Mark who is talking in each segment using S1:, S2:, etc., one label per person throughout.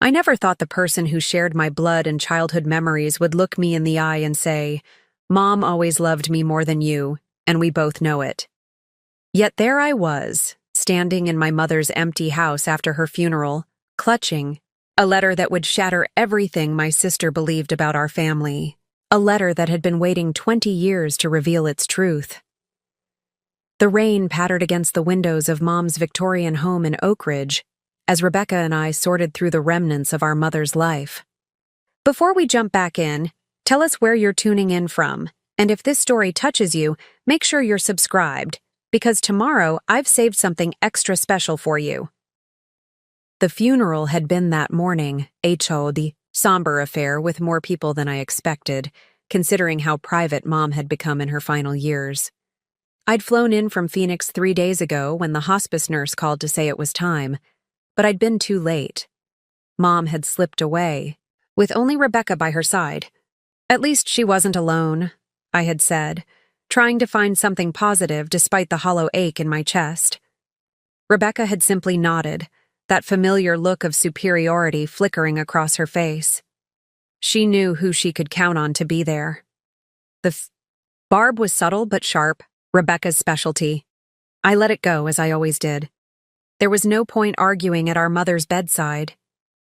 S1: I never thought the person who shared my blood and childhood memories would look me in the eye and say, "Mom always loved me more than you, and we both know it." Yet there I was, standing in my mother's empty house after her funeral, clutching a letter that would shatter everything my sister believed about our family, a letter that had been waiting 20 years to reveal its truth. The rain pattered against the windows of Mom's Victorian home in Oak Ridge as Rebecca and I sorted through the remnants of our mother's life. Before we jump back in, tell us where you're tuning in from, and if this story touches you, make sure you're subscribed, because tomorrow I've saved something extra special for you. The funeral had been that morning, a chaudy, somber affair with more people than I expected, considering how private Mom had become in her final years. I'd flown in from Phoenix 3 days ago when the hospice nurse called to say it was time, but I'd been too late. Mom had slipped away, with only Rebecca by her side. At least she wasn't alone, I had said, trying to find something positive despite the hollow ache in my chest. Rebecca had simply nodded, that familiar look of superiority flickering across her face. She knew who she could count on to be there. Barb was subtle but sharp, Rebecca's specialty. I let it go, as I always did. There was no point arguing at our mother's bedside.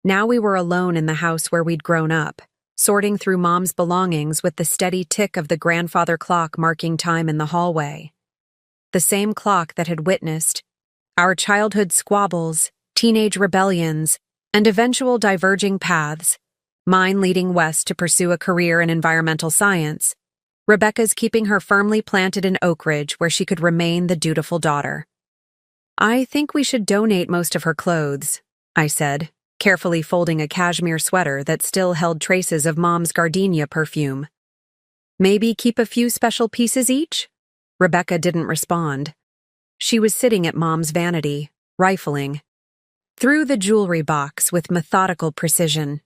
S1: Now we were alone in the house where we'd grown up, sorting through Mom's belongings with the steady tick of the grandfather clock marking time in the hallway. The same clock that had witnessed our childhood squabbles, teenage rebellions, and eventual diverging paths, mine leading west to pursue a career in environmental science, Rebecca's keeping her firmly planted in Oak Ridge where she could remain the dutiful daughter. "I think we should donate most of her clothes," I said, carefully folding a cashmere sweater that still held traces of Mom's gardenia perfume. "Maybe keep a few special pieces each?" Rebecca didn't respond. She was sitting at Mom's vanity, rifling through the jewelry box with methodical precision.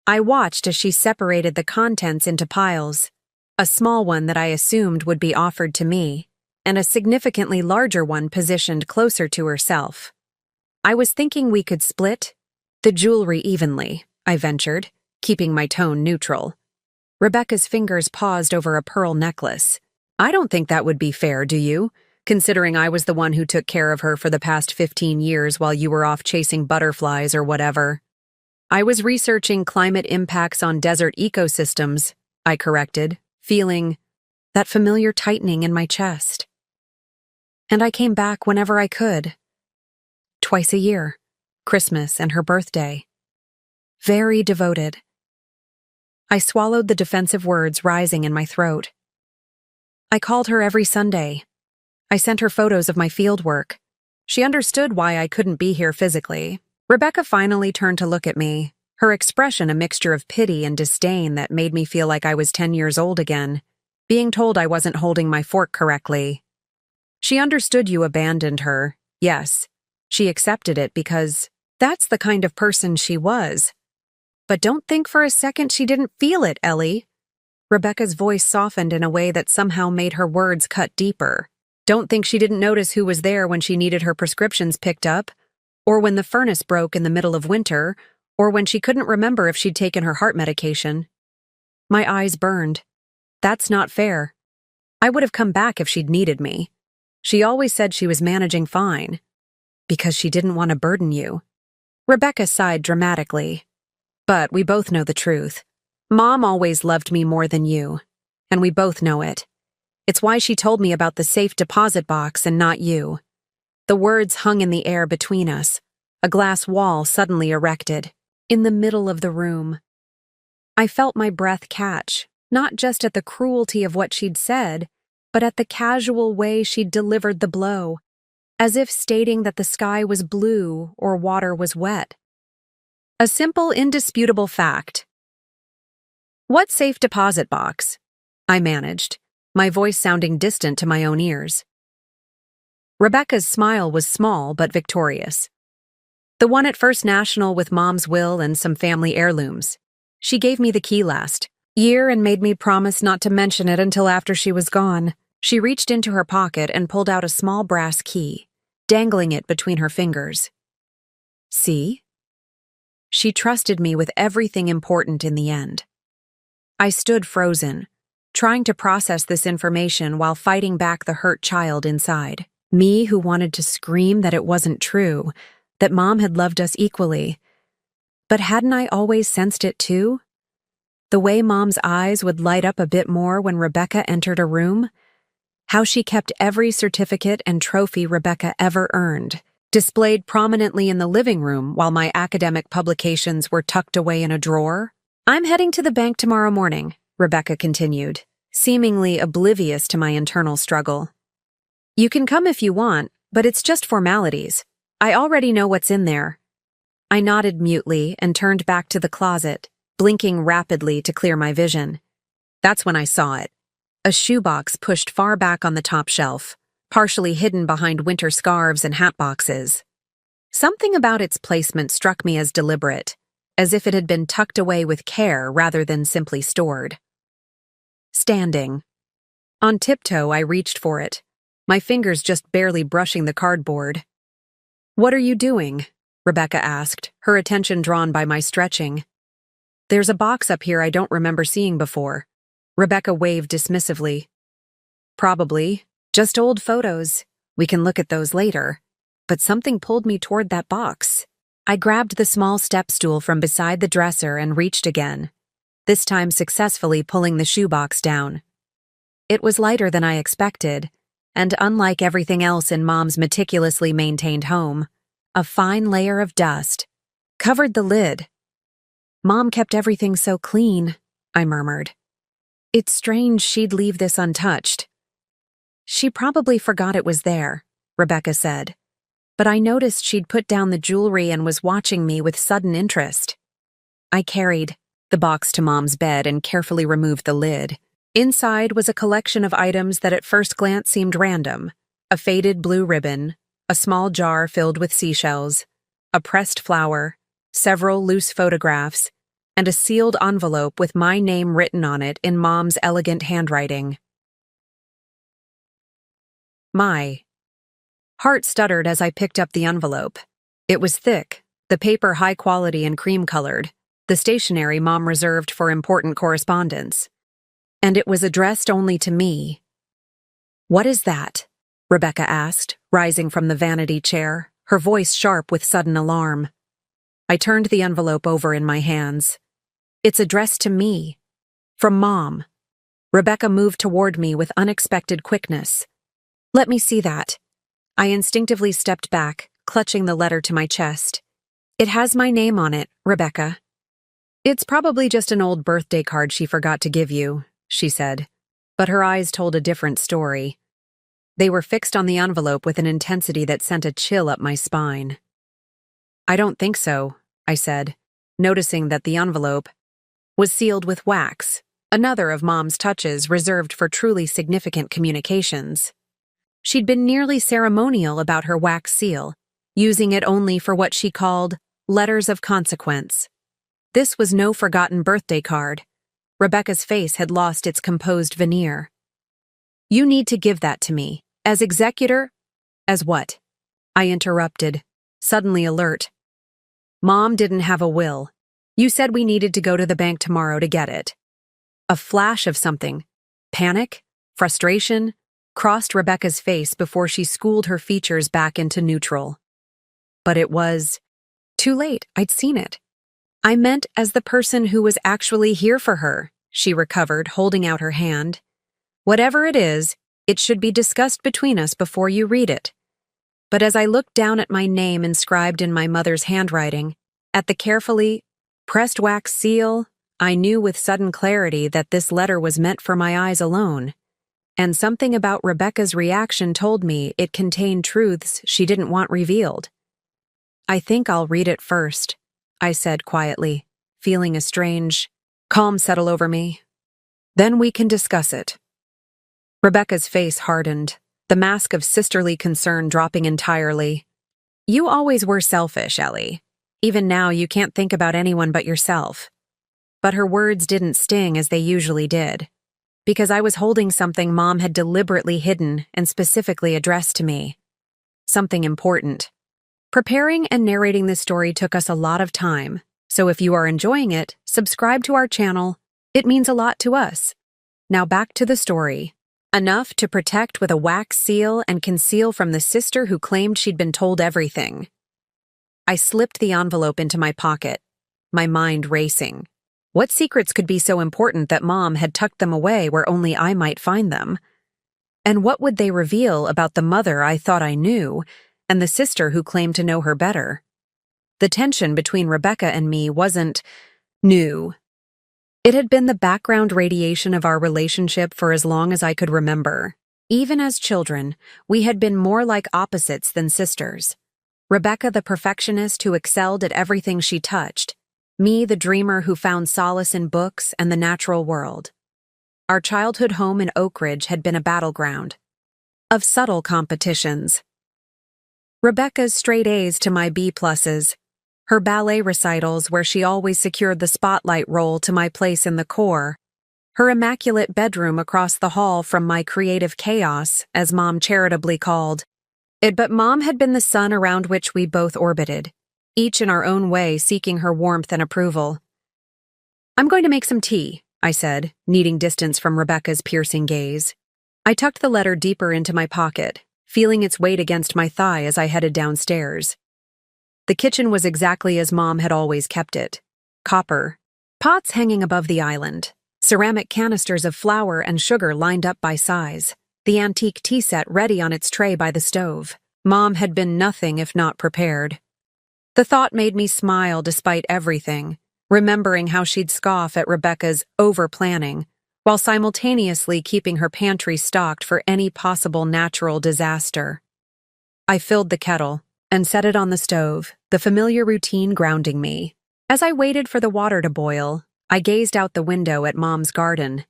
S1: I watched as she separated the contents into piles, a small one that I assumed would be offered to me, and a significantly larger one positioned closer to herself. "I was thinking we could split the jewelry evenly," I ventured, keeping my tone neutral. Rebecca's fingers paused over a pearl necklace. "I don't think that would be fair, do you? Considering I was the one who took care of her for the past 15 years while you were off chasing butterflies or whatever." "I was researching climate impacts on desert ecosystems," I corrected, feeling that familiar tightening in my chest. "And I came back whenever I could. Twice a year, Christmas and her birthday. Very devoted." I swallowed the defensive words rising in my throat. "I called her every Sunday. I sent her photos of my field work. She understood why I couldn't be here physically." Rebecca finally turned to look at me, her expression a mixture of pity and disdain that made me feel like I was 10 years old again, being told I wasn't holding my fork correctly. "She understood you abandoned her, yes. She accepted it because that's the kind of person she was. But don't think for a second she didn't feel it, Ellie." Rebecca's voice softened in a way that somehow made her words cut deeper. "Don't think she didn't notice who was there when she needed her prescriptions picked up, or when the furnace broke in the middle of winter, or when she couldn't remember if she'd taken her heart medication." My eyes burned. "That's not fair. I would have come back if she'd needed me. She always said she was managing fine. Because she didn't want to burden you." Rebecca sighed dramatically. "But we both know the truth. Mom always loved me more than you, and we both know it. It's why she told me about the safe deposit box and not you." The words hung in the air between us, a glass wall suddenly erected, in the middle of the room. I felt my breath catch, not just at the cruelty of what she'd said, but at the casual way she'd delivered the blow, as if stating that the sky was blue or water was wet. A simple, indisputable fact. "What safe deposit box?" I managed, my voice sounding distant to my own ears. Rebecca's smile was small but victorious. "The one at First National with Mom's will and some family heirlooms. She gave me the key last year and made me promise not to mention it until after she was gone." She reached into her pocket and pulled out a small brass key, dangling it between her fingers. "See?" She trusted me with everything important in the end. I stood frozen, trying to process this information while fighting back the hurt child inside. Me who wanted to scream that it wasn't true, that Mom had loved us equally. But hadn't I always sensed it too? The way Mom's eyes would light up a bit more when Rebecca entered a room? How she kept every certificate and trophy Rebecca ever earned, displayed prominently in the living room while my academic publications were tucked away in a drawer? "I'm heading to the bank tomorrow morning," Rebecca continued, seemingly oblivious to my internal struggle. "You can come if you want, but it's just formalities. I already know what's in there." I nodded mutely and turned back to the closet, blinking rapidly to clear my vision. That's when I saw it. A shoebox pushed far back on the top shelf, partially hidden behind winter scarves and hat boxes. Something about its placement struck me as deliberate, as if it had been tucked away with care rather than simply stored. Standing. On tiptoe, I reached for it, my fingers just barely brushing the cardboard. "What are you doing?" Rebecca asked, her attention drawn by my stretching. "There's a box up here I don't remember seeing before." Rebecca waved dismissively. "Probably. Just old photos. We can look at those later." But something pulled me toward that box. I grabbed the small step stool from beside the dresser and reached again, this time successfully pulling the shoebox down. It was lighter than I expected, and unlike everything else in Mom's meticulously maintained home, a fine layer of dust covered the lid. "Mom kept everything so clean," I murmured. "It's strange she'd leave this untouched." "She probably forgot it was there," Rebecca said, but I noticed she'd put down the jewelry and was watching me with sudden interest. I carried the box to Mom's bed and carefully removed the lid. Inside was a collection of items that at first glance seemed random: a faded blue ribbon, a small jar filled with seashells, a pressed flower, several loose photographs, and a sealed envelope with my name written on it in Mom's elegant handwriting. My heart stuttered as I picked up the envelope. It was thick, the paper high quality and cream-colored, the stationery Mom reserved for important correspondence. And it was addressed only to me. "What is that?" Rebecca asked, rising from the vanity chair, her voice sharp with sudden alarm. I turned the envelope over in my hands. "It's addressed to me. From Mom." Rebecca moved toward me with unexpected quickness. "Let me see that." I instinctively stepped back, clutching the letter to my chest. "It has my name on it, Rebecca." "It's probably just an old birthday card she forgot to give you," she said, but her eyes told a different story. They were fixed on the envelope with an intensity that sent a chill up my spine. "I don't think so," I said, noticing that the envelope was sealed with wax, another of Mom's touches reserved for truly significant communications. She'd been nearly ceremonial about her wax seal, using it only for what she called letters of consequence. This was no forgotten birthday card. Rebecca's face had lost its composed veneer. "You need to give that to me. As executor—" "As what?" I interrupted, suddenly alert. "Mom didn't have a will. You said we needed to go to the bank tomorrow to get it." A flash of something, panic, frustration, crossed Rebecca's face before she schooled her features back into neutral. But it was too late. I'd seen it. "I meant as the person who was actually here for her," she recovered, holding out her hand. "Whatever it is, it should be discussed between us before you read it." But as I looked down at my name inscribed in my mother's handwriting, at the carefully pressed wax seal, I knew with sudden clarity that this letter was meant for my eyes alone. And something about Rebecca's reaction told me it contained truths she didn't want revealed. "I think I'll read it first," I said quietly, feeling a strange calm settle over me. "Then we can discuss it." Rebecca's face hardened, the mask of sisterly concern dropping entirely. "You always were selfish, Ellie. Even now you can't think about anyone but yourself." But her words didn't sting as they usually did, because I was holding something Mom had deliberately hidden and specifically addressed to me. Something important. Preparing and narrating this story took us a lot of time, So if you are enjoying it, subscribe to our channel. It means a lot to us. Now back to the story. Enough to protect with a wax seal and conceal from the sister who claimed she'd been told everything. I slipped the envelope into my pocket, my mind racing. What secrets could be so important that Mom had tucked them away where only I might find them? And what would they reveal about the mother I thought I knew and the sister who claimed to know her better? The tension between Rebecca and me wasn't new. It had been the background radiation of our relationship for as long as I could remember. Even as children, we had been more like opposites than sisters. Rebecca the perfectionist who excelled at everything she touched, me the dreamer who found solace in books and the natural world. Our childhood home in Oak Ridge had been a battleground of subtle competitions. Rebecca's straight A's to my B+s, her ballet recitals where she always secured the spotlight role to my place in the corps, her immaculate bedroom across the hall from my creative chaos, as Mom charitably called it. But Mom had been the sun around which we both orbited, each in our own way seeking her warmth and approval. "I'm going to make some tea," I said, needing distance from Rebecca's piercing gaze. I tucked the letter deeper into my pocket, feeling its weight against my thigh as I headed downstairs. The kitchen was exactly as Mom had always kept it. Copper pots hanging above the island, ceramic canisters of flour and sugar lined up by size, the antique tea set ready on its tray by the stove. Mom had been nothing if not prepared. The thought made me smile despite everything, remembering how she'd scoff at Rebecca's over-planning, while simultaneously keeping her pantry stocked for any possible natural disaster. I filled the kettle and set it on the stove, the familiar routine grounding me. As I waited for the water to boil, I gazed out the window at Mom's garden.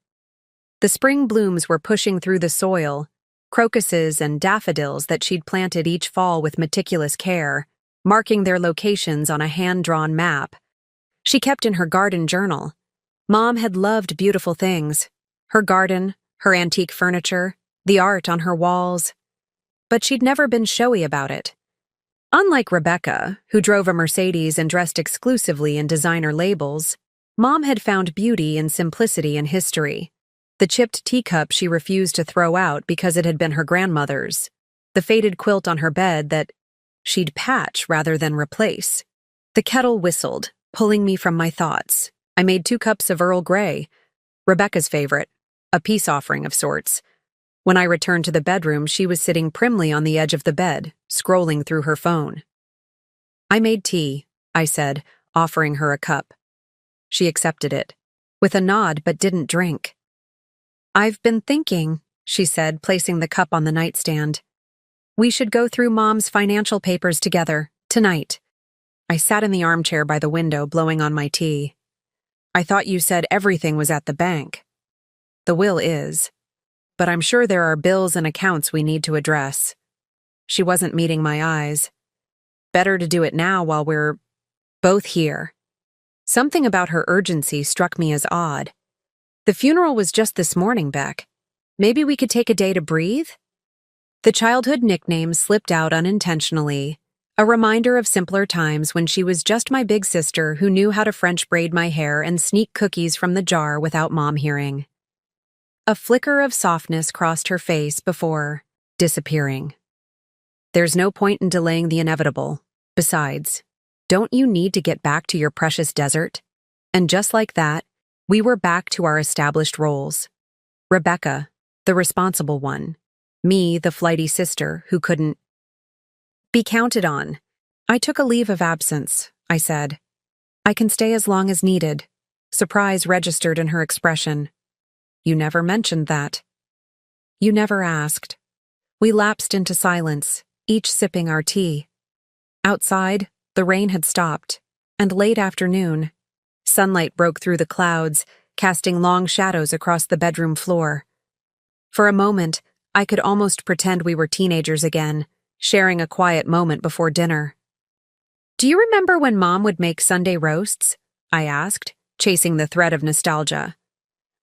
S1: The spring blooms were pushing through the soil, crocuses and daffodils that she'd planted each fall with meticulous care, marking their locations on a hand-drawn map. She kept in her garden journal. Mom had loved beautiful things, her garden, her antique furniture, the art on her walls. But she'd never been showy about it. Unlike Rebecca, who drove a Mercedes and dressed exclusively in designer labels, Mom had found beauty in simplicity and history. The chipped teacup she refused to throw out because it had been her grandmother's, the faded quilt on her bed that she'd patch rather than replace. The kettle whistled, pulling me from my thoughts. I made 2 cups of Earl Grey, Rebecca's favorite, a peace offering of sorts. When I returned to the bedroom, she was sitting primly on the edge of the bed, scrolling through her phone. "I made tea," I said, offering her a cup. She accepted it, with a nod but didn't drink. "I've been thinking," she said, placing the cup on the nightstand. "We should go through Mom's financial papers together, tonight." I sat in the armchair by the window, blowing on my tea. "I thought you said everything was at the bank." "The will is. But I'm sure there are bills and accounts we need to address." She wasn't meeting my eyes. "Better to do it now while we're both here." Something about her urgency struck me as odd. "The funeral was just this morning, Beck. Maybe we could take a day to breathe?" The childhood nickname slipped out unintentionally, a reminder of simpler times when she was just my big sister who knew how to French braid my hair and sneak cookies from the jar without Mom hearing. A flicker of softness crossed her face before disappearing. "There's no point in delaying the inevitable. Besides, don't you need to get back to your precious desert?" And just like that, we were back to our established roles. Rebecca, the responsible one. Me, the flighty sister who couldn't be counted on. "I took a leave of absence," I said. "I can stay as long as needed." Surprise registered in her expression. "You never mentioned that." "You never asked." We lapsed into silence, each sipping our tea. Outside, the rain had stopped, and late afternoon, sunlight broke through the clouds, casting long shadows across the bedroom floor. For a moment, I could almost pretend we were teenagers again, sharing a quiet moment before dinner. "Do you remember when Mom would make Sunday roasts?" I asked, chasing the thread of nostalgia.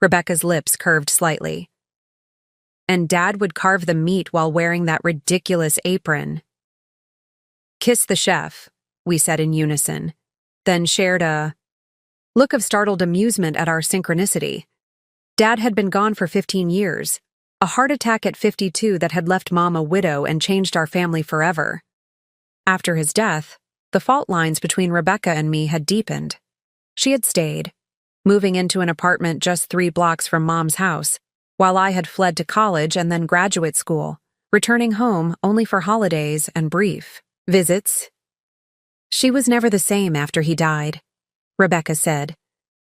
S1: Rebecca's lips curved slightly. "And Dad would carve the meat while wearing that ridiculous apron." "Kiss the chef," we said in unison. then shared a look of startled amusement at our synchronicity. Dad had been gone for 15 years, a heart attack at 52 that had left Mom a widow and changed our family forever. After his death, the fault lines between Rebecca and me had deepened. She had stayed, moving into an apartment just 3 blocks from Mom's house, while I had fled to college and then graduate school, returning home only for holidays and brief visits. She was never the same after he died, Rebecca said,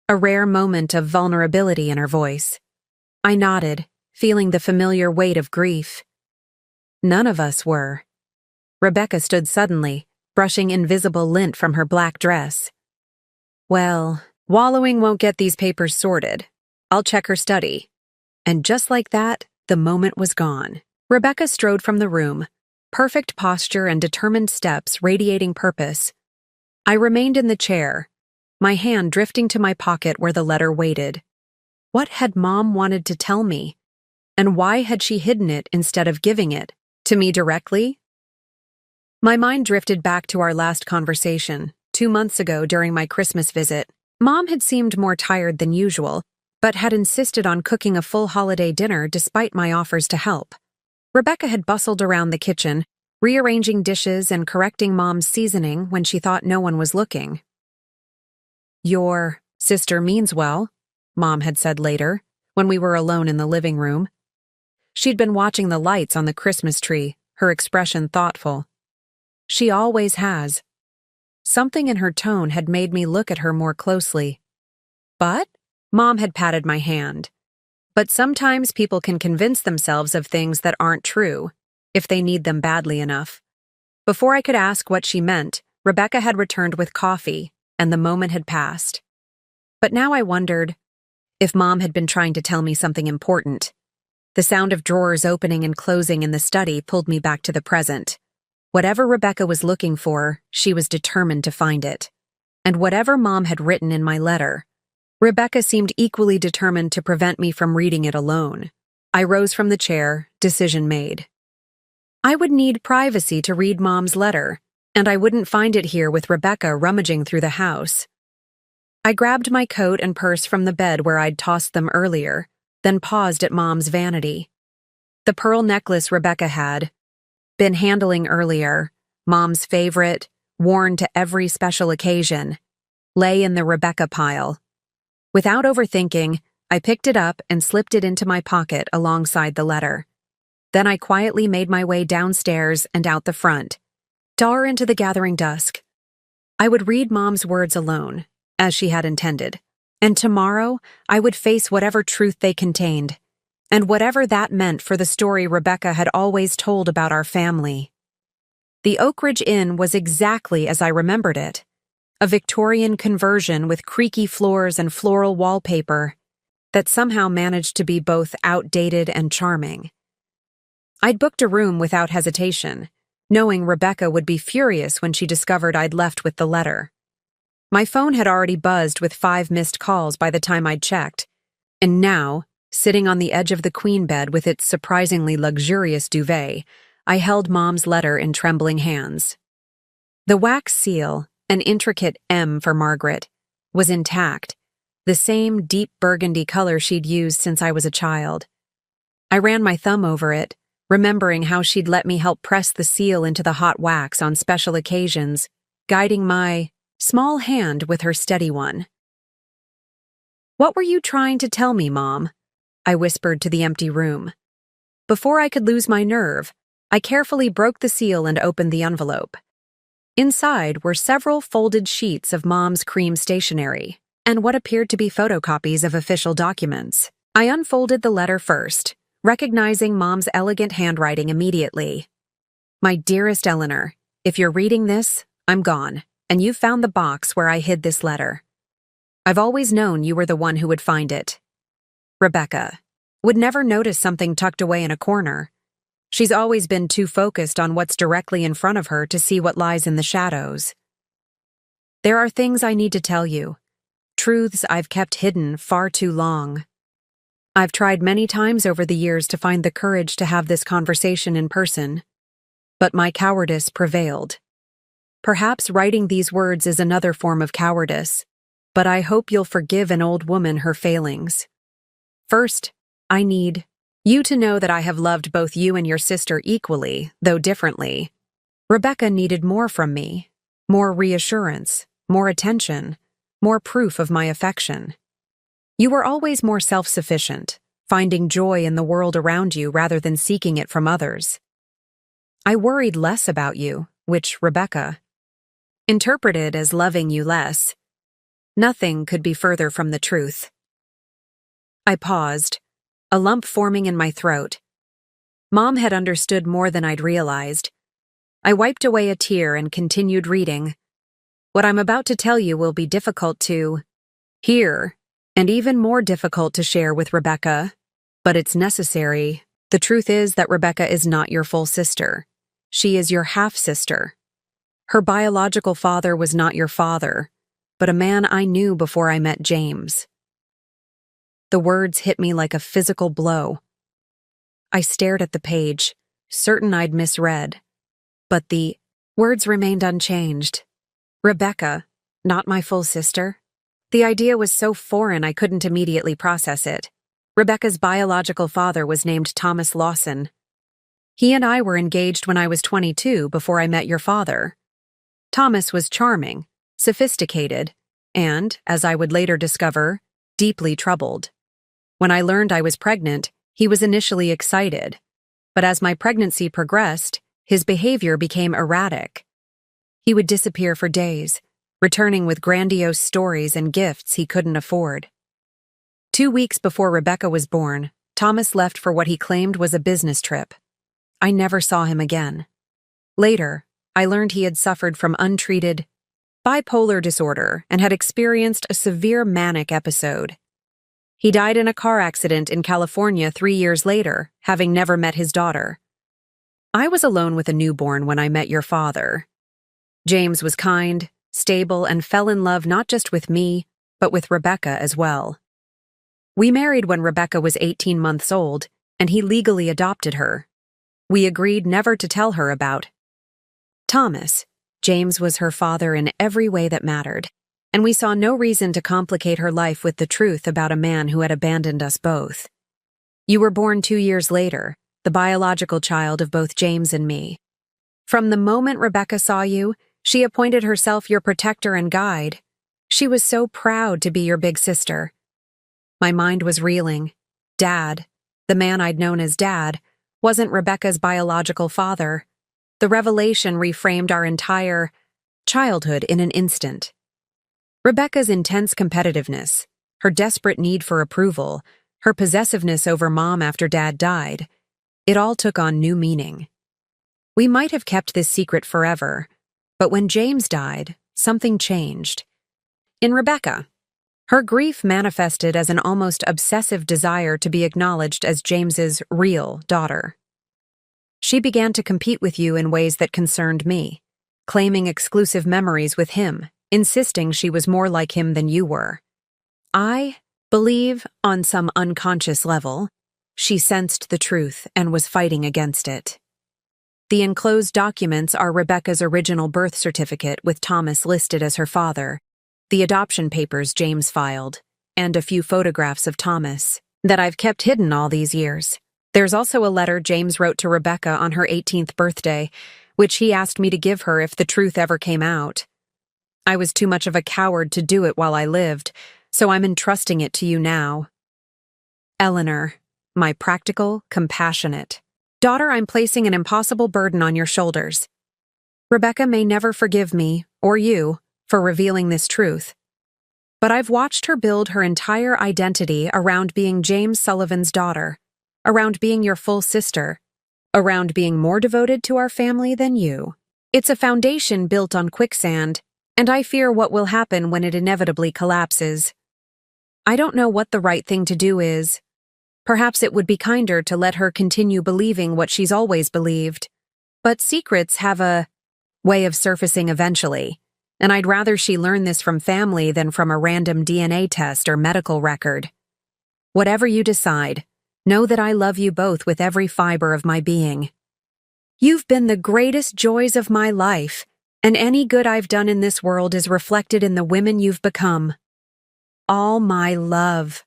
S1: a rare moment of vulnerability in her voice. I nodded, feeling the familiar weight of grief. None of us were. Rebecca stood suddenly, brushing invisible lint from her black dress. Well, wallowing won't get these papers sorted. I'll check her study. And just like that, the moment was gone. Rebecca strode from the room, perfect posture and determined steps radiating purpose. I remained in the chair, my hand drifting to my pocket where the letter waited. What had Mom wanted to tell me? And why had she hidden it instead of giving it to me directly? My mind drifted back to our last conversation, 2 months ago during my Christmas visit. Mom had seemed more tired than usual, but had insisted on cooking a full holiday dinner despite my offers to help. Rebecca had bustled around the kitchen, rearranging dishes and correcting Mom's seasoning when she thought no one was looking. Your sister means well, Mom had said later, when we were alone in the living room. She'd been watching the lights on the Christmas tree, her expression thoughtful. She always has. Something in her tone had made me look at her more closely. But? Mom had patted my hand. But sometimes people can convince themselves of things that aren't true, if they need them badly enough. Before I could ask what she meant, Rebecca had returned with coffee, and the moment had passed. But now I wondered if Mom had been trying to tell me something important. The sound of drawers opening and closing in the study pulled me back to the present. Whatever Rebecca was looking for, she was determined to find it. And whatever Mom had written in my letter, Rebecca seemed equally determined to prevent me from reading it alone. I rose from the chair, decision made. I would need privacy to read Mom's letter, and I wouldn't find it here with Rebecca rummaging through the house. I grabbed my coat and purse from the bed where I'd tossed them earlier, then paused at Mom's vanity. The pearl necklace Rebecca had been handling earlier, Mom's favorite, worn to every special occasion, lay in the Rebecca pile. Without overthinking, I picked it up and slipped it into my pocket alongside the letter. Then I quietly made my way downstairs and out the front, far into the gathering dusk. I would read Mom's words alone, as she had intended, and tomorrow I would face whatever truth they contained, and whatever that meant for the story Rebecca had always told about our family. The Oak Ridge Inn was exactly as I remembered it, a Victorian conversion with creaky floors and floral wallpaper that somehow managed to be both outdated and charming. I'd booked a room without hesitation, knowing Rebecca would be furious when she discovered I'd left with the letter. My phone had already buzzed with 5 missed calls by the time I'd checked, and now, sitting on the edge of the queen bed with its surprisingly luxurious duvet, I held Mom's letter in trembling hands. The wax seal, an intricate M for Margaret, was intact, the same deep burgundy color she'd used since I was a child. I ran my thumb over it, remembering how she'd let me help press the seal into the hot wax on special occasions, guiding my small hand with her steady one. "What were you trying to tell me, Mom?" I whispered to the empty room. Before I could lose my nerve, I carefully broke the seal and opened the envelope. Inside were several folded sheets of Mom's cream stationery, and what appeared to be photocopies of official documents. I unfolded the letter first, recognizing Mom's elegant handwriting immediately. "My dearest Eleanor, if you're reading this, I'm gone, and you've found the box where I hid this letter. I've always known you were the one who would find it. Rebecca would never notice something tucked away in a corner. She's always been too focused on what's directly in front of her to see what lies in the shadows. There are things I need to tell you, truths I've kept hidden far too long. I've tried many times over the years to find the courage to have this conversation in person, but my cowardice prevailed. Perhaps writing these words is another form of cowardice, but I hope you'll forgive an old woman her failings. First, I need you to know that I have loved both you and your sister equally, though differently. Rebecca needed more from me, more reassurance, more attention, more proof of my affection. You were always more self-sufficient, finding joy in the world around you rather than seeking it from others. I worried less about you, which Rebecca interpreted as loving you less. Nothing could be further from the truth. I paused, a lump forming in my throat. Mom had understood more than I'd realized. I wiped away a tear and continued reading. What I'm about to tell you will be difficult to hear, and even more difficult to share with Rebecca, but it's necessary. The truth is that Rebecca is not your full sister. She is your half-sister. Her biological father was not your father, but a man I knew before I met James. The words hit me like a physical blow. I stared at the page, certain I'd misread, but the words remained unchanged. Rebecca, not my full sister. The idea was so foreign I couldn't immediately process it. Rebecca's biological father was named Thomas Lawson. He and I were engaged when I was 22 before I met your father. Thomas was charming, sophisticated, and, as I would later discover, deeply troubled. When I learned I was pregnant, he was initially excited, but as my pregnancy progressed, his behavior became erratic. He would disappear for days, returning with grandiose stories and gifts he couldn't afford. 2 weeks before Rebecca was born, Thomas left for what he claimed was a business trip. I never saw him again. Later, I learned he had suffered from untreated bipolar disorder and had experienced a severe manic episode. He died in a car accident in California 3 years later, having never met his daughter. I was alone with a newborn when I met your father. James was kind, stable, and fell in love not just with me, but with Rebecca as well. We married when Rebecca was 18 months old, and he legally adopted her. We agreed never to tell her about Thomas. James was her father in every way that mattered, and we saw no reason to complicate her life with the truth about a man who had abandoned us both. You were born 2 years later, the biological child of both James and me. From the moment Rebecca saw you, she appointed herself your protector and guide. She was so proud to be your big sister. My mind was reeling. Dad, the man I'd known as Dad, wasn't Rebecca's biological father. The revelation reframed our entire childhood in an instant. Rebecca's intense competitiveness, her desperate need for approval, her possessiveness over Mom after Dad died, it all took on new meaning. We might have kept this secret forever, but when James died, something changed. In Rebecca, her grief manifested as an almost obsessive desire to be acknowledged as James's real daughter. She began to compete with you in ways that concerned me, claiming exclusive memories with him, insisting she was more like him than you were. I believe, on some unconscious level, she sensed the truth and was fighting against it. The enclosed documents are Rebecca's original birth certificate with Thomas listed as her father, the adoption papers James filed, and a few photographs of Thomas that I've kept hidden all these years. There's also a letter James wrote to Rebecca on her 18th birthday, which he asked me to give her if the truth ever came out. I was too much of a coward to do it while I lived, so I'm entrusting it to you now. Eleanor, my practical, compassionate daughter, I'm placing an impossible burden on your shoulders. Rebecca may never forgive me, or you, for revealing this truth. But I've watched her build her entire identity around being James Sullivan's daughter, around being your full sister, around being more devoted to our family than you. It's a foundation built on quicksand, and I fear what will happen when it inevitably collapses. I don't know what the right thing to do is. Perhaps it would be kinder to let her continue believing what she's always believed. But secrets have a way of surfacing eventually, and I'd rather she learn this from family than from a random DNA test or medical record. Whatever you decide, know that I love you both with every fiber of my being. You've been the greatest joys of my life, And any good I've done in this world is reflected in the women you've become. All my love.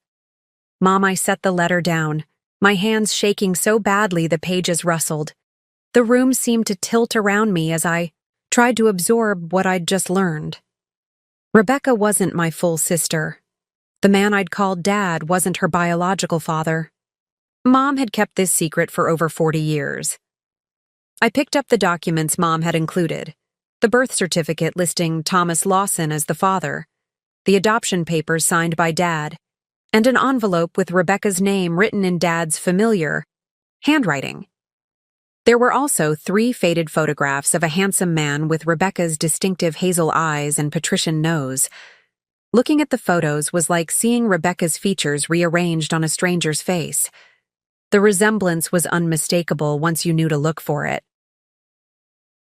S1: Mom, I set the letter down, my hands shaking so badly the pages rustled. The room seemed to tilt around me as I tried to absorb what I'd just learned. Rebecca wasn't my full sister. The man I'd called Dad wasn't her biological father. Mom had kept this secret for over 40 years. I picked up the documents Mom had included, the birth certificate listing Thomas Lawson as the father, the adoption papers signed by Dad, and an envelope with Rebecca's name written in Dad's familiar handwriting. There were also 3 faded photographs of a handsome man with Rebecca's distinctive hazel eyes and patrician nose. Looking at the photos was like seeing Rebecca's features rearranged on a stranger's face. The resemblance was unmistakable once you knew to look for it.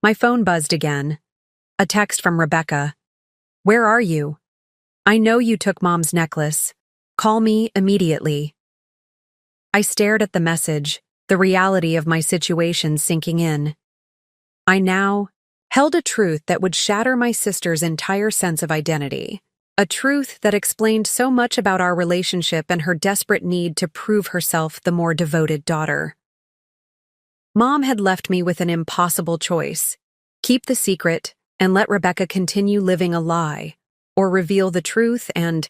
S1: My phone buzzed again. A text from Rebecca. "Where are you? I know you took Mom's necklace. Call me immediately." I stared at the message, the reality of my situation sinking in. I now held a truth that would shatter my sister's entire sense of identity, a truth that explained so much about our relationship and her desperate need to prove herself the more devoted daughter. Mom had left me with an impossible choice: keep the secret and let Rebecca continue living a lie, or reveal the truth and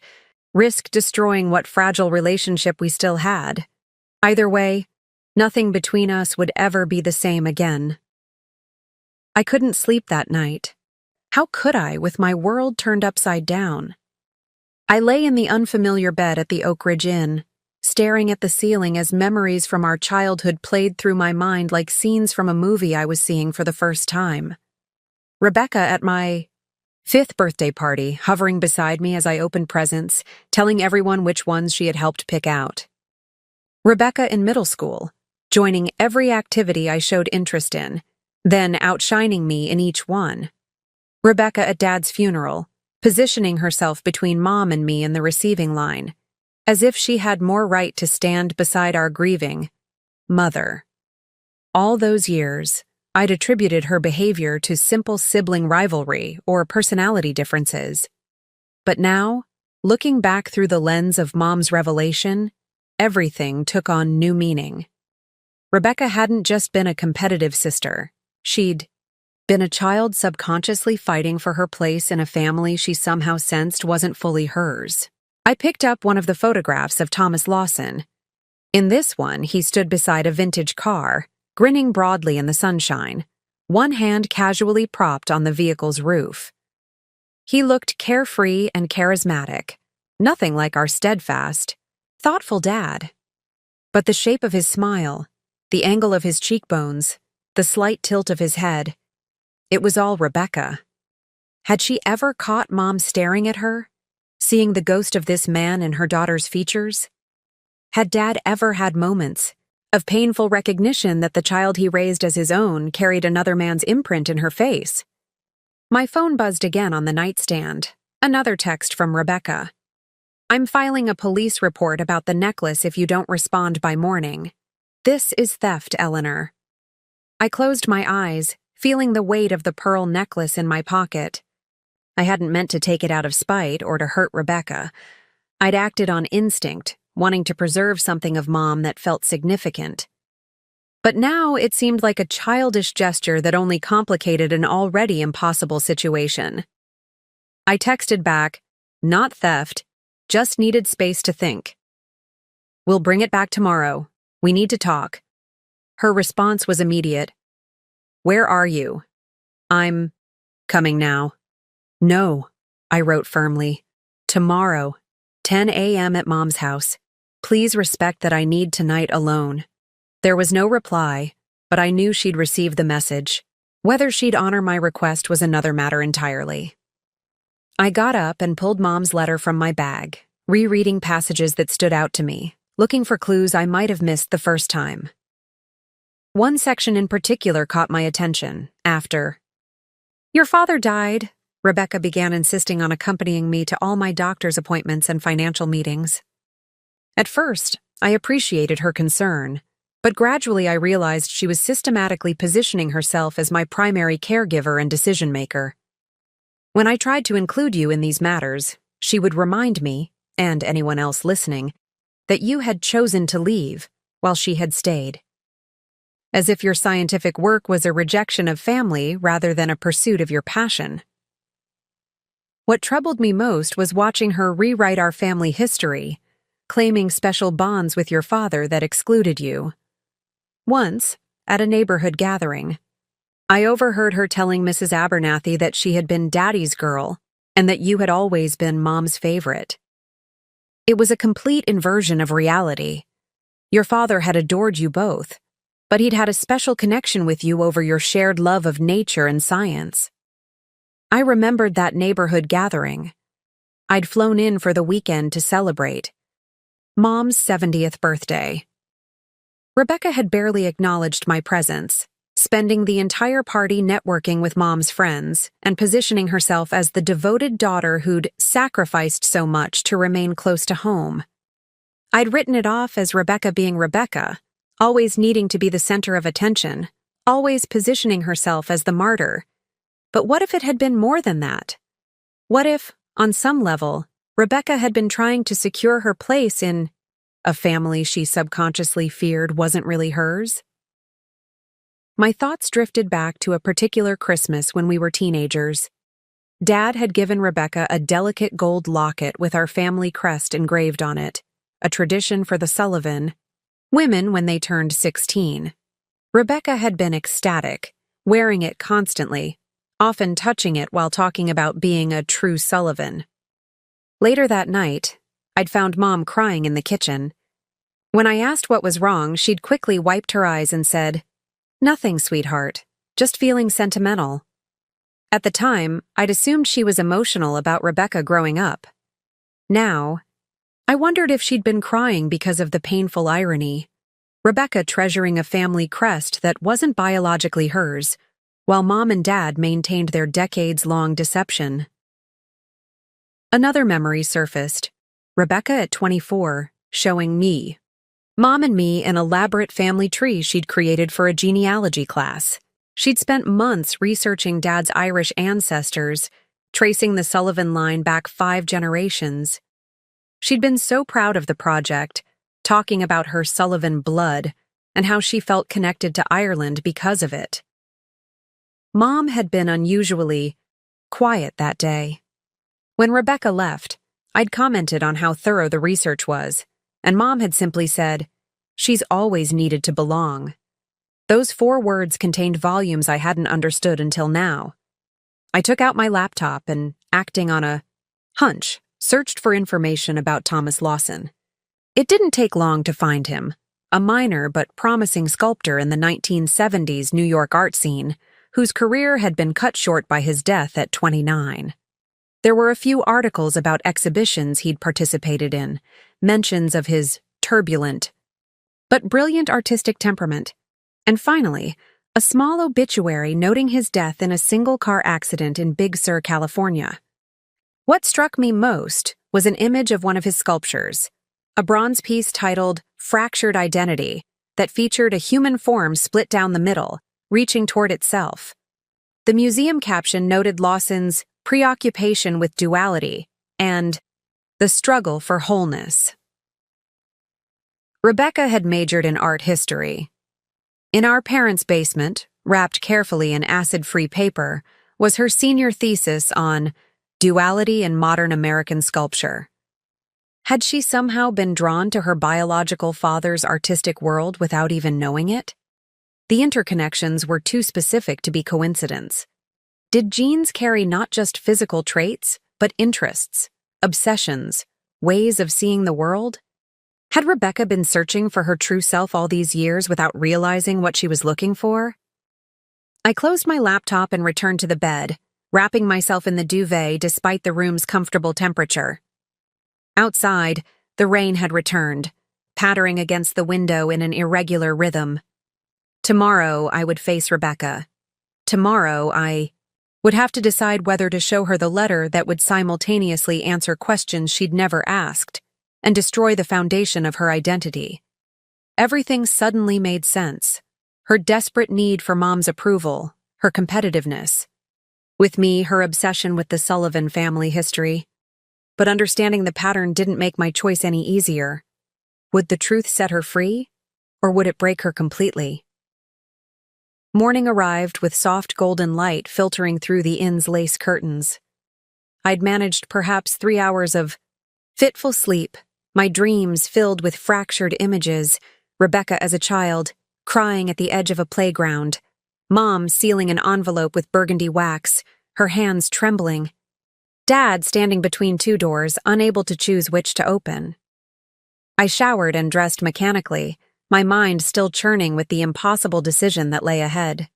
S1: risk destroying what fragile relationship we still had. Either way, nothing between us would ever be the same again. I couldn't sleep that night. How could I, with my world turned upside down? I lay in the unfamiliar bed at the Oak Ridge Inn, staring at the ceiling as memories from our childhood played through my mind like scenes from a movie I was seeing for the first time. Rebecca at my 5th birthday party, hovering beside me as I opened presents, telling everyone which ones she had helped pick out. Rebecca in middle school, joining every activity I showed interest in, then outshining me in each one. Rebecca at Dad's funeral, positioning herself between Mom and me in the receiving line, as if she had more right to stand beside our grieving mother. All those years, I'd attributed her behavior to simple sibling rivalry or personality differences. But now, looking back through the lens of Mom's revelation, everything took on new meaning. Rebecca hadn't just been a competitive sister. She'd been a child subconsciously fighting for her place in a family she somehow sensed wasn't fully hers. I picked up one of the photographs of Thomas Lawson. In this one, he stood beside a vintage car, grinning broadly in the sunshine, one hand casually propped on the vehicle's roof. He looked carefree and charismatic, nothing like our steadfast, thoughtful dad. But the shape of his smile, the angle of his cheekbones, the slight tilt of his head, it was all Rebecca. Had she ever caught Mom staring at her, seeing the ghost of this man in her daughter's features? Had Dad ever had moments of painful recognition that the child he raised as his own carried another man's imprint in her face? My phone buzzed again on the nightstand, another text from Rebecca. "I'm filing a police report about the necklace if you don't respond by morning. This is theft, Eleanor." I closed my eyes, feeling the weight of the pearl necklace in my pocket. I hadn't meant to take it out of spite or to hurt Rebecca. I'd acted on instinct, wanting to preserve something of Mom that felt significant. But now it seemed like a childish gesture that only complicated an already impossible situation. I texted back, "Not theft, just needed space to think. We'll bring it back tomorrow. We need to talk." Her response was immediate. "Where are you?" "I'm coming now." "No," I wrote firmly. "Tomorrow, 10 a.m. at Mom's house. Please respect that I need tonight alone." There was no reply, but I knew she'd received the message. Whether she'd honor my request was another matter entirely. I got up and pulled Mom's letter from my bag, rereading passages that stood out to me, looking for clues I might have missed the first time. One section in particular caught my attention. After "Your father died," Rebecca began insisting on accompanying me to all my doctor's appointments and financial meetings. At first, I appreciated her concern, But gradually I realized she was systematically positioning herself as my primary caregiver and decision-maker. When I tried to include you in these matters, she would remind me, and anyone else listening, that you had chosen to leave while she had stayed. As if your scientific work was a rejection of family rather than a pursuit of your passion. What troubled me most was watching her rewrite our family history, claiming special bonds with your father that excluded you. Once, at a neighborhood gathering, I overheard her telling Mrs. Abernathy that she had been Daddy's girl and that you had always been Mom's favorite. It was a complete inversion of reality. Your father had adored you both, but he'd had a special connection with you over your shared love of nature and science. I remembered that neighborhood gathering. I'd flown in for the weekend to celebrate Mom's 70th birthday. Rebecca had barely acknowledged my presence, spending the entire party networking with Mom's friends and positioning herself as the devoted daughter who'd sacrificed so much to remain close to home. I'd written it off as Rebecca being Rebecca, always needing to be the center of attention, always positioning herself as the martyr. But what if it had been more than that? What if, on some level, Rebecca had been trying to secure her place in a family she subconsciously feared wasn't really hers? My thoughts drifted back to a particular Christmas when we were teenagers. Dad had given Rebecca a delicate gold locket with our family crest engraved on it, a tradition for the Sullivan women when they turned 16. Rebecca had been ecstatic, wearing it constantly, often touching it while talking about being a true Sullivan. Later that night, I'd found Mom crying in the kitchen. When I asked what was wrong, she'd quickly wiped her eyes and said, "Nothing, sweetheart, just feeling sentimental." At the time, I'd assumed she was emotional about Rebecca growing up. Now, I wondered if she'd been crying because of the painful irony. Rebecca treasuring a family crest that wasn't biologically hers, while Mom and Dad maintained their decades-long deception. Another memory surfaced, Rebecca at 24, showing me. Mom and me an elaborate family tree she'd created for a genealogy class. She'd spent months researching Dad's Irish ancestors, tracing the Sullivan line back 5 generations. She'd been so proud of the project, talking about her Sullivan blood and how she felt connected to Ireland because of it. Mom had been unusually quiet that day. When Rebecca left, I'd commented on how thorough the research was, and Mom had simply said, "She's always needed to belong." Those 4 words contained volumes I hadn't understood until now. I took out my laptop and, acting on a hunch, searched for information about Thomas Lawson. It didn't take long to find him, a minor but promising sculptor in the 1970s New York art scene, whose career had been cut short by his death at 29. There were a few articles about exhibitions he'd participated in, mentions of his turbulent but brilliant artistic temperament, and finally, a small obituary noting his death in a single-car accident in Big Sur, California. What struck me most was an image of one of his sculptures, a bronze piece titled Fractured Identity, that featured a human form split down the middle, reaching toward itself. The museum caption noted Lawson's preoccupation with duality and the struggle for wholeness. Rebecca had majored in art history. In our parents' basement, wrapped carefully in acid-free paper, was her senior thesis on duality in modern American sculpture. Had she somehow been drawn to her biological father's artistic world without even knowing it? The interconnections were too specific to be coincidence. Did genes carry not just physical traits, but interests, obsessions, ways of seeing the world? Had Rebecca been searching for her true self all these years without realizing what she was looking for? I closed my laptop and returned to the bed, wrapping myself in the duvet despite the room's comfortable temperature. Outside, the rain had returned, pattering against the window in an irregular rhythm. Tomorrow, I would face Rebecca. Tomorrow, I would have to decide whether to show her the letter that would simultaneously answer questions she'd never asked and destroy the foundation of her identity. Everything suddenly made sense. Her desperate need for Mom's approval, her competitiveness. With me, her obsession with the Sullivan family history. But understanding the pattern didn't make my choice any easier. Would the truth set her free, or would it break her completely? Morning arrived with soft golden light filtering through the inn's lace curtains. I'd managed perhaps 3 hours of fitful sleep, my dreams filled with fractured images, Rebecca as a child, crying at the edge of a playground, Mom sealing an envelope with burgundy wax, her hands trembling, Dad standing between 2 doors, unable to choose which to open. I showered and dressed mechanically, my mind still churning with the impossible decision that lay ahead.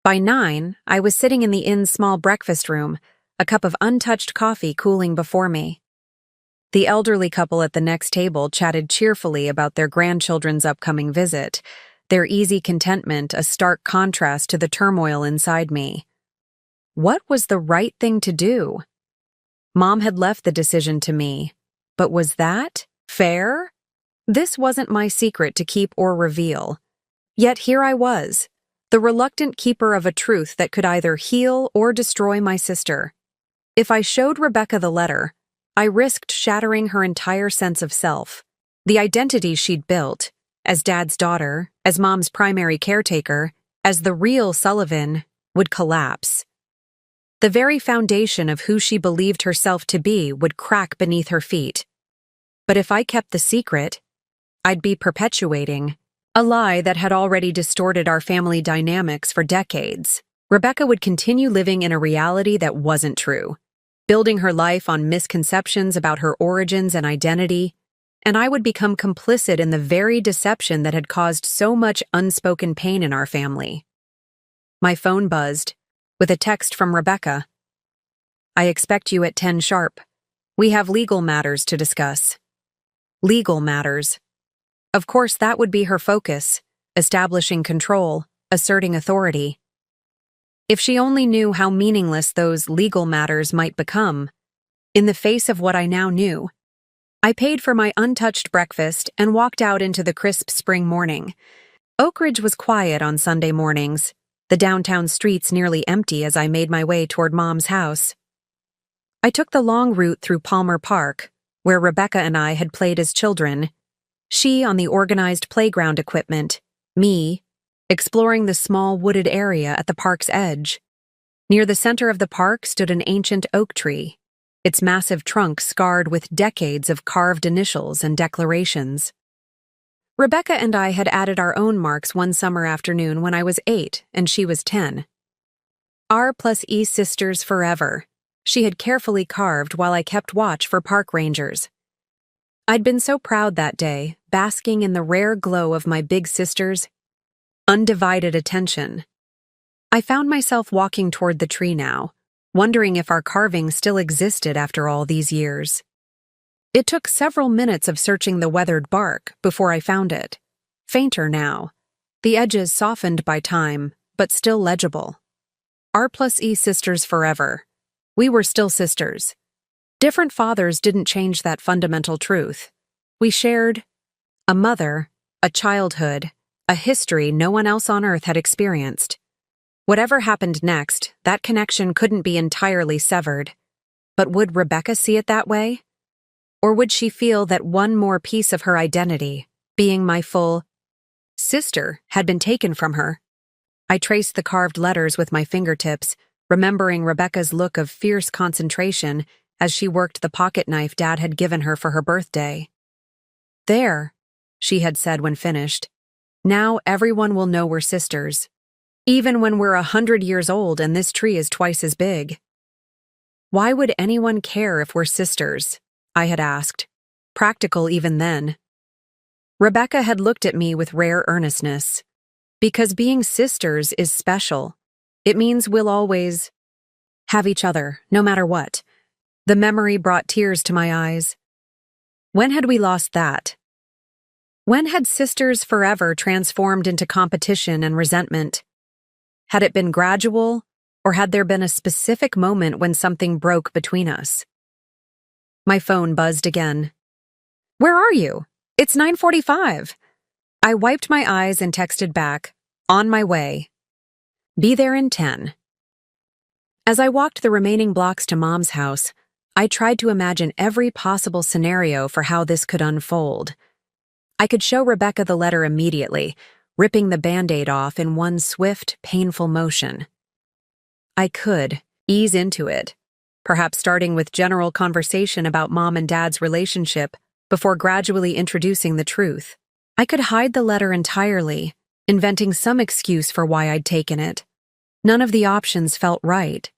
S1: By 9, I was sitting in the inn's small breakfast room, a cup of untouched coffee cooling before me. The elderly couple at the next table chatted cheerfully about their grandchildren's upcoming visit, their easy contentment a stark contrast to the turmoil inside me. What was the right thing to do? Mom had left the decision to me, but was that fair? This wasn't my secret to keep or reveal. Yet here I was, the reluctant keeper of a truth that could either heal or destroy my sister. If I showed Rebecca the letter, I risked shattering her entire sense of self, the identity she'd built, as Dad's daughter, as Mom's primary caretaker, as the real Sullivan, would collapse. The very foundation of who she believed herself to be would crack beneath her feet. But if I kept the secret, I'd be perpetuating a lie that had already distorted our family dynamics for decades. Rebecca would continue living in a reality that wasn't true, building her life on misconceptions about her origins and identity, and I would become complicit in the very deception that had caused so much unspoken pain in our family. My phone buzzed, with a text from Rebecca. "I expect you at 10 sharp. We have legal matters to discuss." Legal matters. Of course, that would be her focus, establishing control, asserting authority. If she only knew how meaningless those legal matters might become. In the face of what I now knew, I paid for my untouched breakfast and walked out into the crisp spring morning. Oak Ridge was quiet on Sunday mornings, the downtown streets nearly empty as I made my way toward Mom's house. I took the long route through Palmer Park, where Rebecca and I had played as children, she on the organized playground equipment, me exploring the small wooded area at the park's edge. Near the center of the park stood an ancient oak tree, its massive trunk scarred with decades of carved initials and declarations. Rebecca and I had added our own marks one summer afternoon when I was 8 and she was 10. R+E Sisters Forever, she had carefully carved while I kept watch for park rangers. I'd been so proud that day, basking in the rare glow of my big sister's undivided attention. I found myself walking toward the tree now, wondering if our carving still existed after all these years. It took several minutes of searching the weathered bark before I found it. Fainter now, the edges softened by time, but still legible. R+E Sisters Forever. We were still sisters. Different fathers didn't change that fundamental truth. We shared a mother, a childhood, a history no one else on earth had experienced. Whatever happened next, that connection couldn't be entirely severed. But would Rebecca see it that way? Or would she feel that one more piece of her identity, being my full sister, had been taken from her? I traced the carved letters with my fingertips, remembering Rebecca's look of fierce concentration as she worked the pocket knife Dad had given her for her birthday. "There," she had said when finished. "Now everyone will know we're sisters. Even when we're 100 years old and this tree is twice as big." Why would anyone care if we're sisters? I had asked, practical even then. Rebecca had looked at me with rare earnestness. Because being sisters is special. It means we'll always have each other, no matter what. The memory brought tears to my eyes. When had we lost that? When had Sisters Forever transformed into competition and resentment? Had it been gradual, or had there been a specific moment when something broke between us? My phone buzzed again. "Where are you? It's 9:45. I wiped my eyes and texted back, "On my way. Be there in 10." As I walked the remaining blocks to Mom's house, I tried to imagine every possible scenario for how this could unfold. I could show Rebecca the letter immediately, ripping the Band-Aid off in one swift, painful motion. I could ease into it, perhaps starting with general conversation about Mom and Dad's relationship before gradually introducing the truth. I could hide the letter entirely, inventing some excuse for why I'd taken it. None of the options felt right.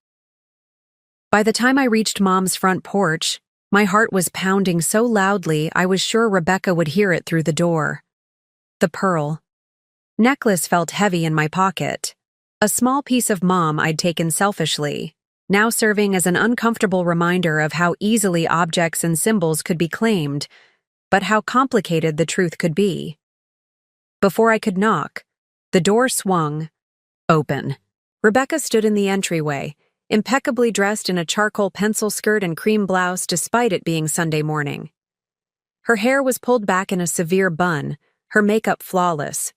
S1: By the time I reached Mom's front porch, my heart was pounding so loudly I was sure Rebecca would hear it through the door. The pearl necklace felt heavy in my pocket, a small piece of Mom I'd taken selfishly, now serving as an uncomfortable reminder of how easily objects and symbols could be claimed, but how complicated the truth could be. Before I could knock, the door swung open. Rebecca stood in the entryway, impeccably dressed in a charcoal pencil skirt and cream blouse despite it being Sunday morning. Her hair was pulled back in a severe bun, her makeup flawless,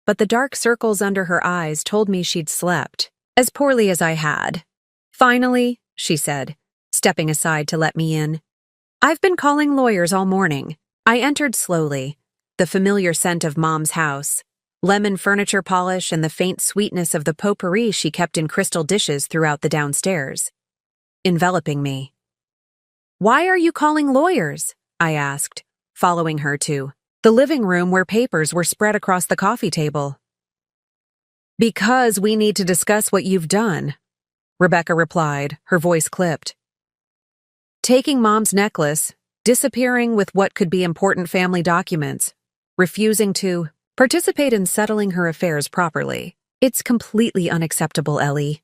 S1: but the dark circles under her eyes told me she'd slept, as poorly as I had. "Finally," she said, stepping aside to let me in. "I've been calling lawyers all morning." I entered slowly, the familiar scent of Mom's house, lemon furniture polish and the faint sweetness of the potpourri she kept in crystal dishes throughout the downstairs, enveloping me. "Why are you calling lawyers?" I asked, following her to the living room where papers were spread across the coffee table. "Because we need to discuss what you've done," Rebecca replied, her voice clipped. "Taking Mom's necklace, disappearing with what could be important family documents, refusing to participate in settling her affairs properly. It's completely unacceptable, Ellie."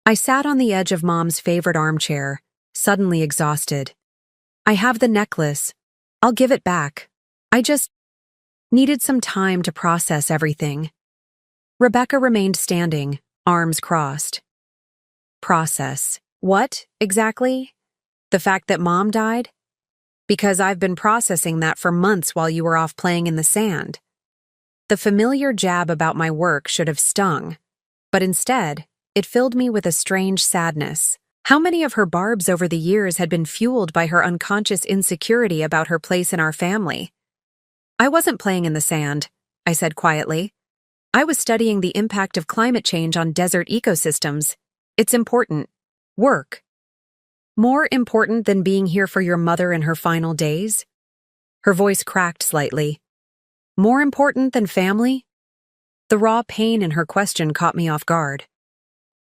S1: I sat on the edge of Mom's favorite armchair, suddenly exhausted. "I have the necklace. I'll give it back. I just needed some time to process everything." Rebecca remained standing, arms crossed. "Process. What, exactly? The fact that Mom died? Because I've been processing that for months while you were off playing in the sand." The familiar jab about my work should have stung, but instead, it filled me with a strange sadness. How many of her barbs over the years had been fueled by her unconscious insecurity about her place in our family? "I wasn't playing in the sand," I said quietly. "I was studying the impact of climate change on desert ecosystems. It's important. Work. More important than being here for your mother in her final days?" Her voice cracked slightly. "More important than family?" The raw pain in her question caught me off guard.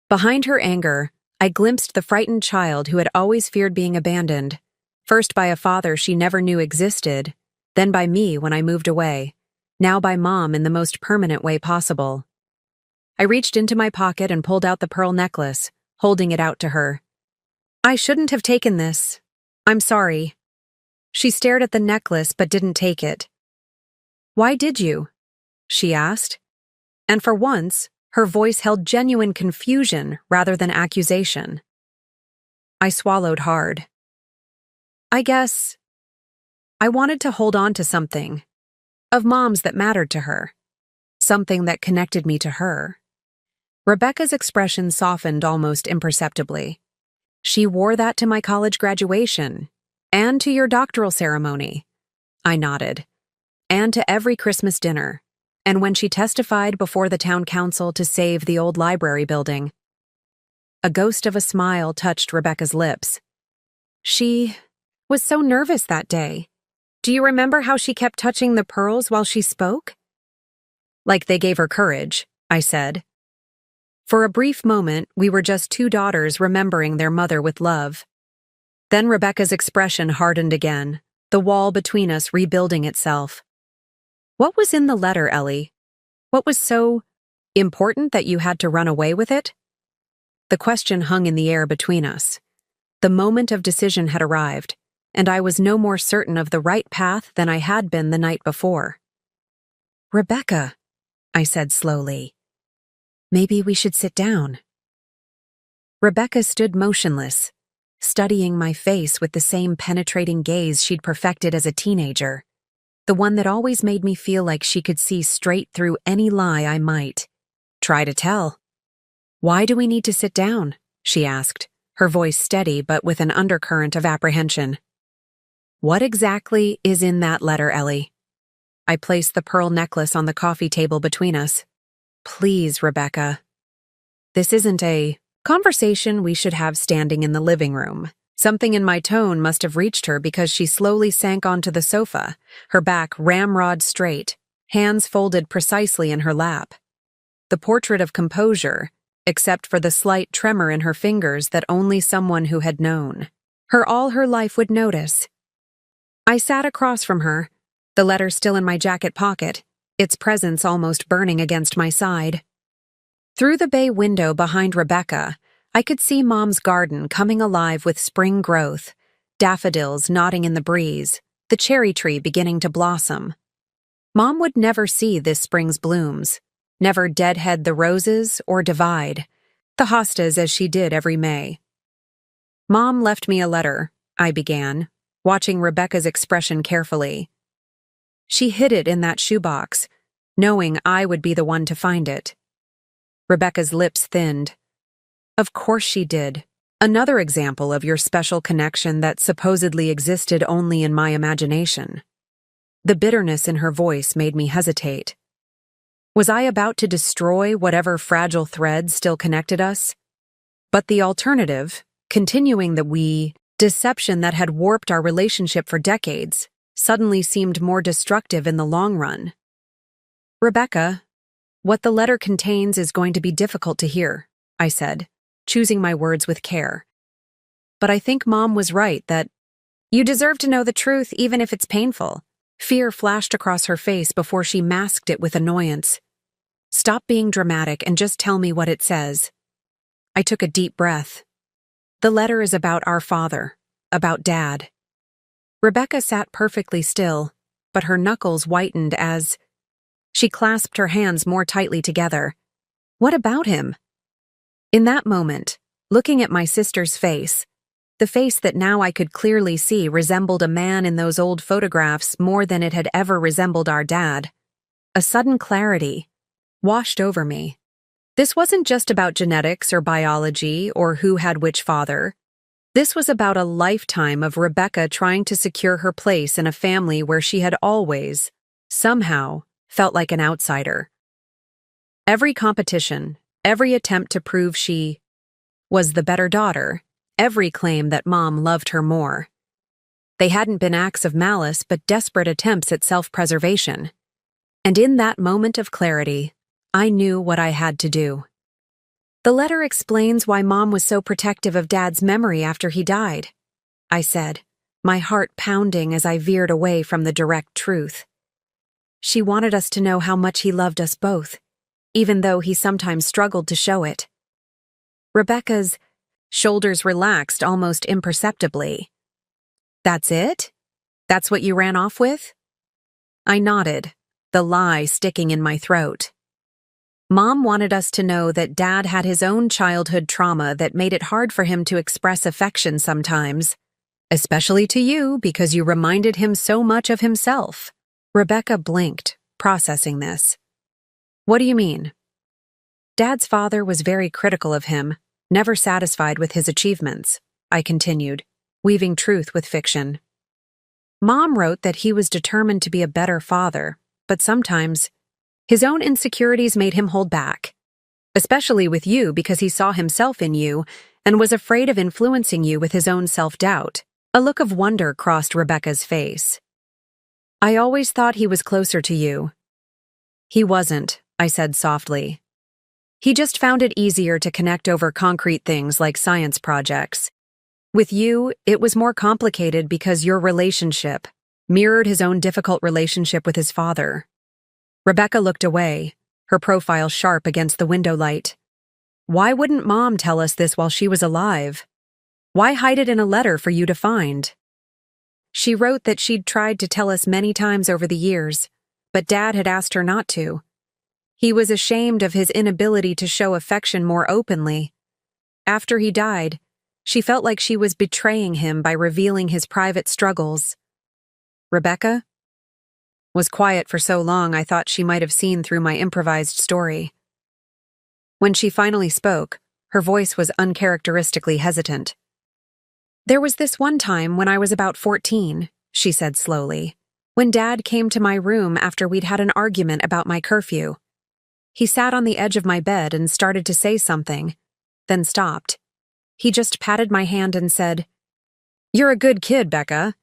S1: Behind her anger, I glimpsed the frightened child who had always feared being abandoned, first by a father she never knew existed, then by me when I moved away, now by Mom in the most permanent way possible. I reached into my pocket and pulled out the pearl necklace, holding it out to her. "I shouldn't have taken this. I'm sorry." She stared at the necklace but didn't take it. "Why did you?" she asked. And for once, her voice held genuine confusion rather than accusation. I swallowed hard. "I guess I wanted to hold on to something of Mom's that mattered to her, something that connected me to her." Rebecca's expression softened almost imperceptibly. "She wore that to my college graduation, and to your doctoral ceremony." I nodded. "And to every Christmas dinner, and when she testified before the town council to save the old library building." A ghost of a smile touched Rebecca's lips. "She was so nervous that day. Do you remember how she kept touching the pearls while she spoke?" "Like they gave her courage," I said. For a brief moment, we were just two daughters remembering their mother with love. Then Rebecca's expression hardened again, the wall between us rebuilding itself. "What was in the letter, Ellie? What was so important that you had to run away with it?" The question hung in the air between us. The moment of decision had arrived, and I was no more certain of the right path than I had been the night before. "Rebecca," I said slowly, "maybe we should sit down." Rebecca stood motionless, studying my face with the same penetrating gaze she'd perfected as a teenager. The one that always made me feel like she could see straight through any lie I might try to tell. "Why do we need to sit down?" she asked, her voice steady but with an undercurrent of apprehension. "What exactly is in that letter, Ellie?" I placed the pearl necklace on the coffee table between us. "Please, Rebecca. This isn't a conversation we should have standing in the living room." Something in my tone must have reached her because she slowly sank onto the sofa, her back ramrod straight, hands folded precisely in her lap. The portrait of composure, except for the slight tremor in her fingers that only someone who had known her all her life would notice. I sat across from her, the letter still in my jacket pocket, its presence almost burning against my side. Through the bay window behind Rebecca, I could see Mom's garden coming alive with spring growth, daffodils nodding in the breeze, the cherry tree beginning to blossom. Mom would never see this spring's blooms, never deadhead the roses or divide the hostas as she did every May. "Mom left me a letter," I began, watching Rebecca's expression carefully. "She hid it in that shoebox, knowing I would be the one to find it." Rebecca's lips thinned. "Of course she did. Another example of your special connection that supposedly existed only in my imagination." The bitterness in her voice made me hesitate. Was I about to destroy whatever fragile threads still connected us? But the alternative, continuing the deception that had warped our relationship for decades, suddenly seemed more destructive in the long run. "Rebecca, what the letter contains is going to be difficult to hear," I said, choosing my words with care. "But I think Mom was right that you deserve to know the truth even if it's painful." Fear flashed across her face before she masked it with annoyance. "Stop being dramatic and just tell me what it says." I took a deep breath. "The letter is about our father, about Dad." Rebecca sat perfectly still, but her knuckles whitened as she clasped her hands more tightly together. "What about him?" In that moment, looking at my sister's face, the face that now I could clearly see resembled a man in those old photographs more than it had ever resembled our dad, a sudden clarity washed over me. This wasn't just about genetics or biology or who had which father. This was about a lifetime of Rebecca trying to secure her place in a family where she had always, somehow, felt like an outsider. Every competition, every attempt to prove she was the better daughter, every claim that Mom loved her more. They hadn't been acts of malice but desperate attempts at self-preservation. And in that moment of clarity, I knew what I had to do. "The letter explains why Mom was so protective of Dad's memory after he died," I said, my heart pounding as I veered away from the direct truth. "She wanted us to know how much he loved us both, even though he sometimes struggled to show it." Rebecca's shoulders relaxed almost imperceptibly. "That's it? That's what you ran off with?" I nodded, the lie sticking in my throat. "Mom wanted us to know that Dad had his own childhood trauma that made it hard for him to express affection sometimes, especially to you because you reminded him so much of himself." Rebecca blinked, processing this. "What do you mean?" "Dad's father was very critical of him, never satisfied with his achievements," I continued, weaving truth with fiction. "Mom wrote that he was determined to be a better father, but sometimes his own insecurities made him hold back, especially with you because he saw himself in you and was afraid of influencing you with his own self-doubt." A look of wonder crossed Rebecca's face. "I always thought he was closer to you." "He wasn't," I said softly. "He just found it easier to connect over concrete things like science projects. With you, it was more complicated because your relationship mirrored his own difficult relationship with his father." Rebecca looked away, her profile sharp against the window light. "Why wouldn't Mom tell us this while she was alive? Why hide it in a letter for you to find?" "She wrote that she'd tried to tell us many times over the years, but Dad had asked her not to. He was ashamed of his inability to show affection more openly. After he died, she felt like she was betraying him by revealing his private struggles." "Rebecca?" was quiet for so long I thought she might have seen through my improvised story. When she finally spoke, her voice was uncharacteristically hesitant. "There was this one time when I was about 14, she said slowly, when Dad came to my room after we'd had an argument about my curfew. He sat on the edge of my bed and started to say something, then stopped. He just patted my hand and said, 'You're a good kid, Becca.'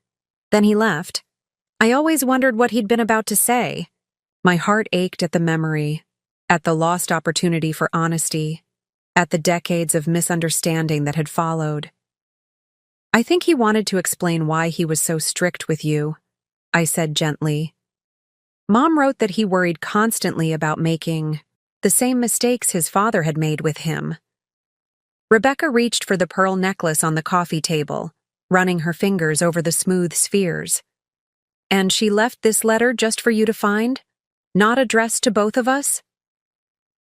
S1: Then he left. I always wondered what he'd been about to say. My heart ached at the memory, at the lost opportunity for honesty, at the decades of misunderstanding that had followed. I think he wanted to explain why he was so strict with you," I said gently. "Mom wrote that he worried constantly about making the same mistakes his father had made with him." Rebecca reached for the pearl necklace on the coffee table, running her fingers over the smooth spheres. "And she left this letter just for you to find? Not addressed to both of us?"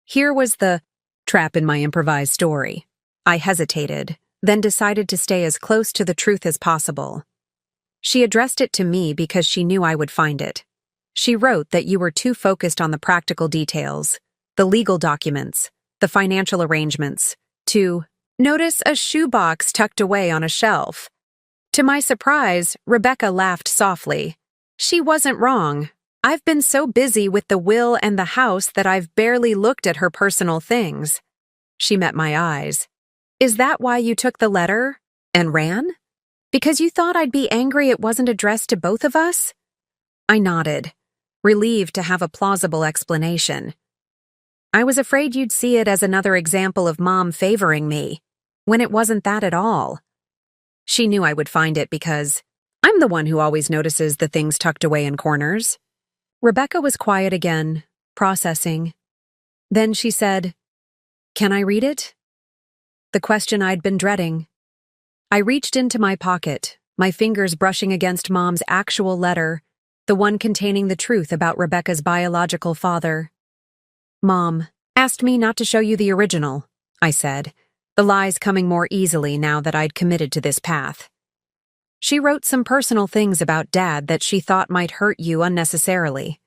S1: Here was the trap in my improvised story. I hesitated, then decided to stay as close to the truth as possible. "She addressed it to me because she knew I would find it. She wrote that you were too focused on the practical details, the legal documents, the financial arrangements, to notice a shoebox tucked away on a shelf." To my surprise, Rebecca laughed softly. She wasn't wrong. I've been so busy with the will and the house that I've barely looked at her personal things. She met my eyes. "Is that why you took the letter and ran? Because you thought I'd be angry it wasn't addressed to both of us?" I nodded, relieved to have a plausible explanation. "I was afraid you'd see it as another example of Mom favoring me, when it wasn't that at all. She knew I would find it because I'm the one who always notices the things tucked away in corners." Rebecca was quiet again, processing. Then she said, "Can I read it?" The question I'd been dreading. I reached into my pocket, my fingers brushing against Mom's actual letter, the one containing the truth about Rebecca's biological father. "Mom asked me not to show you the original," I said, the lies coming more easily now that I'd committed to this path. "She wrote some personal things about Dad that she thought might hurt you unnecessarily.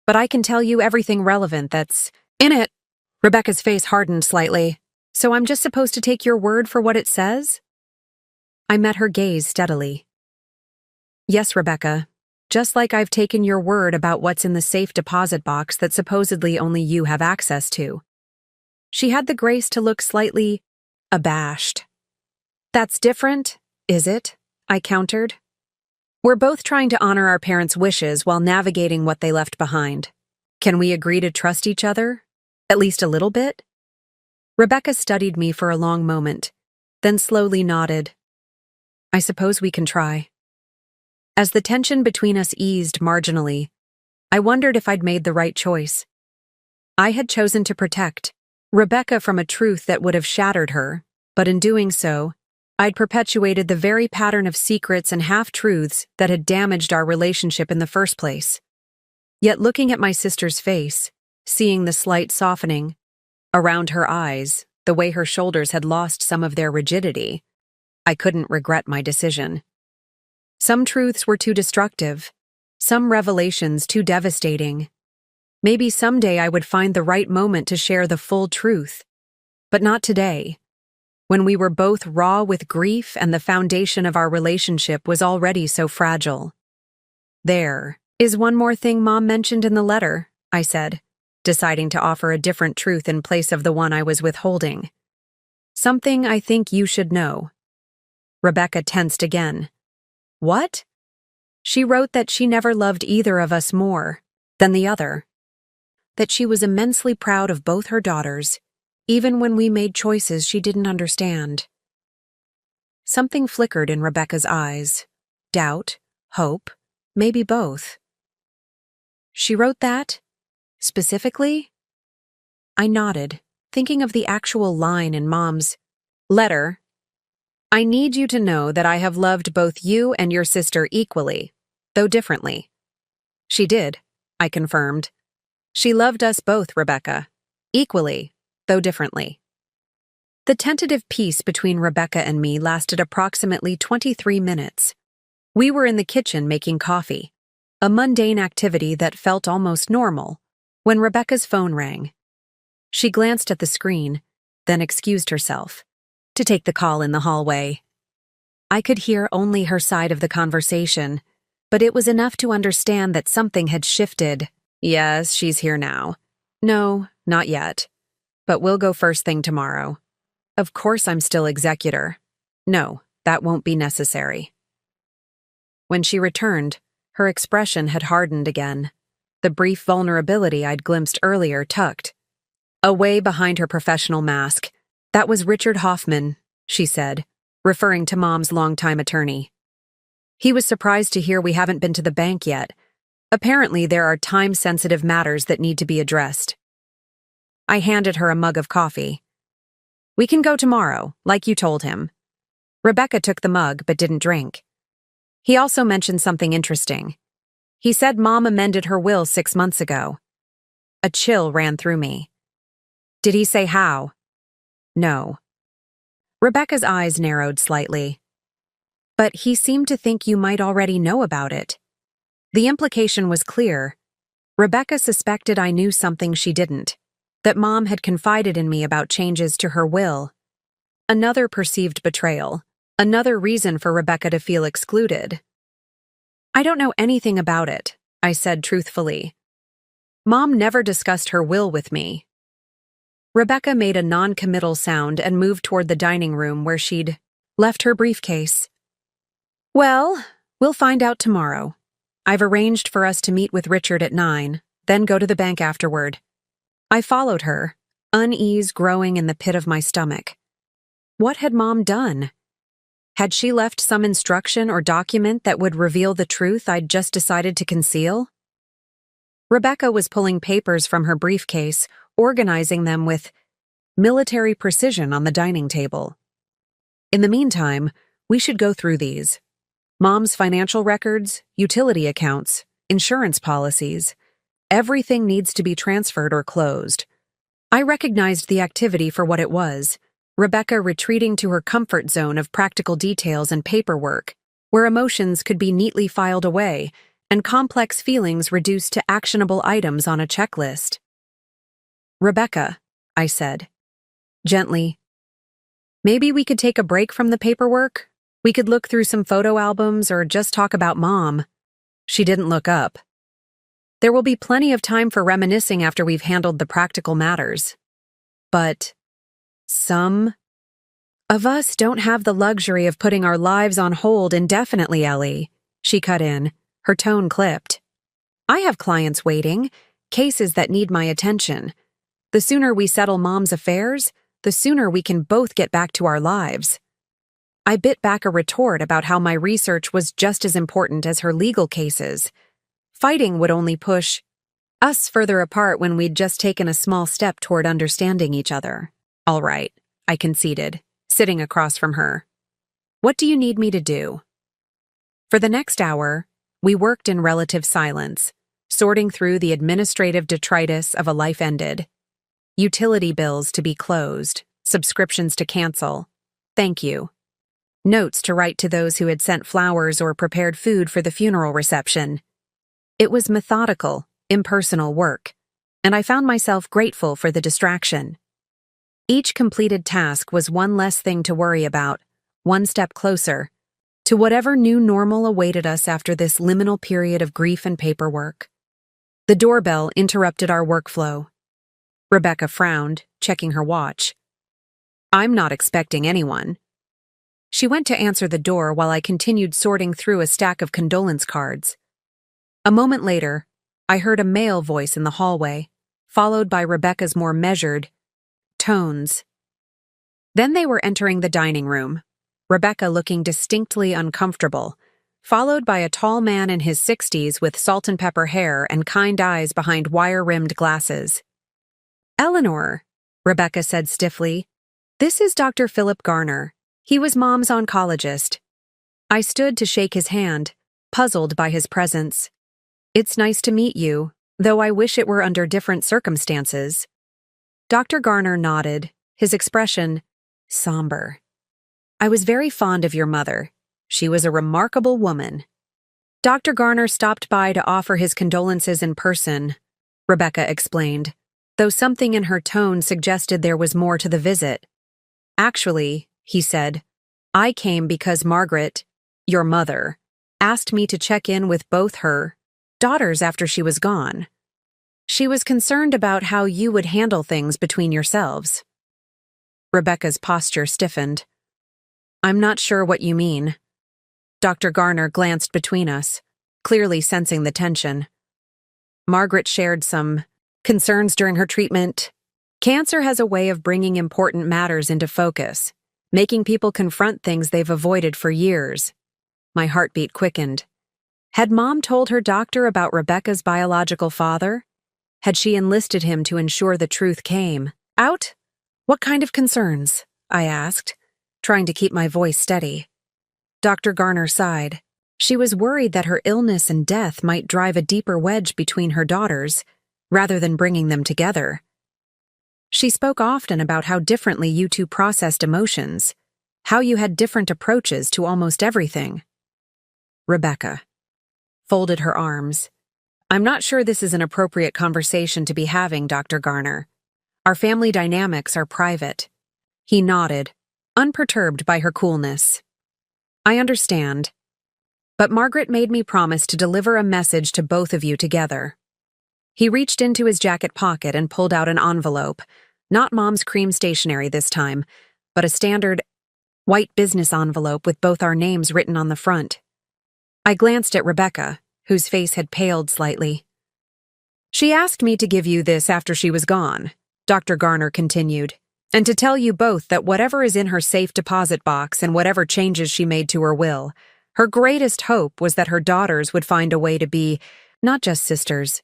S1: But I can tell you everything relevant that's in it." Rebecca's face hardened slightly. "So I'm just supposed to take your word for what it says?" I met her gaze steadily. "Yes, Rebecca, just like I've taken your word about what's in the safe deposit box that supposedly only you have access to." She had the grace to look slightly abashed. "That's different, is it?" I countered. "We're both trying to honor our parents' wishes while navigating what they left behind. Can we agree to trust each other? At least a little bit?" Rebecca studied me for a long moment, then slowly nodded. "I suppose we can try." As the tension between us eased marginally, I wondered if I'd made the right choice. I had chosen to protect Rebecca from a truth that would have shattered her, but in doing so, I'd perpetuated the very pattern of secrets and half-truths that had damaged our relationship in the first place. Yet looking at my sister's face, seeing the slight softening around her eyes, the way her shoulders had lost some of their rigidity, I couldn't regret my decision. Some truths were too destructive, some revelations too devastating. Maybe someday I would find the right moment to share the full truth, but not today, when we were both raw with grief and the foundation of our relationship was already so fragile. "There is one more thing Mom mentioned in the letter," I said, deciding to offer a different truth in place of the one I was withholding. "Something I think you should know." Rebecca tensed again. "What?" "She wrote that she never loved either of us more than the other. That she was immensely proud of both her daughters, even when we made choices she didn't understand." Something flickered in Rebecca's eyes. Doubt, hope, maybe both. "She wrote that? Specifically?" I nodded, thinking of the actual line in Mom's letter. "I need you to know that I have loved both you and your sister equally, though differently." "She did," I confirmed. "She loved us both, Rebecca. Equally, though differently." The tentative peace between Rebecca and me lasted approximately 23 minutes. We were in the kitchen making coffee. a mundane activity that felt almost normal, when Rebecca's phone rang. She glanced at the screen, then excused herself to take the call in the hallway. I could hear only her side of the conversation, but it was enough to understand that something had shifted. Yes, she's here now. No, not yet. But we'll go first thing tomorrow. Of course I'm still executor. No, that won't be necessary. When she returned, her expression had hardened again. The brief vulnerability I'd glimpsed earlier tucked away behind her professional mask. That was Richard Hoffman, she said, referring to Mom's longtime attorney. He was surprised to hear we haven't been to the bank yet. Apparently, there are time-sensitive matters that need to be addressed. I handed her a mug of coffee. We can go tomorrow, like you told him. Rebecca took the mug but didn't drink. He also mentioned something interesting. He said Mom amended her will 6 months ago. A chill ran through me. Did he say how? No. Rebecca's eyes narrowed slightly. But he seemed to think you might already know about it. The implication was clear. Rebecca suspected I knew something she didn't, that Mom had confided in me about changes to her will. Another perceived betrayal, another reason for Rebecca to feel excluded. I don't know anything about it, I said truthfully. Mom never discussed her will with me. Rebecca made a non-committal sound and moved toward the dining room where she'd left her briefcase. Well, we'll find out tomorrow. I've arranged for us to meet with Richard at 9, then go to the bank afterward. I followed her, unease growing in the pit of my stomach. What had Mom done? Had she left some instruction or document that would reveal the truth I'd just decided to conceal? Rebecca was pulling papers from her briefcase, organizing them with military precision on the dining table. In the meantime, we should go through these. Mom's financial records, utility accounts, insurance policies. Everything needs to be transferred or closed. I recognized the activity for what it was. Rebecca retreating to her comfort zone of practical details and paperwork, where emotions could be neatly filed away and complex feelings reduced to actionable items on a checklist. Rebecca, I said, gently, maybe we could take a break from the paperwork? We could look through some photo albums or just talk about Mom. She didn't look up. There will be plenty of time for reminiscing after we've handled the practical matters. But some of us don't have the luxury of putting our lives on hold indefinitely, Ellie, she cut in, her tone clipped. I have clients waiting, cases that need my attention. The sooner we settle Mom's affairs, the sooner we can both get back to our lives. I bit back a retort about how my research was just as important as her legal cases. Fighting would only push us further apart when we'd just taken a small step toward understanding each other. All right, I conceded, sitting across from her. What do you need me to do? For the next hour, we worked in relative silence, sorting through the administrative detritus of a life ended. Utility bills to be closed, subscriptions to cancel. Thank you. Notes to write to those who had sent flowers or prepared food for the funeral reception. It was methodical, impersonal work, and I found myself grateful for the distraction. Each completed task was one less thing to worry about, one step closer, to whatever new normal awaited us after this liminal period of grief and paperwork. The doorbell interrupted our workflow. Rebecca frowned, checking her watch. I'm not expecting anyone. She went to answer the door while I continued sorting through a stack of condolence cards. A moment later, I heard a male voice in the hallway, followed by Rebecca's more measured tones. Then they were entering the dining room, Rebecca looking distinctly uncomfortable, followed by a tall man in his 60s with salt and pepper hair and kind eyes behind wire-rimmed glasses. Eleanor, Rebecca said stiffly, this is Dr. Philip Garner. He was Mom's oncologist. I stood to shake his hand, puzzled by his presence. It's nice to meet you, though I wish it were under different circumstances. Dr. Garner nodded, his expression somber. I was very fond of your mother. She was a remarkable woman. Dr. Garner stopped by to offer his condolences in person, Rebecca explained, though something in her tone suggested there was more to the visit. Actually, he said, I came because Margaret, your mother, asked me to check in with both her daughters after she was gone. She was concerned about how you would handle things between yourselves. Rebecca's posture stiffened. I'm not sure what you mean. Dr. Garner glanced between us, clearly sensing the tension. Margaret shared some concerns during her treatment. Cancer has a way of bringing important matters into focus, making people confront things they've avoided for years. My heartbeat quickened. Had Mom told her doctor about Rebecca's biological father? Had she enlisted him to ensure the truth came out? What kind of concerns? I asked, trying to keep my voice steady. Dr. Garner sighed. She was worried that her illness and death might drive a deeper wedge between her daughters, rather than bringing them together. She spoke often about how differently you two processed emotions, how you had different approaches to almost everything. Rebecca folded her arms. I'm not sure this is an appropriate conversation to be having, Dr. Garner. Our family dynamics are private. He nodded, unperturbed by her coolness. I understand. But Margaret made me promise to deliver a message to both of you together. He reached into his jacket pocket and pulled out an envelope, not Mom's cream stationery this time, but a standard white business envelope with both our names written on the front. I glanced at Rebecca, whose face had paled slightly. She asked me to give you this after she was gone, Dr. Garner continued, and to tell you both that whatever is in her safe deposit box and whatever changes she made to her will, her greatest hope was that her daughters would find a way to be not just sisters,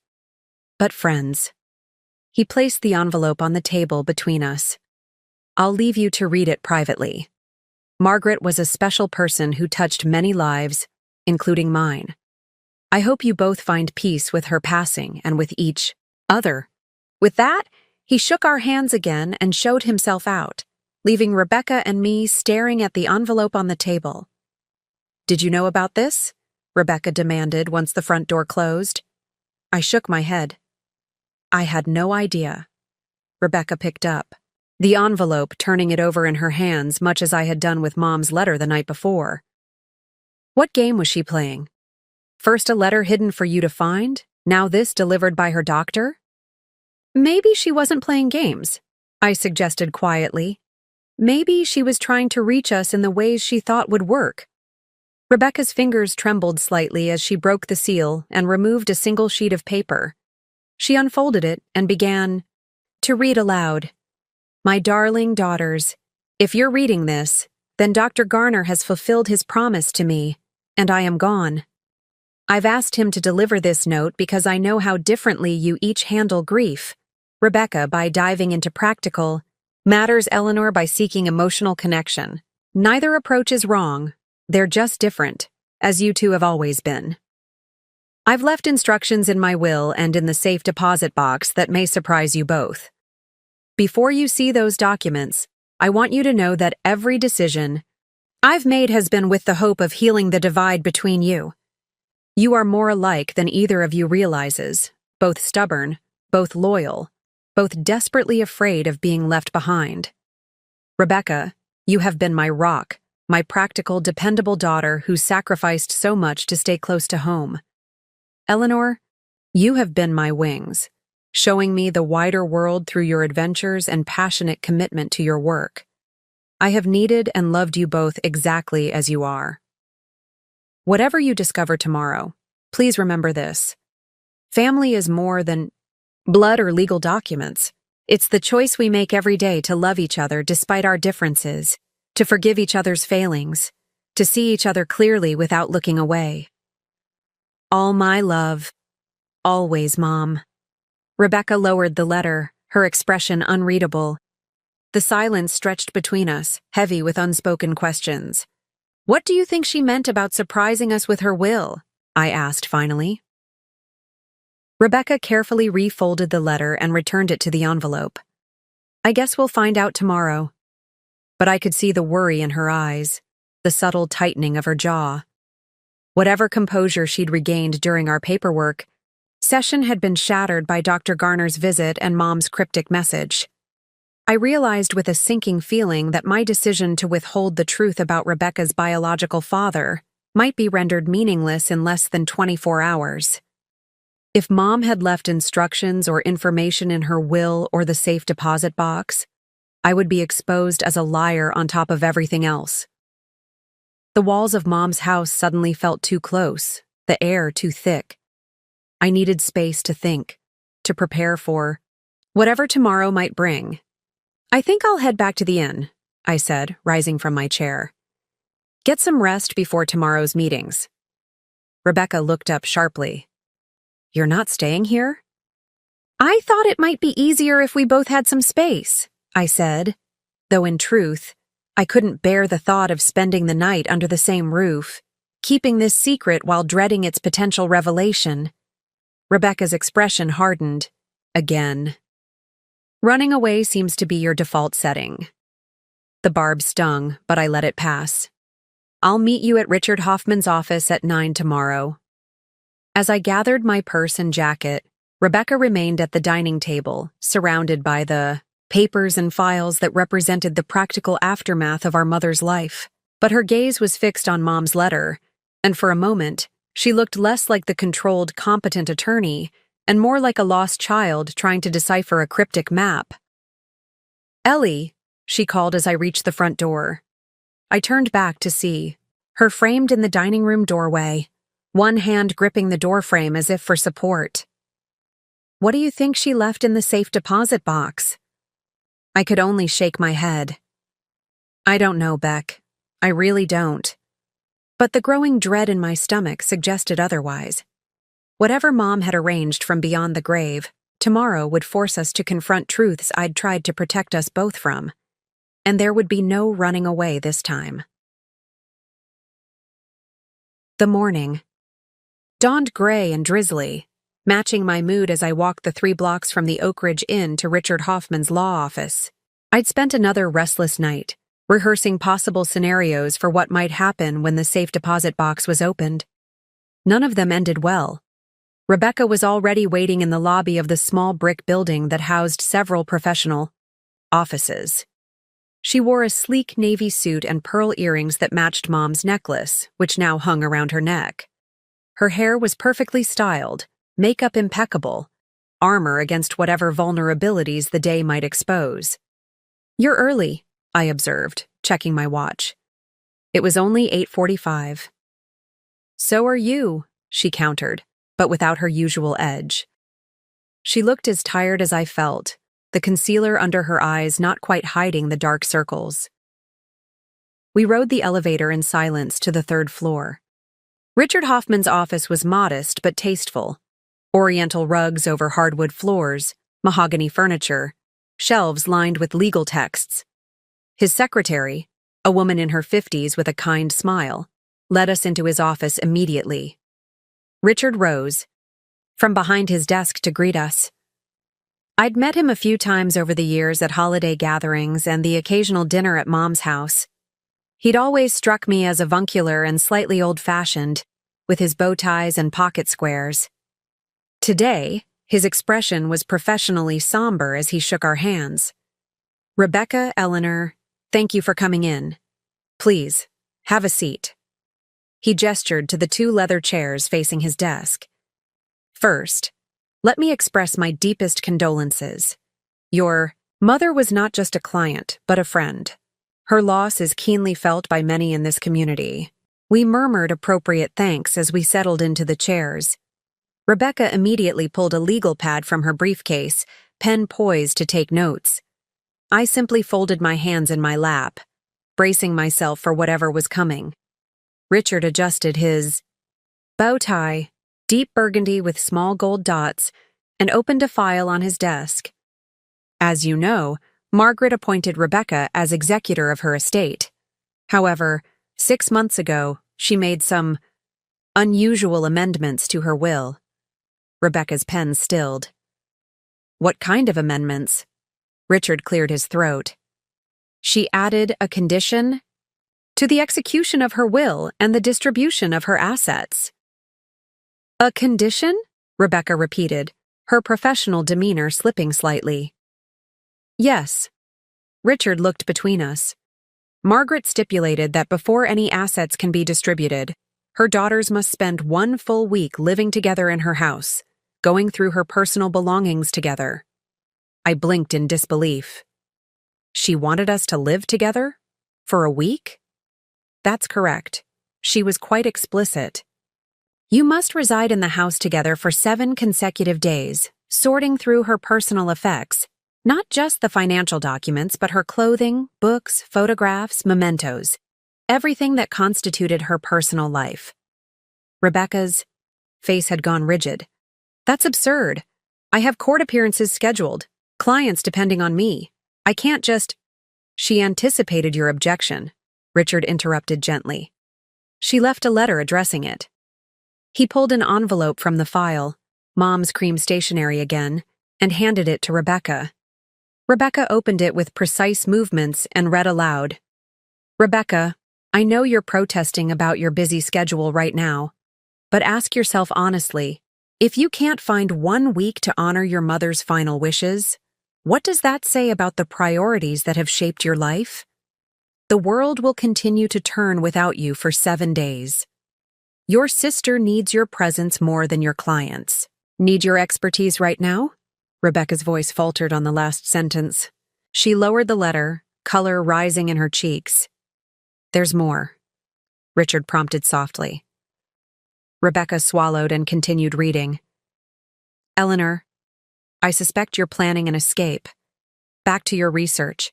S1: but friends. He placed the envelope on the table between us. I'll leave you to read it privately. Margaret was a special person who touched many lives, including mine. I hope you both find peace with her passing and with each other. With that, he shook our hands again and showed himself out, leaving Rebecca and me staring at the envelope on the table. Did you know about this? Rebecca demanded once the front door closed. I shook my head. I had no idea. Rebecca picked up the envelope, turning it over in her hands much as I had done with Mom's letter the night before. What game was she playing? First a letter hidden for you to find, now this delivered by her doctor? Maybe she wasn't playing games, I suggested quietly. Maybe she was trying to reach us in the ways she thought would work. Rebecca's fingers trembled slightly as she broke the seal and removed a single sheet of paper. She unfolded it and began to read aloud. My darling daughters, if you're reading this, then Dr. Garner has fulfilled his promise to me, and I am gone. I've asked him to deliver this note because I know how differently you each handle grief. Rebecca by diving into practical matters, Eleanor by seeking emotional connection. Neither approach is wrong. They're just different, as you two have always been. I've left instructions in my will and in the safe deposit box that may surprise you both. Before you see those documents, I want you to know that every decision I've made has been with the hope of healing the divide between you. You are more alike than either of you realizes, both stubborn, both loyal, both desperately afraid of being left behind. Rebecca, you have been my rock, my practical, dependable daughter who sacrificed so much to stay close to home. Eleanor, you have been my wings, showing me the wider world through your adventures and passionate commitment to your work. I have needed and loved you both exactly as you are. Whatever you discover tomorrow, please remember this. Family is more than blood or legal documents. It's the choice we make every day to love each other despite our differences, to forgive each other's failings, to see each other clearly without looking away. All my love. Always, Mom. Rebecca lowered the letter, her expression unreadable. The silence stretched between us, heavy with unspoken questions. What do you think she meant about surprising us with her will? I asked finally. Rebecca carefully refolded the letter and returned it to the envelope. I guess we'll find out tomorrow. But I could see the worry in her eyes, the subtle tightening of her jaw. Whatever composure she'd regained during our paperwork session had been shattered by Dr. Garner's visit and Mom's cryptic message. I realized with a sinking feeling that my decision to withhold the truth about Rebecca's biological father might be rendered meaningless in less than 24 hours. If Mom had left instructions or information in her will or the safe deposit box, I would be exposed as a liar on top of everything else. The walls of Mom's house suddenly felt too close, the air too thick. I needed space to think, to prepare for whatever tomorrow might bring. "I think I'll head back to the inn," I said, rising from my chair. "Get some rest before tomorrow's meetings." Rebecca looked up sharply. "You're not staying here?" "I thought it might be easier if we both had some space," I said, though in truth, I couldn't bear the thought of spending the night under the same roof, keeping this secret while dreading its potential revelation. Rebecca's expression hardened. Again. "Running away seems to be your default setting." The barb stung, but I let it pass. "I'll meet you at Richard Hoffman's office at 9 tomorrow." As I gathered my purse and jacket, Rebecca remained at the dining table, surrounded by the papers and files that represented the practical aftermath of our mother's life. But her gaze was fixed on Mom's letter, and for a moment, she looked less like the controlled, competent attorney and more like a lost child trying to decipher a cryptic map. "Ellie," she called as I reached the front door. I turned back to see her framed in the dining room doorway, one hand gripping the doorframe as if for support. "What do you think she left in the safe deposit box?" I could only shake my head. "I don't know, Beck. I really don't." But the growing dread in my stomach suggested otherwise. Whatever Mom had arranged from beyond the grave, tomorrow would force us to confront truths I'd tried to protect us both from. And there would be no running away this time. The morning dawned gray and drizzly, matching my mood as I walked the 3 blocks from the Oak Ridge Inn to Richard Hoffman's law office. I'd spent another restless night, rehearsing possible scenarios for what might happen when the safe deposit box was opened. None of them ended well. Rebecca was already waiting in the lobby of the small brick building that housed several professional offices. She wore a sleek navy suit and pearl earrings that matched Mom's necklace, which now hung around her neck. Her hair was perfectly styled, makeup impeccable, armor against whatever vulnerabilities the day might expose. "You're early," I observed, checking my watch. It was only 8:45. "So are you," she countered, but without her usual edge. She looked as tired as I felt, the concealer under her eyes not quite hiding the dark circles. We rode the elevator in silence to the 3rd floor. Richard Hoffman's office was modest but tasteful. Oriental rugs over hardwood floors, mahogany furniture, shelves lined with legal texts. His secretary, a woman in her 50s with a kind smile, led us into his office immediately. Richard rose from behind his desk to greet us. I'd met him a few times over the years at holiday gatherings and the occasional dinner at Mom's house. He'd always struck me as avuncular and slightly old-fashioned, with his bow ties and pocket squares. Today, his expression was professionally somber as he shook our hands. "Rebecca, Eleanor, thank you for coming in. Please, have a seat." He gestured to the 2 leather chairs facing his desk. "First, let me express my deepest condolences. Your mother was not just a client, but a friend. Her loss is keenly felt by many in this community." We murmured appropriate thanks as we settled into the chairs. Rebecca immediately pulled a legal pad from her briefcase, pen poised to take notes. I simply folded my hands in my lap, bracing myself for whatever was coming. Richard adjusted his bow tie, deep burgundy with small gold dots, and opened a file on his desk. "As you know, Margaret appointed Rebecca as executor of her estate. However, 6 months ago, she made some unusual amendments to her will." Rebecca's pen stilled. "What kind of amendments?" Richard cleared his throat. "She added a condition to the execution of her will and the distribution of her assets. A condition? Rebecca repeated, her professional demeanor slipping slightly. Yes. Richard looked between us. Margaret stipulated that before any assets can be distributed, her daughters must spend 1 full week living together in her house, going through her personal belongings together. I blinked in disbelief. She wanted us to live together? For a week? That's correct. She was quite explicit. You must reside in the house together for 7 consecutive days, sorting through her personal effects, not just the financial documents, but her clothing, books, photographs, mementos, everything that constituted her personal life. Rebecca's face had gone rigid. That's absurd. I have court appearances scheduled, clients depending on me. I can't just— She anticipated your objection, Richard interrupted gently. She left a letter addressing it. He pulled an envelope from the file, Mom's cream stationery again, and handed it to Rebecca. Rebecca opened it with precise movements and read aloud. Rebecca, I know you're protesting about your busy schedule right now, but ask yourself honestly, if you can't find 1 week to honor your mother's final wishes, what does that say about the priorities that have shaped your life? The world will continue to turn without you for 7 days. Your sister needs your presence more than your clients. Need your expertise right now? Rebecca's voice faltered on the last sentence. She lowered the letter, color rising in her cheeks. There's more, Richard prompted softly. Rebecca swallowed and continued reading. Eleanor, I suspect you're planning an escape. Back to your research.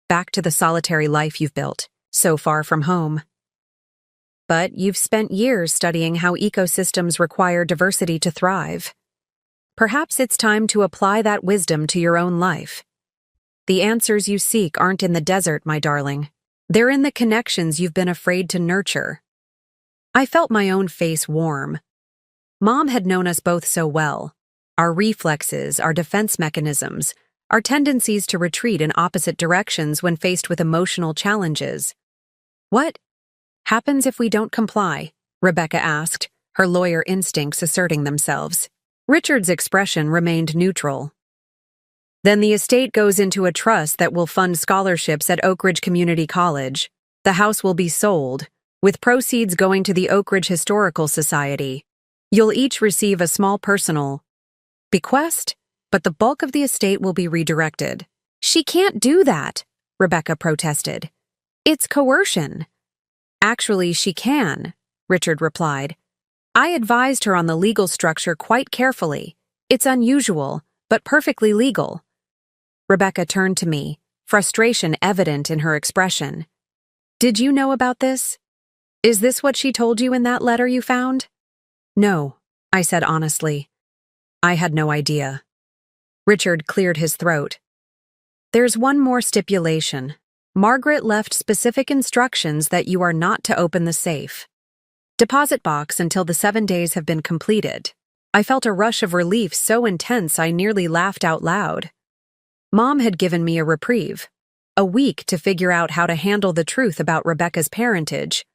S1: Back to the solitary life you've built, so far from home. But you've spent years studying how ecosystems require diversity to thrive. Perhaps it's time to apply that wisdom to your own life. The answers you seek aren't in the desert, my darling. They're in the connections you've been afraid to nurture. I felt my own face warm. Mom had known us both so well. Our reflexes, our defense mechanisms, our tendencies to retreat in opposite directions when faced with emotional challenges. What happens if we don't comply? Rebecca asked, her lawyer instincts asserting themselves. Richard's expression remained neutral. Then the estate goes into a trust that will fund scholarships at Oak Ridge Community College. The house will be sold, with proceeds going to the Oak Ridge Historical Society. You'll each receive a small personal bequest, but the bulk of the estate will be redirected. She can't do that, Rebecca protested. It's coercion. Actually, she can, Richard replied. I advised her on the legal structure quite carefully. It's unusual, but perfectly legal. Rebecca turned to me, frustration evident in her expression. Did you know about this? Is this what she told you in that letter you found? No, I said honestly. I had no idea. Richard cleared his throat. There's one more stipulation. Margaret left specific instructions that you are not to open the safe. Deposit box until the 7 days have been completed. I felt a rush of relief so intense I nearly laughed out loud. Mom had given me a reprieve. A week to figure out how to handle the truth about Rebecca's parentage.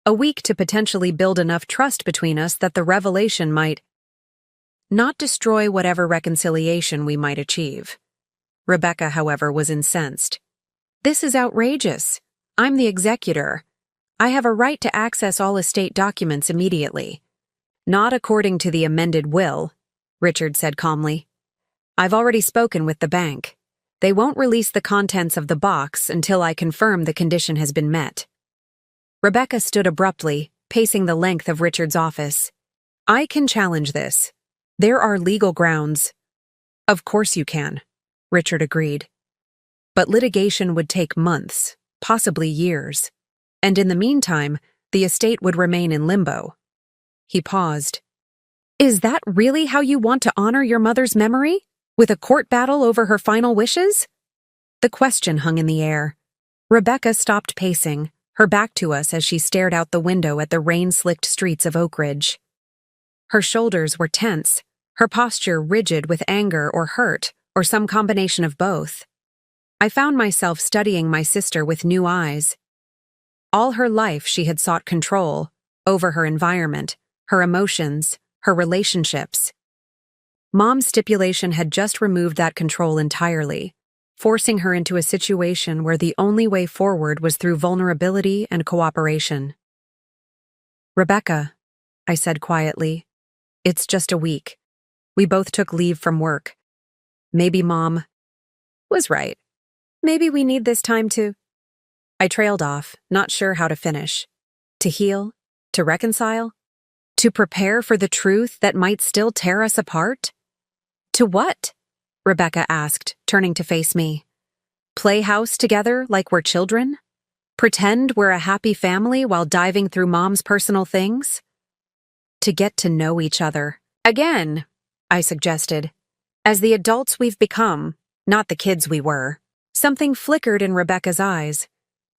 S1: A week to potentially build enough trust between us that the revelation might not destroy whatever reconciliation we might achieve. Rebecca, however, was incensed. This is outrageous. I'm the executor. I have a right to access all estate documents immediately. Not according to the amended will, Richard said calmly. I've already spoken with the bank. They won't release the contents of the box until I confirm the condition has been met. Rebecca stood abruptly, pacing the length of Richard's office. I can challenge this. There are legal grounds. Of course you can, Richard agreed. But litigation would take months, possibly years. And in the meantime, the estate would remain in limbo. He paused. Is that really how you want to honor your mother's memory? With a court battle over her final wishes? The question hung in the air. Rebecca stopped pacing, her back to us as she stared out the window at the rain-slicked streets of Oak Ridge. Her shoulders were tense, her posture rigid with anger or hurt, or some combination of both. I found myself studying my sister with new eyes. All her life she had sought control over her environment, her emotions, her relationships. Mom's stipulation had just removed that control entirely, forcing her into a situation where the only way forward was through vulnerability and cooperation. "Rebecca," I said quietly, "it's just a week. We both took leave from work. Maybe Mom was right. Maybe we need this time to—" I trailed off, not sure how to finish. To heal? To reconcile? To prepare for the truth that might still tear us apart? To what? Rebecca asked, turning to face me. Play house together like we're children? Pretend we're a happy family while diving through Mom's personal things? To get to know each other. Again, I suggested. As the adults we've become, not the kids we were. Something flickered in Rebecca's eyes.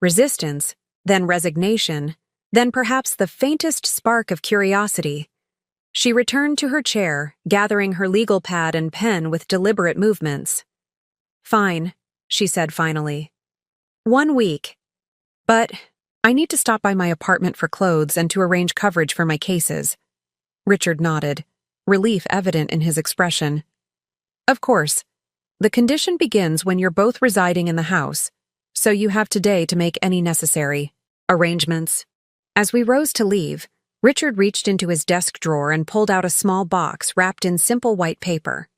S1: Resistance, then resignation, then perhaps the faintest spark of curiosity. She returned to her chair, gathering her legal pad and pen with deliberate movements. "Fine," she said finally. "1 week. But I need to stop by my apartment for clothes and to arrange coverage for my cases." Richard nodded, relief evident in his expression. "Of course. The condition begins when you're both residing in the house, so you have today to make any necessary arrangements." As we rose to leave, Richard reached into his desk drawer and pulled out a small box wrapped in simple white paper.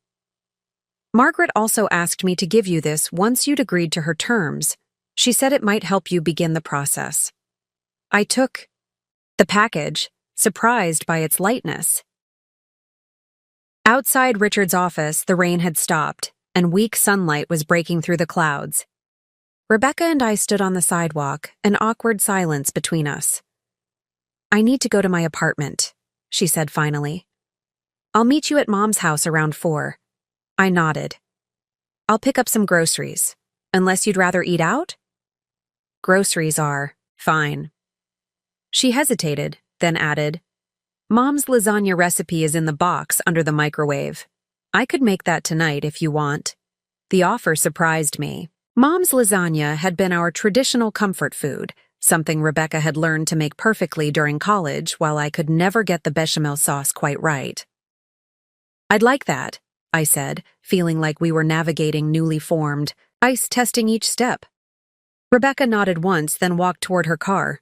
S1: "Margaret also asked me to give you this once you'd agreed to her terms. She said it might help you begin the process." I took the package, surprised by its lightness. Outside Richard's office, the rain had stopped, and weak sunlight was breaking through the clouds. Rebecca and I stood on the sidewalk, an awkward silence between us. "I need to go to my apartment," she said finally. "I'll meet you at Mom's house around 4. I nodded. "I'll pick up some groceries, unless you'd rather eat out?" "Groceries are fine." She hesitated, then added, "Mom's lasagna recipe is in the box under the microwave. I could make that tonight if you want." The offer surprised me. Mom's lasagna had been our traditional comfort food, something Rebecca had learned to make perfectly during college while I could never get the bechamel sauce quite right. "I'd like that," I said, feeling like we were navigating newly formed ice, testing each step. Rebecca nodded once, then walked toward her car.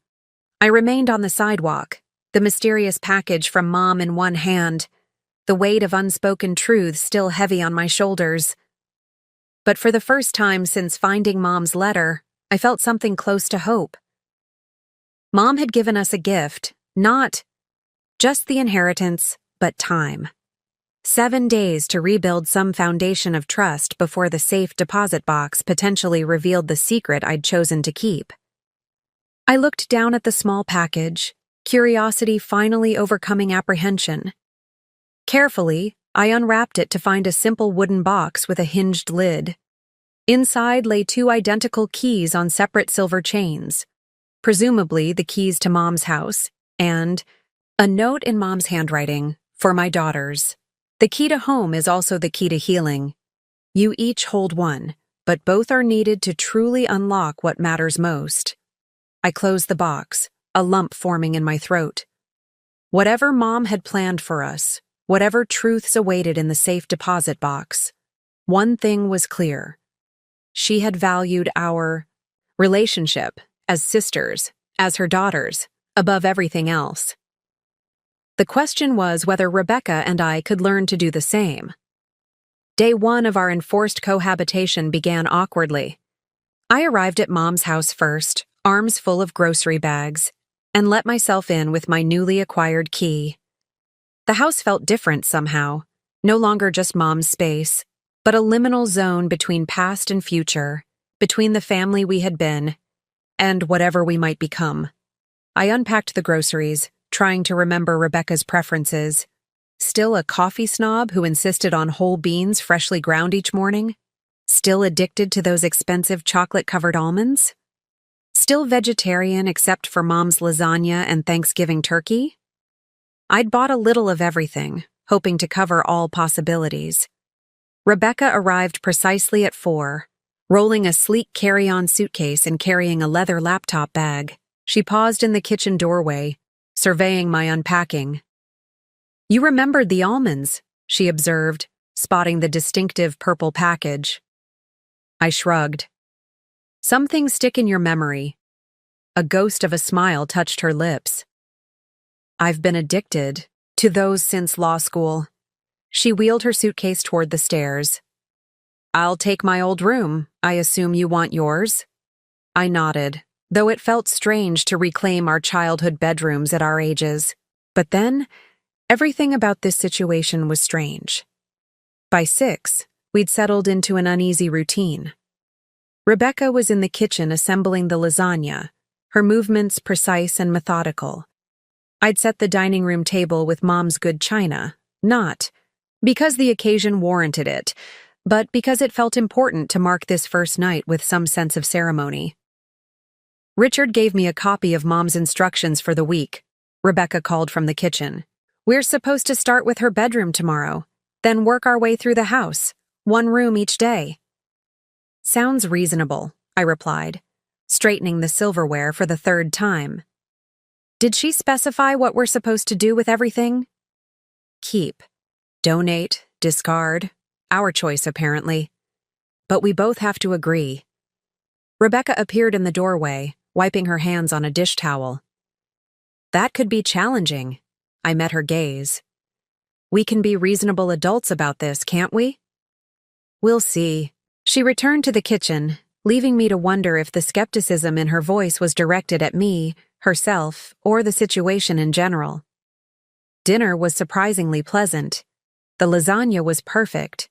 S1: I remained on the sidewalk, the mysterious package from Mom in one hand, the weight of unspoken truths still heavy on my shoulders. But for the first time since finding Mom's letter, I felt something close to hope. Mom had given us a gift, not just the inheritance, but time. 7 days to rebuild some foundation of trust before the safe deposit box potentially revealed the secret I'd chosen to keep. I looked down at the small package, curiosity finally overcoming apprehension. Carefully, I unwrapped it to find a simple wooden box with a hinged lid. Inside lay 2 identical keys on separate silver chains, presumably the keys to Mom's house, and a note in Mom's handwriting, "For my daughters. The key to home is also the key to healing. You each hold one, but both are needed to truly unlock what matters most." I closed the box, a lump forming in my throat. Whatever Mom had planned for us, whatever truths awaited in the safe deposit box, one thing was clear. She had valued our relationship as sisters, as her daughters, above everything else. The question was whether Rebecca and I could learn to do the same. Day 1 of our enforced cohabitation began awkwardly. I arrived at Mom's house first, arms full of grocery bags, and let myself in with my newly acquired key. The house felt different somehow, no longer just Mom's space, but a liminal zone between past and future, between the family we had been and whatever we might become. I unpacked the groceries, trying to remember Rebecca's preferences. Still a coffee snob who insisted on whole beans freshly ground each morning? Still addicted to those expensive chocolate-covered almonds? Still vegetarian except for Mom's lasagna and Thanksgiving turkey? I'd bought a little of everything, hoping to cover all possibilities. Rebecca arrived precisely at 4, rolling a sleek carry-on suitcase and carrying a leather laptop bag. She paused in the kitchen doorway, surveying my unpacking. You remembered the almonds, she observed, spotting the distinctive purple package. I shrugged. Some things stick in your memory. A ghost of a smile touched her lips. I've been addicted to those since law school. She wheeled her suitcase toward the stairs. I'll take my old room. I assume you want yours? I nodded, though it felt strange to reclaim our childhood bedrooms at our ages. But then, everything about this situation was strange. By 6, we'd settled into an uneasy routine. Rebecca was in the kitchen assembling the lasagna, her movements precise and methodical. I'd set the dining room table with Mom's good china, not because the occasion warranted it, but because it felt important to mark this first night with some sense of ceremony. Richard gave me a copy of Mom's instructions for the week, Rebecca called from the kitchen. We're supposed to start with her bedroom tomorrow, then work our way through the house, one room each day. Sounds reasonable, I replied, straightening the silverware for the 3rd time. Did she specify what we're supposed to do with everything? Keep, donate, discard, our choice apparently. But we both have to agree. Rebecca appeared in the doorway, wiping her hands on a dish towel. That could be challenging. I met her gaze. We can be reasonable adults about this, can't we? We'll see. She returned to the kitchen, leaving me to wonder if the skepticism in her voice was directed at me, herself, or the situation in general. Dinner was surprisingly pleasant. The lasagna was perfect.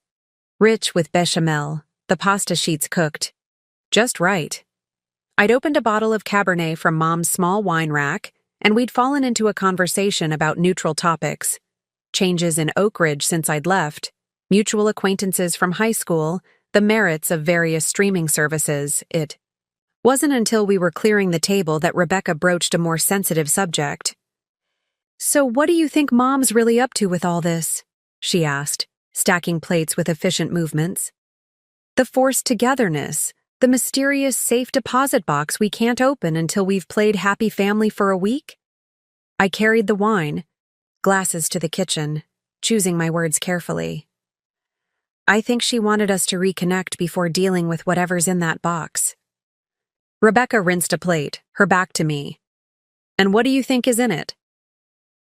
S1: Rich with bechamel, the pasta sheets cooked. Just right. I'd opened a bottle of Cabernet from Mom's small wine rack, and we'd fallen into a conversation about neutral topics. Changes in Oak Ridge since I'd left, mutual acquaintances from high school, the merits of various streaming services. It wasn't until we were clearing the table that Rebecca broached a more sensitive subject. So what do you think Mom's really up to with all this? She asked, stacking plates with efficient movements. The forced togetherness, the mysterious safe deposit box we can't open until we've played Happy Family for a week? I carried the wine, glasses to the kitchen, choosing my words carefully. I think she wanted us to reconnect before dealing with whatever's in that box. Rebecca rinsed a plate, her back to me. And what do you think is in it?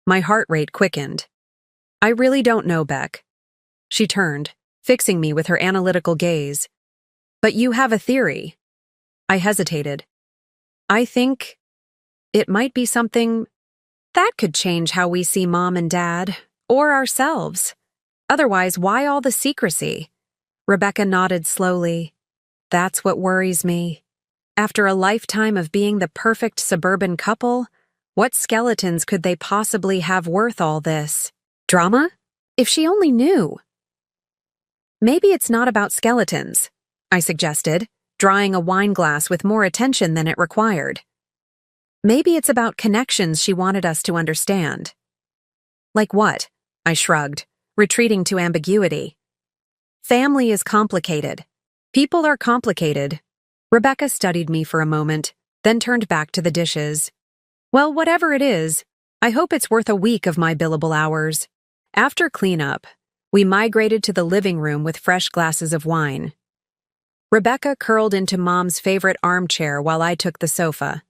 S1: My heart rate quickened. I really don't know, Beck. She turned, fixing me with her analytical gaze. But you have a theory. I hesitated. I think it might be something that could change how we see Mom and Dad, or ourselves. Otherwise, why all the secrecy? Rebecca nodded slowly. That's what worries me. After a lifetime of being the perfect suburban couple, what skeletons could they possibly have worth all this? Drama? If she only knew. Maybe it's not about skeletons, I suggested, drawing a wine glass with more attention than it required. Maybe it's about connections she wanted us to understand. Like what? I shrugged, retreating to ambiguity. Family is complicated. People are complicated. Rebecca studied me for a moment, then turned back to the dishes. Well, whatever it is, I hope it's worth a week of my billable hours. After cleanup, we migrated to the living room with fresh glasses of wine. Rebecca curled into Mom's favorite armchair while I took the sofa.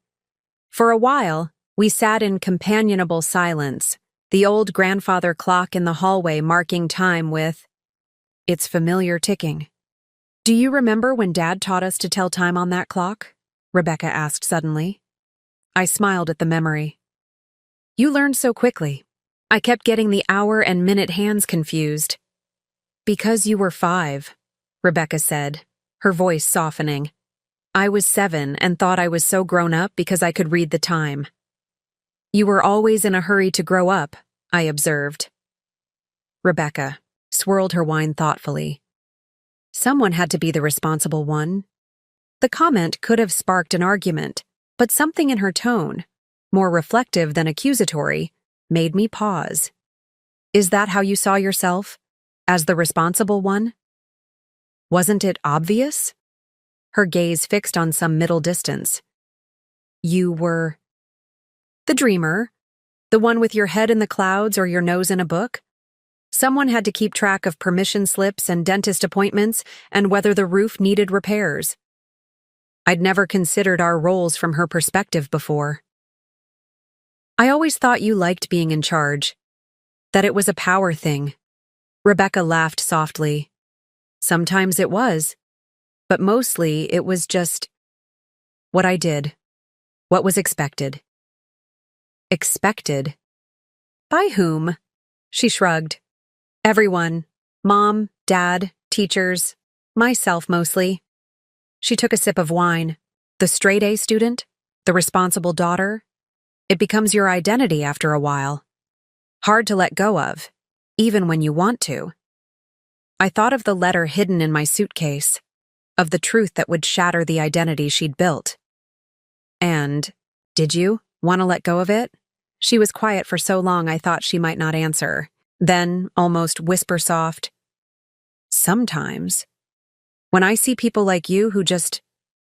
S1: For a while, we sat in companionable silence, the old grandfather clock in the hallway marking time with its familiar ticking. Do you remember when Dad taught us to tell time on that clock? Rebecca asked suddenly. I smiled at the memory. You learned so quickly. I kept getting the hour and minute hands confused. Because you were 5, Rebecca said, her voice softening. I was 7 and thought I was so grown up because I could read the time. You were always in a hurry to grow up, I observed. Rebecca swirled her wine thoughtfully. Someone had to be the responsible one. The comment could have sparked an argument, but something in her tone, more reflective than accusatory, made me pause. Is that how you saw yourself? As the responsible one? Wasn't it obvious? Her gaze fixed on some middle distance. You were The dreamer. The one with your head in the clouds or your nose in a book? Someone had to keep track of permission slips and dentist appointments and whether the roof needed repairs. I'd never considered our roles from her perspective before. I always thought you liked being in charge, that it was a power thing. Rebecca laughed softly. Sometimes it was, but mostly it was just what I did, what was expected. Expected? By whom? She shrugged. Everyone. Mom, Dad, teachers, myself mostly. She took a sip of wine. The straight-A student? The responsible daughter? It becomes your identity after a while. Hard to let go of, even when you want to. I thought of the letter hidden in my suitcase, of the truth that would shatter the identity she'd built. And, did you want to let go of it? She was quiet for so long I thought she might not answer. Then, almost whisper-soft, sometimes. When I see people like you who just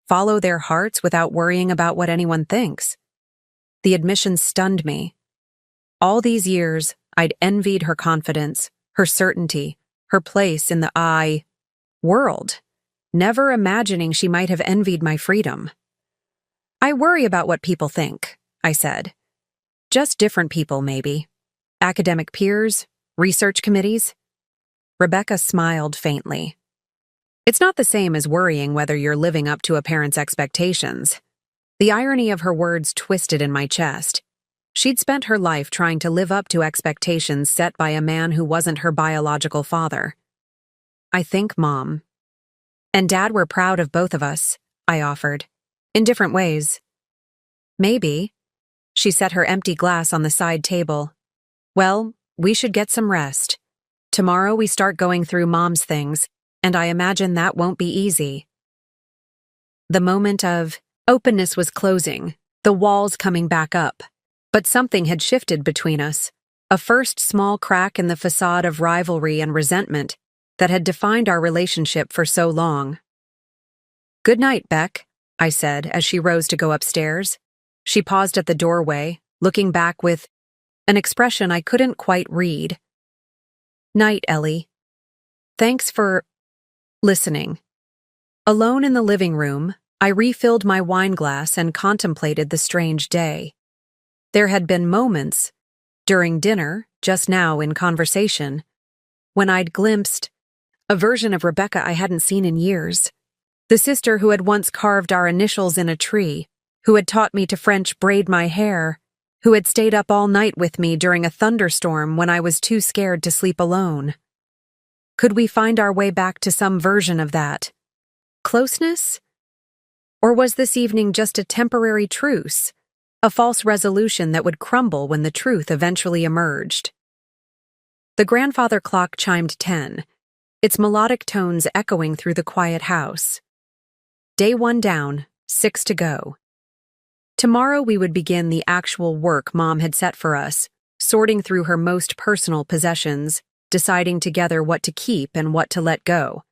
S1: follow their hearts without worrying about what anyone thinks. The admission stunned me. All these years, I'd envied her confidence, her certainty, her place in the world, never imagining she might have envied my freedom. I worry about what people think, I said. Just different people, maybe. Academic peers, research committees. Rebecca smiled faintly. It's not the same as worrying whether you're living up to a parent's expectations. The irony of her words twisted in my chest. She'd spent her life trying to live up to expectations set by a man who wasn't her biological father. I think Mom and Dad were proud of both of us, I offered, in different ways. Maybe. She set her empty glass on the side table. Well, we should get some rest. Tomorrow we start going through Mom's things, and I imagine that won't be easy. The moment of openness was closing, the walls coming back up. But something had shifted between us, a first small crack in the facade of rivalry and resentment that had defined our relationship for so long. Good night, Beck, I said as she rose to go upstairs. She paused at the doorway, looking back with an expression I couldn't quite read. Night, Ellie. Thanks for listening. Alone in the living room, I refilled my wine glass and contemplated the strange day. There had been moments, during dinner, just now in conversation, when I'd glimpsed a version of Rebecca I hadn't seen in years. The sister who had once carved our initials in a tree, who had taught me to French braid my hair, who had stayed up all night with me during a thunderstorm when I was too scared to sleep alone. Could we find our way back to some version of that? Closeness? Or was this evening just a temporary truce? A false resolution that would crumble when the truth eventually emerged. The grandfather clock chimed 10, its melodic tones echoing through the quiet house. Day 1 down, 6 to go. Tomorrow we would begin the actual work Mom had set for us, sorting through her most personal possessions, deciding together what to keep and what to let go.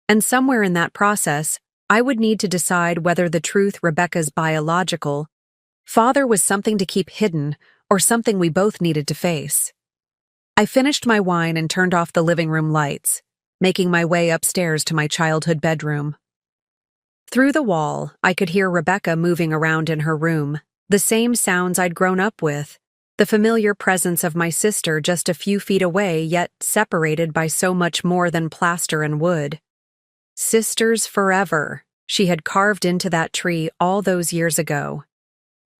S1: And somewhere in that process, I would need to decide whether the truth Rebecca's biological father was something to keep hidden or something we both needed to face. I finished my wine and turned off the living room lights, making my way upstairs to my childhood bedroom. Through the wall, I could hear Rebecca moving around in her room, the same sounds I'd grown up with, the familiar presence of my sister just a few feet away, yet separated by so much more than plaster and wood. Sisters forever, she had carved into that tree all those years ago.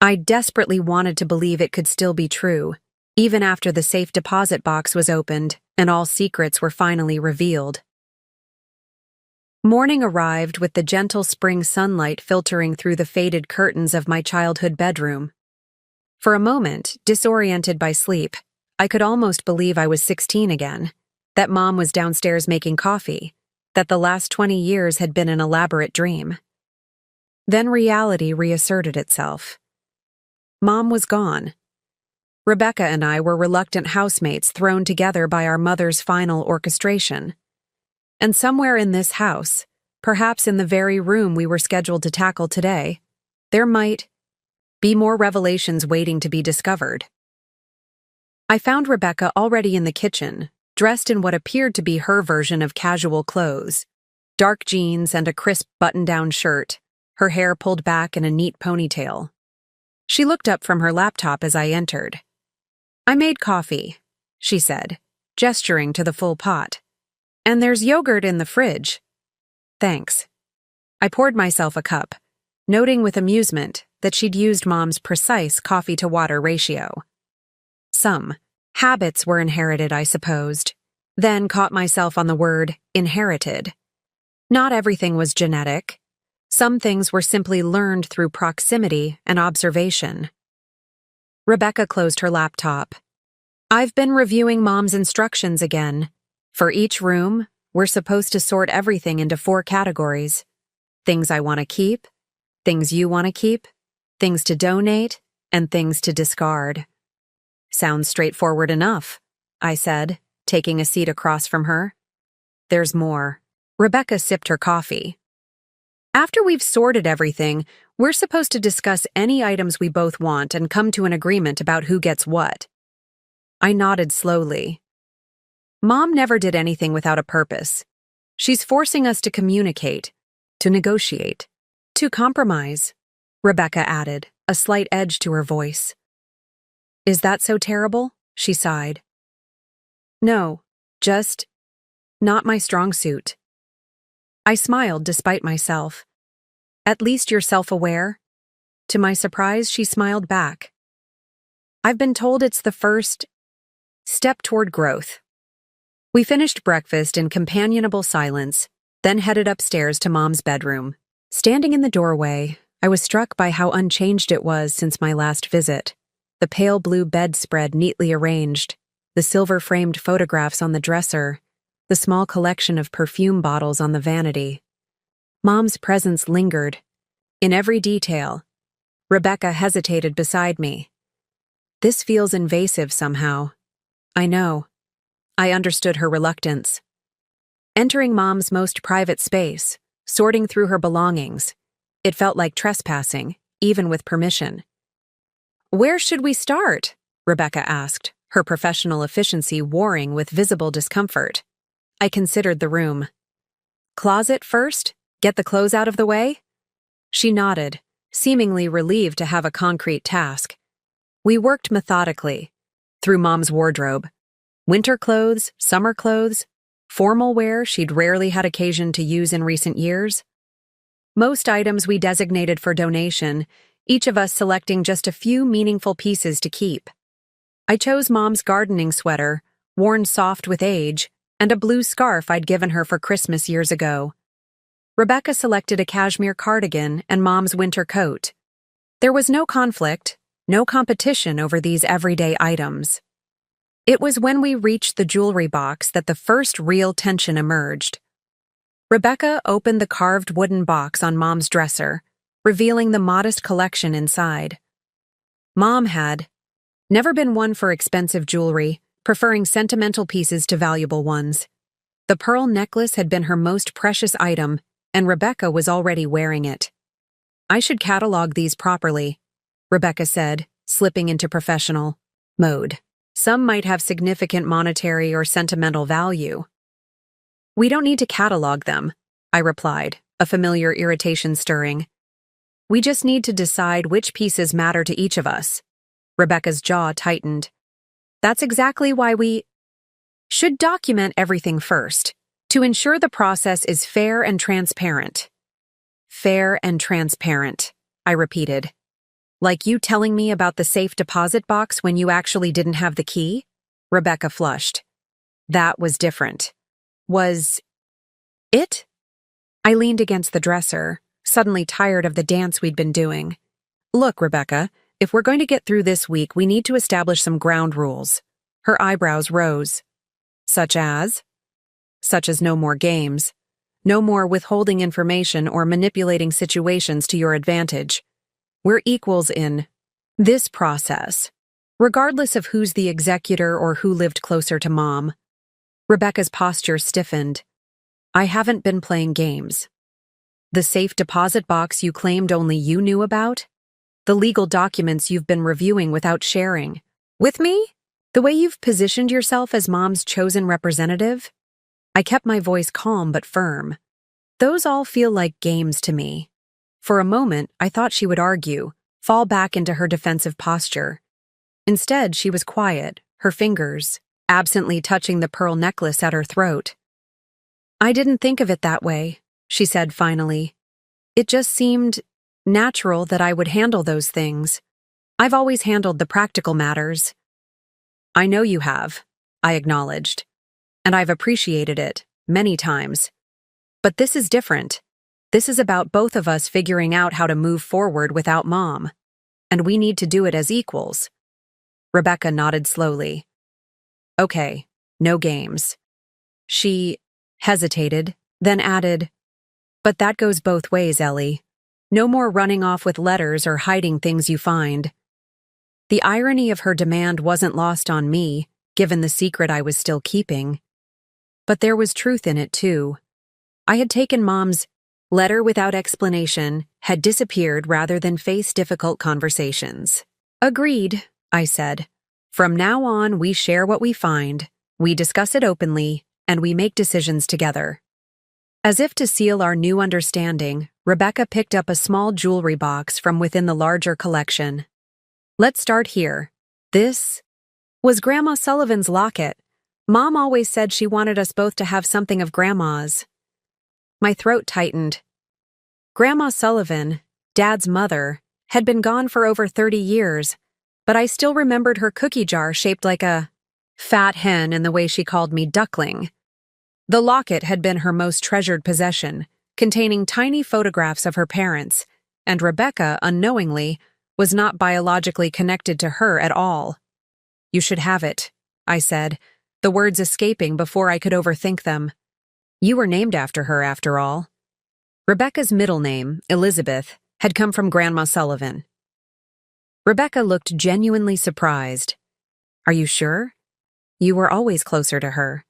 S1: I desperately wanted to believe it could still be true, even after the safe deposit box was opened and all secrets were finally revealed. Morning arrived with the gentle spring sunlight filtering through the faded curtains of my childhood bedroom. For a moment, disoriented by sleep, I could almost believe I was 16 again, that Mom was downstairs making coffee, that the last 20 years had been an elaborate dream. Then reality reasserted itself. Mom was gone. Rebecca and I were reluctant housemates thrown together by our mother's final orchestration. And somewhere in this house, perhaps in the very room we were scheduled to tackle today, there might Be more revelations waiting to be discovered. I found Rebecca already in the kitchen, dressed in what appeared to be her version of casual clothes. Dark jeans and a crisp button-down shirt, her hair pulled back in a neat ponytail. She looked up from her laptop as I entered. "I made coffee," she said, gesturing to the full pot. "And there's yogurt in the fridge." "Thanks." I poured myself a cup, noting with amusement that she'd used Mom's precise coffee-to-water ratio. Some habits were inherited, I supposed, then caught myself on the word inherited. Not everything was genetic. Some things were simply learned through proximity and observation. Rebecca closed her laptop. "I've been reviewing Mom's instructions again. For each room, we're supposed to sort everything into 4 categories. Things I want to keep, things you want to keep, things to donate, and things to discard." "Sounds straightforward enough," I said, taking a seat across from her. "There's more." Rebecca sipped her coffee. "After we've sorted everything, we're supposed to discuss any items we both want and come to an agreement about who gets what." I nodded slowly. Mom never did anything without a purpose. She's forcing us to communicate, to negotiate, to compromise, Rebecca added, a slight edge to her voice. "Is that so terrible?" she sighed. "No, just not my strong suit." I smiled despite myself. "At least you're self-aware?" To my surprise, she smiled back. "I've been told it's the first step toward growth." We finished breakfast in companionable silence, then headed upstairs to Mom's bedroom. Standing in the doorway, I was struck by how unchanged it was since my last visit. The pale blue bedspread neatly arranged, the silver-framed photographs on the dresser, the small collection of perfume bottles on the vanity. Mom's presence lingered. In every detail. Rebecca hesitated beside me. "This feels invasive somehow." "I know." I understood her reluctance. Entering Mom's most private space, sorting through her belongings, it felt like trespassing, even with permission. "Where should we start?" Rebecca asked, her professional efficiency warring with visible discomfort. I considered the room. "Closet first? Get the clothes out of the way?" She nodded, seemingly relieved to have a concrete task. We worked methodically, through Mom's wardrobe. Winter clothes, summer clothes, formal wear she'd rarely had occasion to use in recent years. Most items we designated for donation, each of us selecting just a few meaningful pieces to keep. I chose Mom's gardening sweater, worn soft with age, and a blue scarf I'd given her for Christmas years ago. Rebecca selected a cashmere cardigan and Mom's winter coat. There was no conflict, no competition over these everyday items. It was when we reached the jewelry box that the first real tension emerged. Rebecca opened the carved wooden box on Mom's dresser, revealing the modest collection inside. Mom had never been one for expensive jewelry, preferring sentimental pieces to valuable ones. The pearl necklace had been her most precious item, and Rebecca was already wearing it. "I should catalog these properly," Rebecca said, slipping into professional mode. "Some might have significant monetary or sentimental value." "We don't need to catalog them," I replied, a familiar irritation stirring. "We just need to decide which pieces matter to each of us." Rebecca's jaw tightened. "That's exactly why we should document everything first, to ensure the process is fair and transparent." "Fair and transparent," I repeated. "Like you telling me about the safe deposit box when you actually didn't have the key?" Rebecca flushed. "That was different." "Was it?" I leaned against the dresser, suddenly tired of the dance we'd been doing. "Look, Rebecca, if we're going to get through this week, we need to establish some ground rules." Her eyebrows rose. "Such as?" "Such as no more games. No more withholding information or manipulating situations to your advantage. We're equals in this process, regardless of who's the executor or who lived closer to Mom." Rebecca's posture stiffened. "I haven't been playing games." "The safe deposit box you claimed only you knew about?" the legal documents you've been reviewing without sharing. With me? The way you've positioned yourself as Mom's chosen representative? I kept my voice calm but firm. Those all feel like games to me. For a moment, I thought she would argue, fall back into her defensive posture. Instead, she was quiet, her fingers absently touching the pearl necklace at her throat. I didn't think of it that way, she said finally. It just seemed natural that I would handle those things. I've always handled the practical matters. I know you have, I acknowledged. And I've appreciated it, many times. But this is different. This is about both of us figuring out how to move forward without Mom. And we need to do it as equals. Rebecca nodded slowly. Okay, no games. She hesitated, then added, but that goes both ways, Ellie. No more running off with letters or hiding things you find. The irony of her demand wasn't lost on me, given the secret I was still keeping. But there was truth in it, too. I had taken Mom's letter without explanation, had disappeared rather than face difficult conversations. Agreed, I said. From now on, we share what we find, we discuss it openly, and we make decisions together. As if to seal our new understanding, Rebecca picked up a small jewelry box from within the larger collection. Let's start here. This was Grandma Sullivan's locket. Mom always said she wanted us both to have something of Grandma's. My throat tightened. Grandma Sullivan, Dad's mother, had been gone for over 30 years, but I still remembered her cookie jar shaped like a fat hen and the way she called me duckling. The locket had been her most treasured possession, containing tiny photographs of her parents, and Rebecca, unknowingly, was not biologically connected to her at all. You should have it, I said, the words escaping before I could overthink them. You were named after her, after all. Rebecca's middle name, Elizabeth, had come from Grandma Sullivan. Rebecca looked genuinely surprised. Are you sure? You were always closer to her.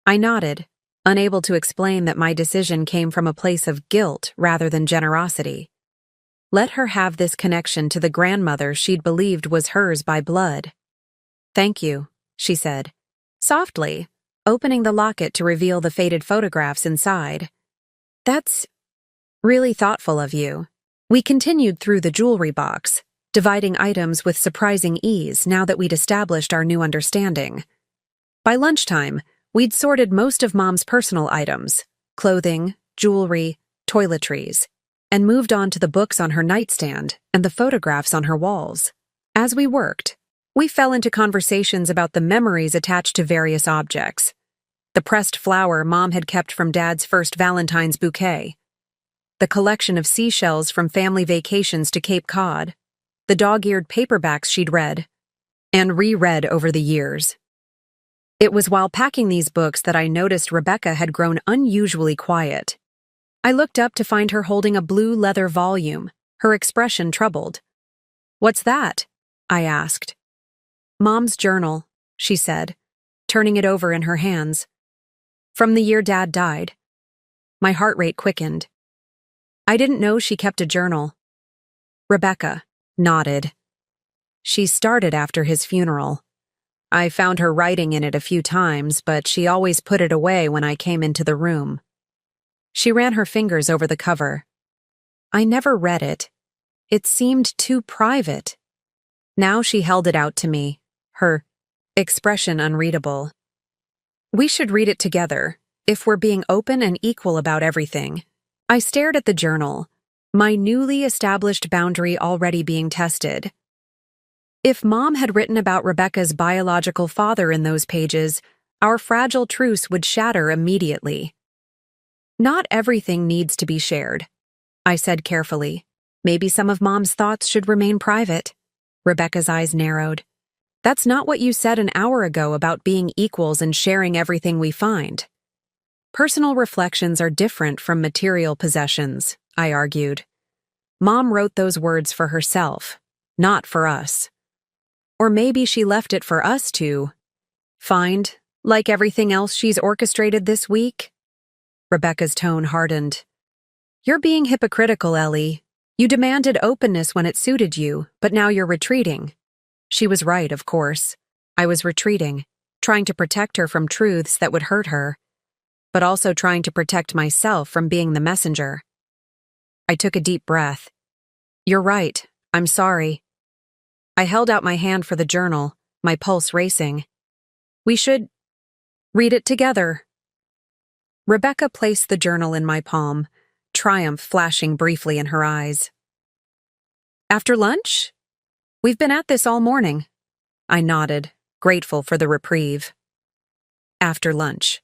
S1: I nodded, unable to explain that my decision came from a place of guilt rather than generosity. Let her have this connection to the grandmother she'd believed was hers by blood. Thank you, she said, softly, opening the locket to reveal the faded photographs inside. That's really thoughtful of you. We continued through the jewelry box, dividing items with surprising ease now that we'd established our new understanding. By lunchtime, we'd sorted most of Mom's personal items, clothing, jewelry, toiletries, and moved on to the books on her nightstand and the photographs on her walls. As we worked, we fell into conversations about the memories attached to various objects. The pressed flower Mom had kept from Dad's first Valentine's bouquet, the collection of seashells from family vacations to Cape Cod, the dog-eared paperbacks she'd read and reread over the years. It was while packing these books that I noticed Rebecca had grown unusually quiet. I looked up to find her holding a blue leather volume, her expression troubled. What's that? I asked. Mom's journal, she said, turning it over in her hands. From the year Dad died. My heart rate quickened. I didn't know she kept a journal. Rebecca nodded. She started after his funeral. I found her writing in it a few times, but she always put it away when I came into the room. She ran her fingers over the cover. I never read it. It seemed too private. Now she held it out to me, her expression unreadable. We should read it together, if we're being open and equal about everything. I stared at the journal, my newly established boundary already being tested. If Mom had written about Rebecca's biological father in those pages, our fragile truce would shatter immediately. Not everything needs to be shared, I said carefully. Maybe some of Mom's thoughts should remain private. Rebecca's eyes narrowed. That's not what you said an hour ago about being equals and sharing everything we find. Personal reflections are different from material possessions, I argued. Mom wrote those words for herself, not for us. Or maybe she left it for us to find, like everything else she's orchestrated this week? Rebecca's tone hardened. You're being hypocritical, Ellie. You demanded openness when it suited you, but now you're retreating. She was right, of course. I was retreating, trying to protect her from truths that would hurt her, but also trying to protect myself from being the messenger. I took a deep breath. You're right. I'm sorry. I held out my hand for the journal, my pulse racing. We should read it together. Rebecca placed the journal in my palm, triumph flashing briefly in her eyes. After lunch? We've been at this all morning. I nodded, grateful for the reprieve. After lunch.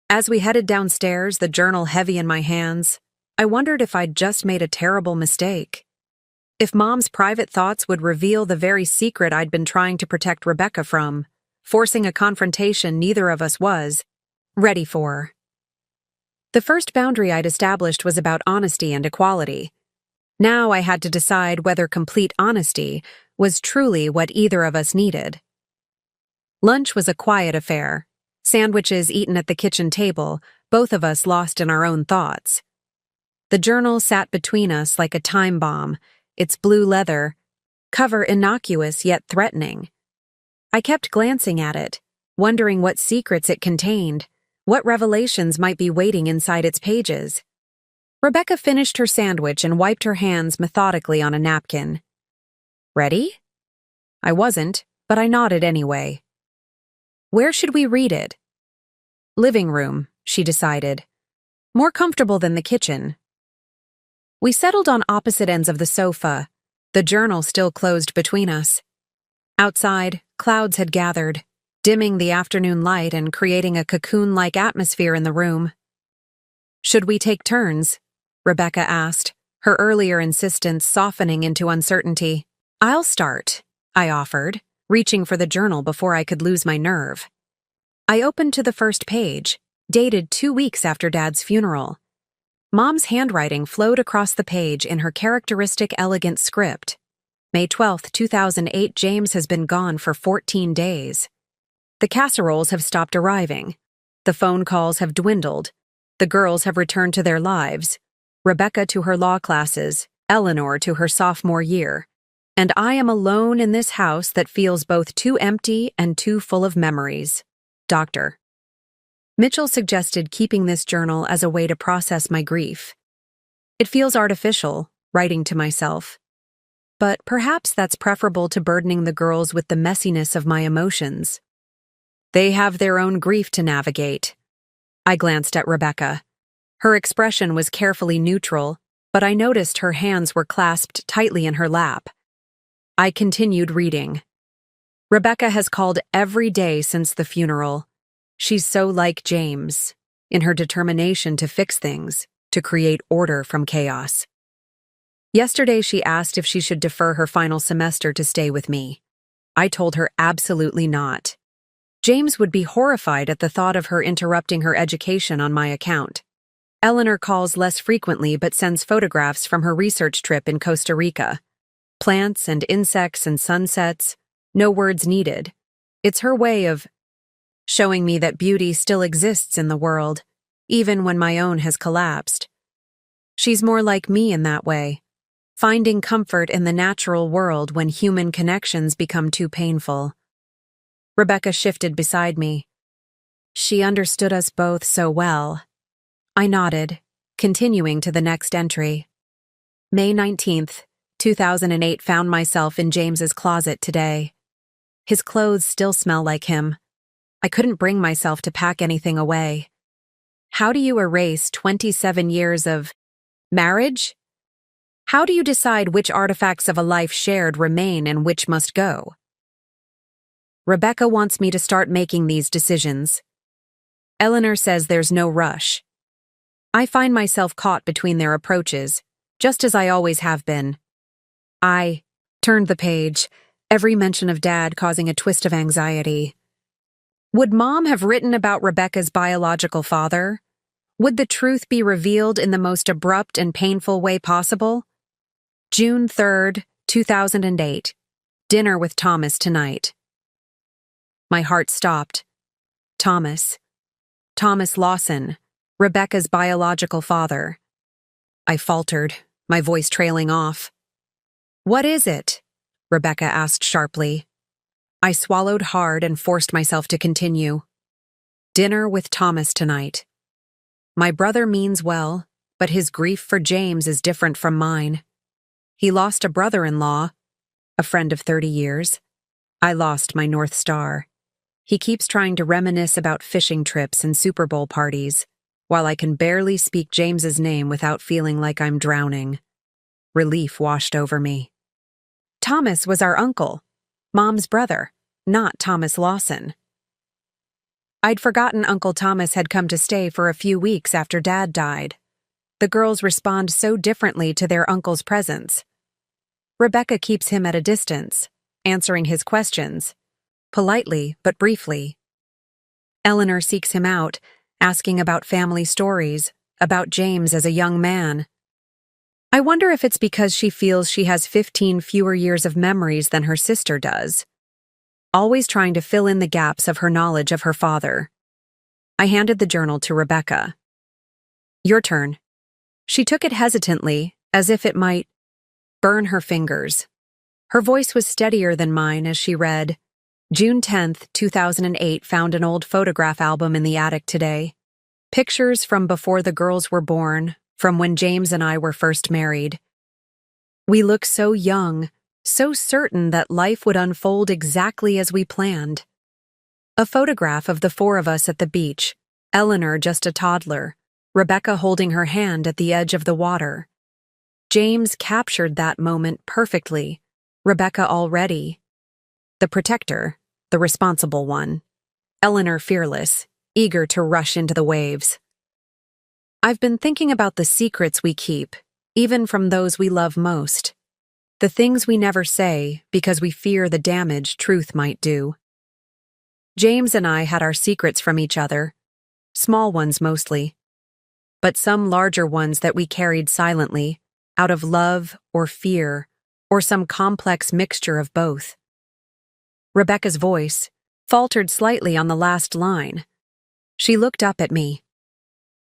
S1: As we headed downstairs, the journal heavy in my hands, I wondered if I'd just made a terrible mistake. If Mom's private thoughts would reveal the very secret I'd been trying to protect Rebecca from, forcing a confrontation neither of us was ready for. The first boundary I'd established was about honesty and equality. Now I had to decide whether complete honesty was truly what either of us needed. Lunch was a quiet affair. Sandwiches eaten at the kitchen table, both of us lost in our own thoughts. The journal sat between us like a time bomb, its blue leather cover innocuous yet threatening. I kept glancing at it, wondering what secrets it contained, what revelations might be waiting inside its pages. Rebecca finished her sandwich and wiped her hands methodically on a napkin. Ready? I wasn't, but I nodded anyway. Where should we read it? Living room, she decided. More comfortable than the kitchen. We settled on opposite ends of the sofa, the journal still closed between us. Outside, clouds had gathered, dimming the afternoon light and creating a cocoon-like atmosphere in the room. Should we take turns? Rebecca asked, her earlier insistence softening into uncertainty. I'll start, I offered, reaching for the journal before I could lose my nerve. I opened to the first page, dated 2 weeks after Dad's funeral. Mom's handwriting flowed across the page in her characteristic elegant script. May 12, 2008, James has been gone for 14 days. The casseroles have stopped arriving. The phone calls have dwindled. The girls have returned to their lives. Rebecca to her law classes, Eleanor to her sophomore year. And I am alone in this house that feels both too empty and too full of memories. Doctor. Mitchell suggested keeping this journal as a way to process my grief. It feels artificial, writing to myself. But perhaps that's preferable to burdening the girls with the messiness of my emotions. They have their own grief to navigate. I glanced at Rebecca. Her expression was carefully neutral, but I noticed her hands were clasped tightly in her lap. I continued reading. Rebecca has called every day since the funeral. She's so like James, in her determination to fix things, to create order from chaos. Yesterday she asked if she should defer her final semester to stay with me. I told her absolutely not. James would be horrified at the thought of her interrupting her education on my account. Eleanor calls less frequently but sends photographs from her research trip in Costa Rica. Plants and insects and sunsets, no words needed. It's her way of showing me that beauty still exists in the world, even when my own has collapsed. She's more like me in that way, finding comfort in the natural world when human connections become too painful. Rebecca shifted beside me. She understood us both so well. I nodded, continuing to the next entry. May 19th, 2008, found myself in James's closet today. His clothes still smell like him. I couldn't bring myself to pack anything away. How do you erase 27 years of marriage? How do you decide which artifacts of a life shared remain and which must go? Rebecca wants me to start making these decisions. Eleanor says there's no rush. I find myself caught between their approaches, just as I always have been. I turned the page, every mention of Dad causing a twist of anxiety. Would Mom have written about Rebecca's biological father? Would the truth be revealed in the most abrupt and painful way possible? June 3rd, 2008. Dinner with Thomas tonight. My heart stopped. Thomas Lawson, Rebecca's biological father. I faltered, my voice trailing off. "What is it?" Rebecca asked sharply. I swallowed hard and forced myself to continue. "Dinner with Thomas tonight. My brother means well, but his grief for James is different from mine. He lost a brother-in-law, a friend of 30 years. I lost my North Star. He keeps trying to reminisce about fishing trips and Super Bowl parties, while I can barely speak James's name without feeling like I'm drowning." Relief washed over me. "Thomas was our uncle, Mom's brother, not Thomas Lawson." I'd forgotten Uncle Thomas had come to stay for a few weeks after Dad died. The girls respond so differently to their uncle's presence. Rebecca keeps him at a distance, answering his questions, politely but briefly. Eleanor seeks him out, asking about family stories, about James as a young man. I wonder if it's because she feels she has 15 fewer years of memories than her sister does, always trying to fill in the gaps of her knowledge of her father. I handed the journal to Rebecca. "Your turn." She took it hesitantly, as if it might burn her fingers. Her voice was steadier than mine as she read, "June 10th, 2008 found an old photograph album in the attic today. Pictures from before the girls were born, from when James and I were first married. We look so young, so certain that life would unfold exactly as we planned. A photograph of the four of us at the beach, Eleanor just a toddler, Rebecca holding her hand at the edge of the water. James captured that moment perfectly, Rebecca already. The protector, the responsible one. Eleanor fearless, eager to rush into the waves. I've been thinking about the secrets we keep, even from those we love most. The things we never say because we fear the damage truth might do. James and I had our secrets from each other, small ones mostly, but some larger ones that we carried silently, out of love or fear, or some complex mixture of both. Rebecca's voice faltered slightly on the last line. She looked up at me.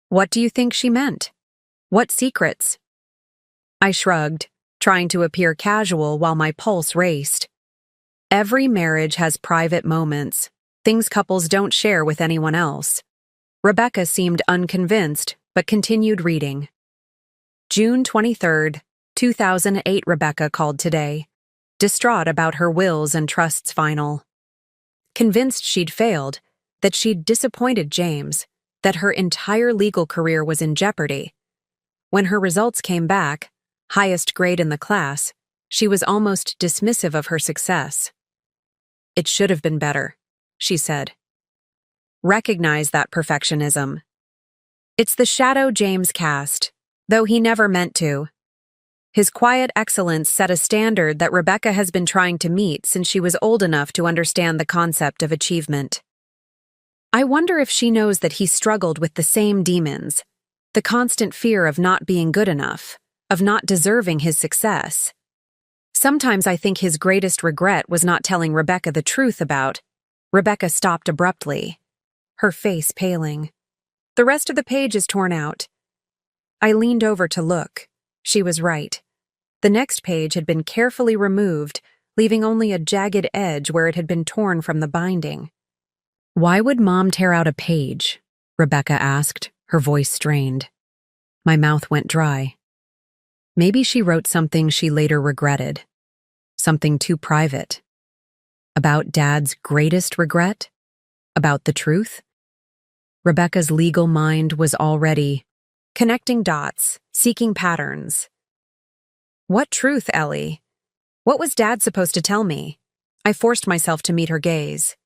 S1: "What do you think she meant? What secrets?" I shrugged, trying to appear casual while my pulse raced. Every marriage has private moments, things couples don't share with anyone else. Rebecca seemed unconvinced, but continued reading. June 23rd, 2008 Rebecca called today, distraught about her wills and trusts final. Convinced she'd failed, that she'd disappointed James, that her entire legal career was in jeopardy. When her results came back, highest grade in the class, she was almost dismissive of her success. "It should have been better," she said. "Recognize that perfectionism. It's the shadow James cast, though he never meant to. His quiet excellence set a standard that Rebecca has been trying to meet since she was old enough to understand the concept of achievement. I wonder if she knows that he struggled with the same demons, the constant fear of not being good enough, of not deserving his success. Sometimes I think his greatest regret was not telling Rebecca the truth about." Rebecca stopped abruptly, her face paling. "The rest of the page is torn out." I leaned over to look. She was right. The next page had been carefully removed, leaving only a jagged edge where it had been torn from the binding. "Why would Mom tear out a page?" Rebecca asked, her voice strained. My mouth went dry. Maybe she wrote something she later regretted. Something too private. About Dad's greatest regret? About the truth? Rebecca's legal mind was already connecting dots, seeking patterns. "What truth, Ellie? What was Dad supposed to tell me?" I forced myself to meet her gaze.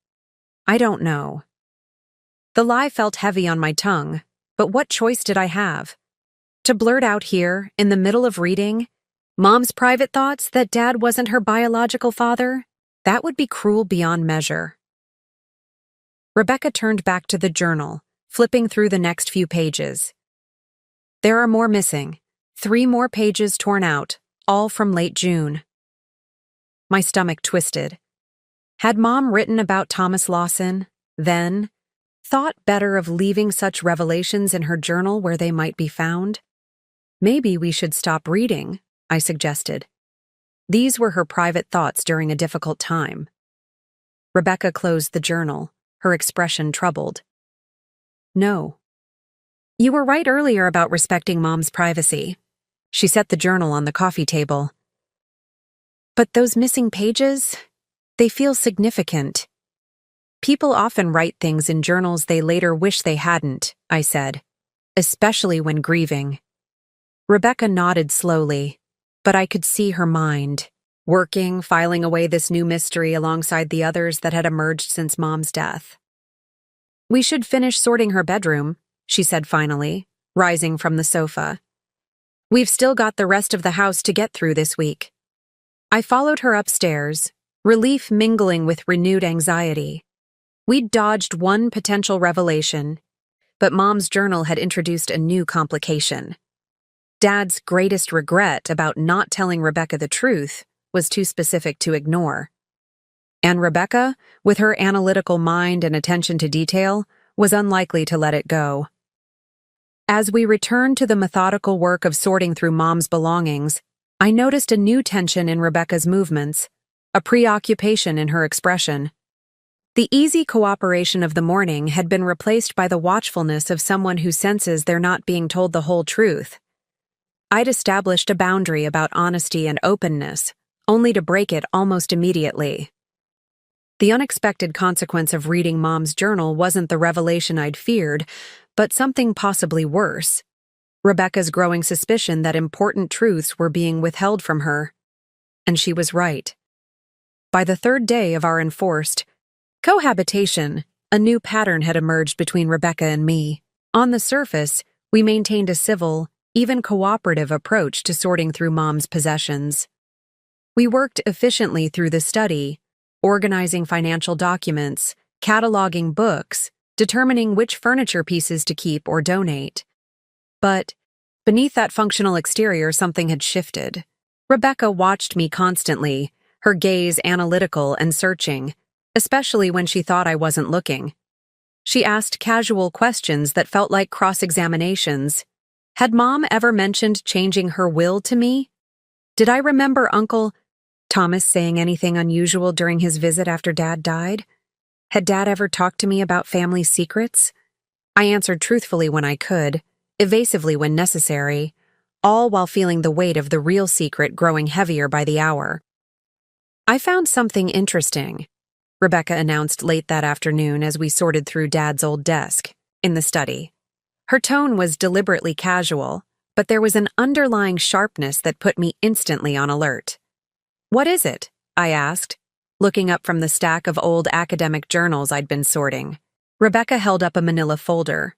S1: "I don't know." The lie felt heavy on my tongue, but what choice did I have? To blurt out here, in the middle of reading, Mom's private thoughts that Dad wasn't her biological father? That would be cruel beyond measure. Rebecca turned back to the journal, flipping through the next few pages. "There are more missing. 3 more pages torn out, all from late June." My stomach twisted. Had Mom written about Thomas Lawson, then, thought better of leaving such revelations in her journal where they might be found? Maybe we should stop reading, I suggested. These were her private thoughts during a difficult time. Rebecca closed the journal, her expression troubled. No. You were right earlier about respecting Mom's privacy. She set the journal on the coffee table. But those missing pages, they feel significant. People often write things in journals they later wish they hadn't, I said, especially when grieving. Rebecca nodded slowly, but I could see her mind, working, filing away this new mystery alongside the others that had emerged since Mom's death. We should finish sorting her bedroom, she said finally, rising from the sofa. We've still got the rest of the house to get through this week. I followed her upstairs, relief mingling with renewed anxiety. We'd dodged one potential revelation, but Mom's journal had introduced a new complication. Dad's greatest regret about not telling Rebecca the truth was too specific to ignore. And Rebecca, with her analytical mind and attention to detail, was unlikely to let it go. As we returned to the methodical work of sorting through Mom's belongings, I noticed a new tension in Rebecca's movements, a preoccupation in her expression. The easy cooperation of the morning had been replaced by the watchfulness of someone who senses they're not being told the whole truth. I'd established a boundary about honesty and openness, only to break it almost immediately. The unexpected consequence of reading Mom's journal wasn't the revelation I'd feared, but something possibly worse. Rebecca's growing suspicion that important truths were being withheld from her. And she was right. By the third day of our enforced cohabitation, a new pattern had emerged between Rebecca and me. On the surface, we maintained a civil, even cooperative approach to sorting through Mom's possessions. We worked efficiently through the study, organizing financial documents, cataloging books, determining which furniture pieces to keep or donate. But beneath that functional exterior, something had shifted. Rebecca watched me constantly, her gaze analytical and searching, especially when she thought I wasn't looking. She asked casual questions that felt like cross-examinations. Had Mom ever mentioned changing her will to me? Did I remember Uncle Thomas saying anything unusual during his visit after Dad died? Had Dad ever talked to me about family secrets? I answered truthfully when I could, evasively when necessary, all while feeling the weight of the real secret growing heavier by the hour. I found something interesting, Rebecca announced late that afternoon as we sorted through Dad's old desk, in the study. Her tone was deliberately casual, but there was an underlying sharpness that put me instantly on alert. What is it? I asked, looking up from the stack of old academic journals I'd been sorting. Rebecca held up a manila folder.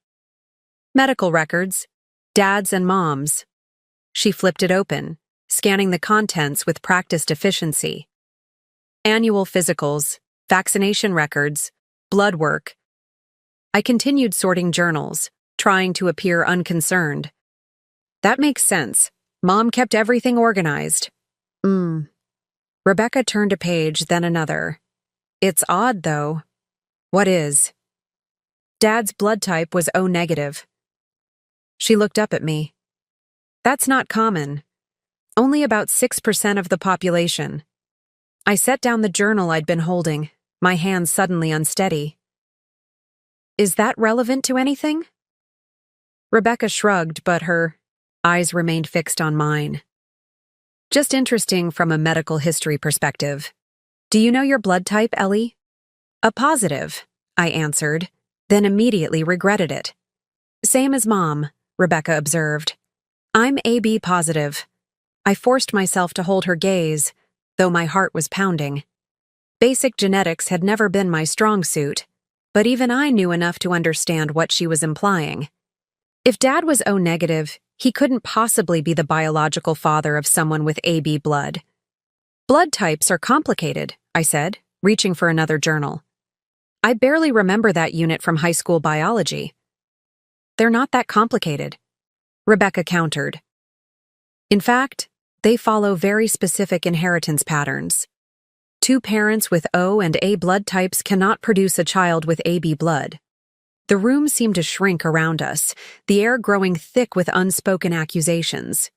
S1: Medical records, Dad's and Mom's. She flipped it open, scanning the contents with practiced efficiency. Annual physicals, vaccination records, blood work. I continued sorting journals, trying to appear unconcerned. That makes sense. Mom kept everything organized. Rebecca turned a page, then another. It's odd, though. What is? Dad's blood type was O negative. She looked up at me. That's not common. Only about 6% of the population. I set down the journal I'd been holding, my hands suddenly unsteady. Is that relevant to anything? Rebecca shrugged, but her eyes remained fixed on mine. Just interesting from a medical history perspective. Do you know your blood type, Ellie? A positive, I answered, then immediately regretted it. Same as Mom, Rebecca observed. I'm AB positive. I forced myself to hold her gaze, though my heart was pounding. Basic genetics had never been my strong suit, but even I knew enough to understand what she was implying. If Dad was O negative, he couldn't possibly be the biological father of someone with AB blood. Blood types are complicated, I said, reaching for another journal. I barely remember that unit from high school biology. They're not that complicated, Rebecca countered. In fact, they follow very specific inheritance patterns. Two parents with O and A blood types cannot produce a child with AB blood. The room seemed to shrink around us, the air growing thick with unspoken accusations.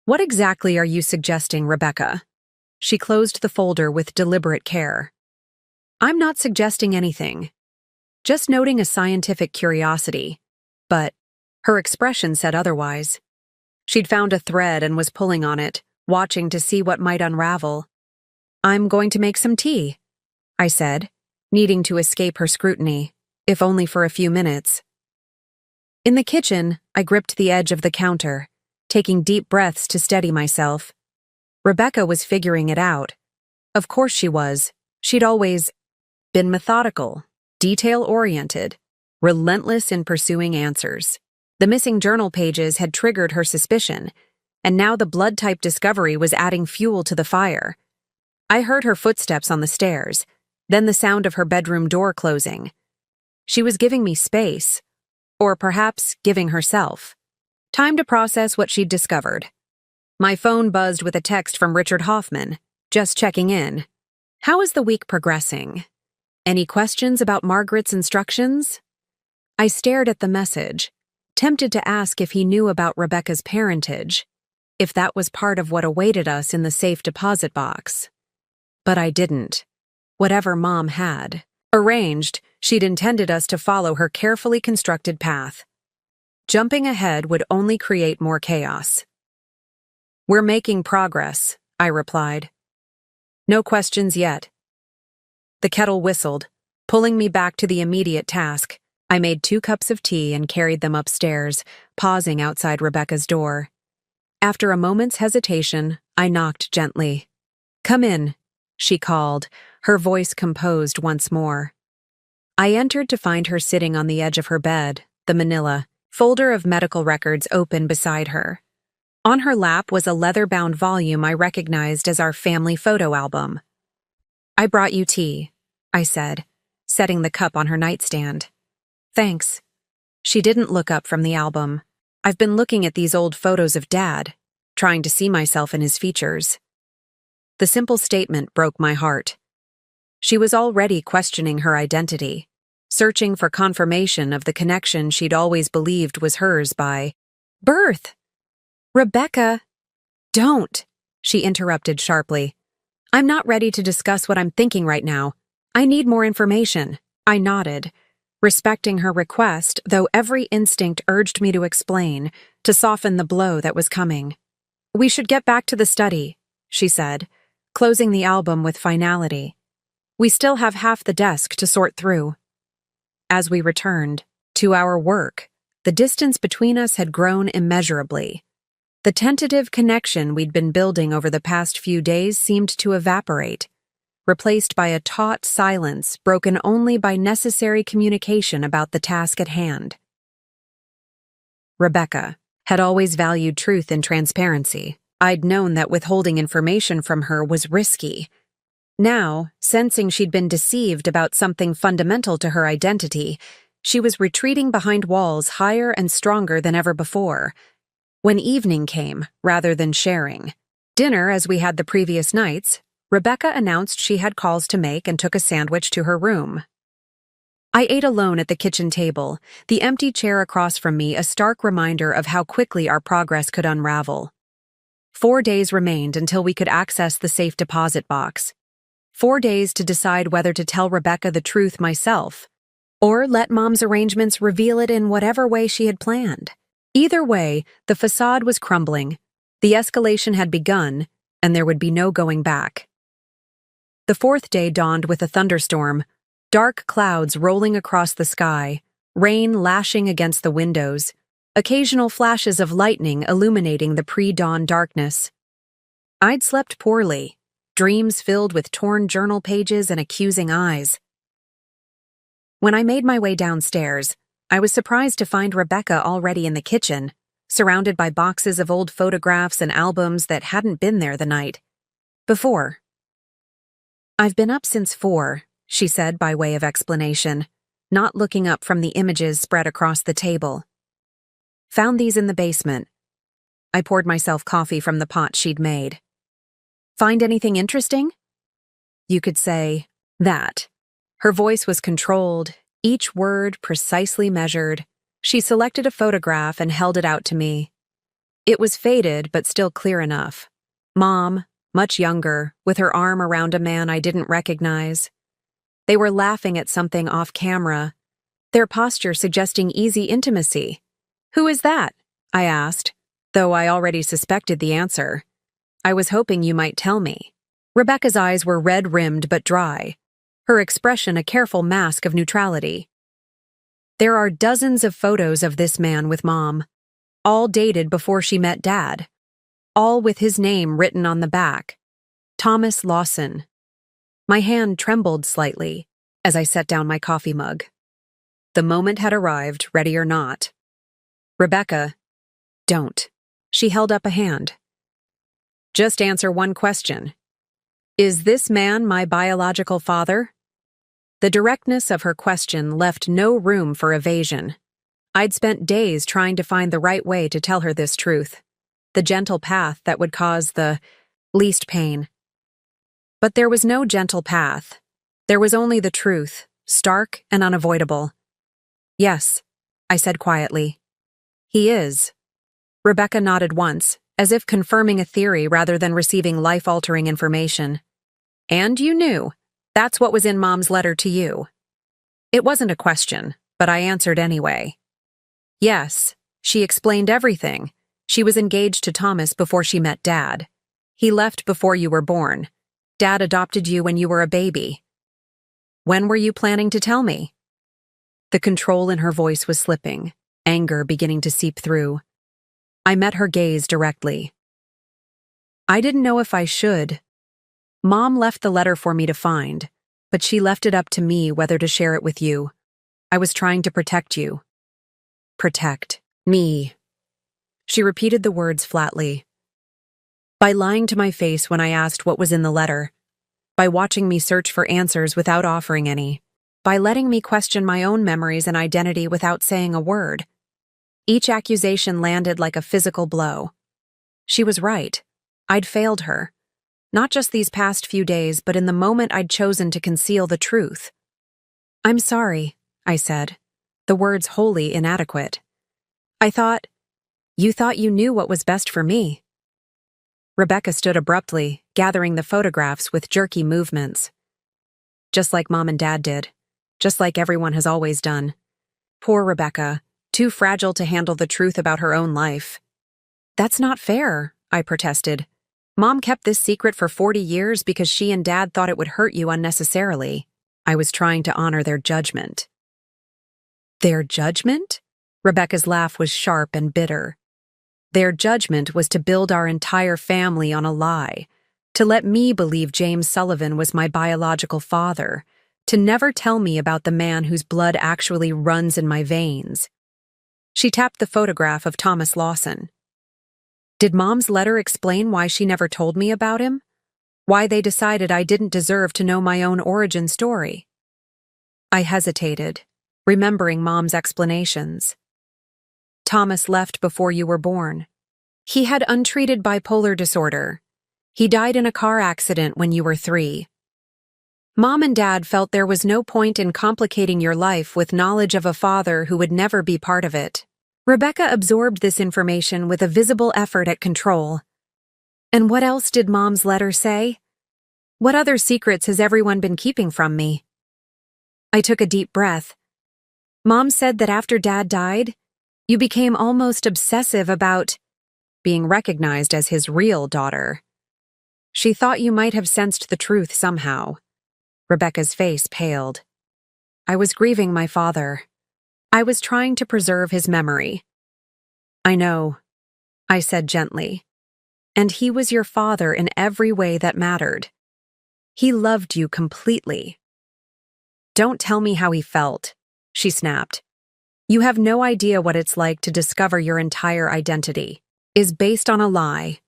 S1: "What exactly are you suggesting, Rebecca?" She closed the folder with deliberate care. "I'm not suggesting anything. Just noting a scientific curiosity." But her expression said otherwise. She'd found a thread and was pulling on it, watching to see what might unravel. "I'm going to make some tea," I said, needing to escape her scrutiny, if only for a few minutes. In the kitchen, I gripped the edge of the counter, taking deep breaths to steady myself. Rebecca was figuring it out. Of course she was. She'd always been methodical, detail-oriented, relentless in pursuing answers. The missing journal pages had triggered her suspicion, and now the blood-type discovery was adding fuel to the fire. I heard her footsteps on the stairs, then the sound of her bedroom door closing. She was giving me space, or perhaps giving herself. Time to process what she'd discovered. My phone buzzed with a text from Richard Hoffman, just checking in. "How is the week progressing? Any questions about Margaret's instructions?" I stared at the message, tempted to ask if he knew about Rebecca's parentage, if that was part of what awaited us in the safe deposit box. But I didn't. Whatever Mom had arranged, she'd intended us to follow her carefully constructed path. Jumping ahead would only create more chaos. "We're making progress," I replied. "No questions yet." The kettle whistled, pulling me back to the immediate task. I made 2 cups of tea and carried them upstairs, pausing outside Rebecca's door. After a moment's hesitation, I knocked gently. "Come in," she called, her voice composed once more. I entered to find her sitting on the edge of her bed, the manila folder of medical records open beside her. On her lap was a leather-bound volume I recognized as our family photo album. "I brought you tea," I said, setting the cup on her nightstand. "Thanks." She didn't look up from the album. "I've been looking at these old photos of Dad, trying to see myself in his features." The simple statement broke my heart. She was already questioning her identity, searching for confirmation of the connection she'd always believed was hers by birth. "Rebecca, don't," she interrupted sharply. "I'm not ready to discuss what I'm thinking right now. I need more information." I nodded, respecting her request, though every instinct urged me to explain, to soften the blow that was coming. "We should get back to the study," she said, closing the album with finality. "We still have half the desk to sort through." As we returned to our work, the distance between us had grown immeasurably. The tentative connection we'd been building over the past few days seemed to evaporate, replaced by a taut silence broken only by necessary communication about the task at hand. Rebecca had always valued truth and transparency. I'd known that withholding information from her was risky. Now, sensing she'd been deceived about something fundamental to her identity, she was retreating behind walls higher and stronger than ever before. When evening came, rather than sharing dinner as we had the previous nights, Rebecca announced she had calls to make and took a sandwich to her room. I ate alone at the kitchen table, the empty chair across from me a stark reminder of how quickly our progress could unravel. 4 days remained until we could access the safe deposit box. 4 days to decide whether to tell Rebecca the truth myself, or let Mom's arrangements reveal it in whatever way she had planned. Either way, the facade was crumbling, the escalation had begun, and there would be no going back. The 4th day dawned with a thunderstorm, dark clouds rolling across the sky, rain lashing against the windows, occasional flashes of lightning illuminating the pre-dawn darkness. I'd slept poorly, dreams filled with torn journal pages and accusing eyes. When I made my way downstairs, I was surprised to find Rebecca already in the kitchen, surrounded by boxes of old photographs and albums that hadn't been there the night before. "I've been up since 4, she said by way of explanation, not looking up from the images spread across the table. "Found these in the basement." I poured myself coffee from the pot she'd made. "Find anything interesting?" "You could say that." Her voice was controlled, each word precisely measured. She selected a photograph and held it out to me. It was faded, but still clear enough. Mom, much younger, with her arm around a man I didn't recognize. They were laughing at something off camera, their posture suggesting easy intimacy. "Who is that?" I asked, though I already suspected the answer. "I was hoping you might tell me." Rebecca's eyes were red-rimmed but dry, her expression a careful mask of neutrality. "There are dozens of photos of this man with Mom, all dated before she met Dad, all with his name written on the back. Thomas Lawson." My hand trembled slightly as I set down my coffee mug. The moment had arrived, ready or not. "Rebecca, don't." She held up a hand. "Just answer one question. Is this man my biological father?" The directness of her question left no room for evasion. I'd spent days trying to find the right way to tell her this truth, the gentle path that would cause the least pain. But there was no gentle path. There was only the truth, stark and unavoidable. "Yes," I said quietly. "He is." Rebecca nodded once, as if confirming a theory rather than receiving life-altering information. "And you knew. That's what was in Mom's letter to you." It wasn't a question, but I answered anyway. "Yes, she explained everything. She was engaged to Thomas before she met Dad. He left before you were born. Dad adopted you when you were a baby. When were you planning to tell me?" The control in her voice was slipping, anger beginning to seep through. I met her gaze directly. "I didn't know if I should. Mom left the letter for me to find, but she left it up to me whether to share it with you. I was trying to protect you." "Protect me." She repeated the words flatly. By lying to my face when I asked what was in the letter, by watching me search for answers without offering any, by letting me question my own memories and identity without saying a word. Each accusation landed like a physical blow. She was right. I'd failed her. Not just these past few days, but in the moment I'd chosen to conceal the truth. "I'm sorry," I said, the words wholly inadequate. You thought you knew what was best for me." Rebecca stood abruptly, gathering the photographs with jerky movements. "Just like Mom and Dad did. Just like everyone has always done. Poor Rebecca, too fragile to handle the truth about her own life." "That's not fair," I protested. "Mom kept this secret for 40 years because she and Dad thought it would hurt you unnecessarily." I was trying to honor their judgment. "Their judgment?" Rebecca's laugh was sharp and bitter. "Their judgment was to build our entire family on a lie, to let me believe James Sullivan was my biological father, to never tell me about the man whose blood actually runs in my veins." She tapped the photograph of Thomas Lawson. "Did Mom's letter explain why she never told me about him? Why they decided I didn't deserve to know my own origin story?" I hesitated, remembering Mom's explanations. "Thomas left before you were born. He had untreated bipolar disorder. He died in a car accident when you were 3. Mom and Dad felt there was no point in complicating your life with knowledge of a father who would never be part of it." Rebecca absorbed this information with a visible effort at control. "And what else did Mom's letter say? What other secrets has everyone been keeping from me?" I took a deep breath. "Mom said that after Dad died, you became almost obsessive about being recognized as his real daughter. She thought you might have sensed the truth somehow." Rebecca's face paled. "I was grieving my father. I was trying to preserve his memory." "I know," I said gently. "And he was your father in every way that mattered. He loved you completely." "Don't tell me how he felt," she snapped. "You have no idea what it's like to discover your entire identity is based on a lie.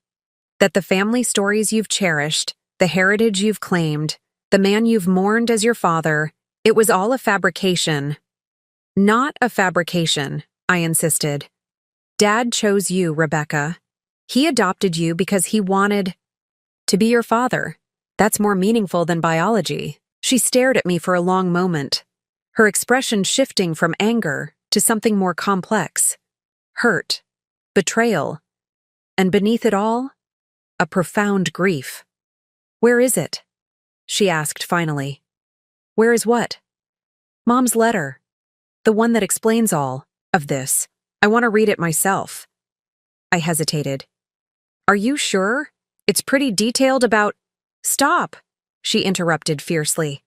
S1: That the family stories you've cherished, the heritage you've claimed, the man you've mourned as your father, it was all a fabrication." "Not a fabrication," I insisted. "Dad chose you, Rebecca. He adopted you because he wanted to be your father. That's more meaningful than biology." She stared at me for a long moment. her expression shifting from anger to something more complex. Hurt, betrayal, and beneath it all, a profound grief. "Where is it?" she asked finally. "Where is what?" "Mom's letter. The one that explains all of this. I want to read it myself." I hesitated. "Are you sure? It's pretty detailed about—" "Stop," she interrupted fiercely.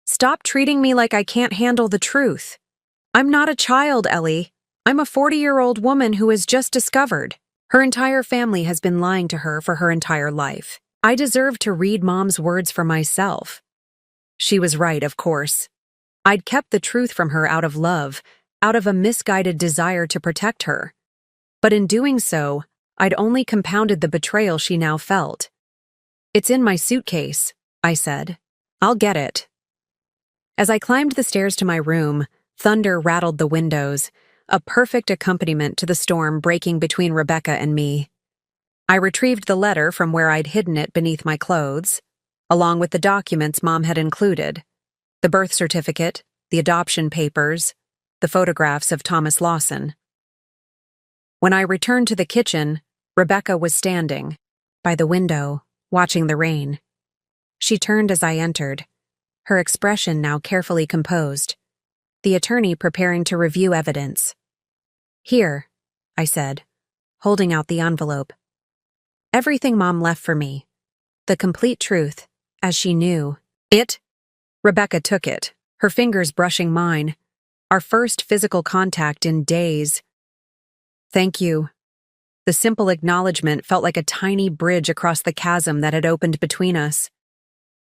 S1: "Stop treating me like I can't handle the truth. I'm not a child, Ellie. I'm a 40-year-old woman who has just discovered. Her entire family has been lying to her for her entire life. I deserve to read Mom's words for myself." She was right, of course. I'd kept the truth from her out of love, out of a misguided desire to protect her. But in doing so, I'd only compounded the betrayal she now felt. "It's in my suitcase," I said. "I'll get it." As I climbed the stairs to my room, thunder rattled the windows, a perfect accompaniment to the storm breaking between Rebecca and me. I retrieved the letter from where I'd hidden it beneath my clothes, along with the documents Mom had included: the birth certificate, the adoption papers, the photographs of Thomas Lawson. When I returned to the kitchen, Rebecca was standing by the window, watching the rain. She turned as I entered, her expression now carefully composed, the attorney preparing to review evidence. "Here," I said, holding out the envelope. "Everything Mom left for me. The complete truth, as she knew it." Rebecca took it, her fingers brushing mine. Our first physical contact in days. "Thank you." The simple acknowledgement felt like a tiny bridge across the chasm that had opened between us.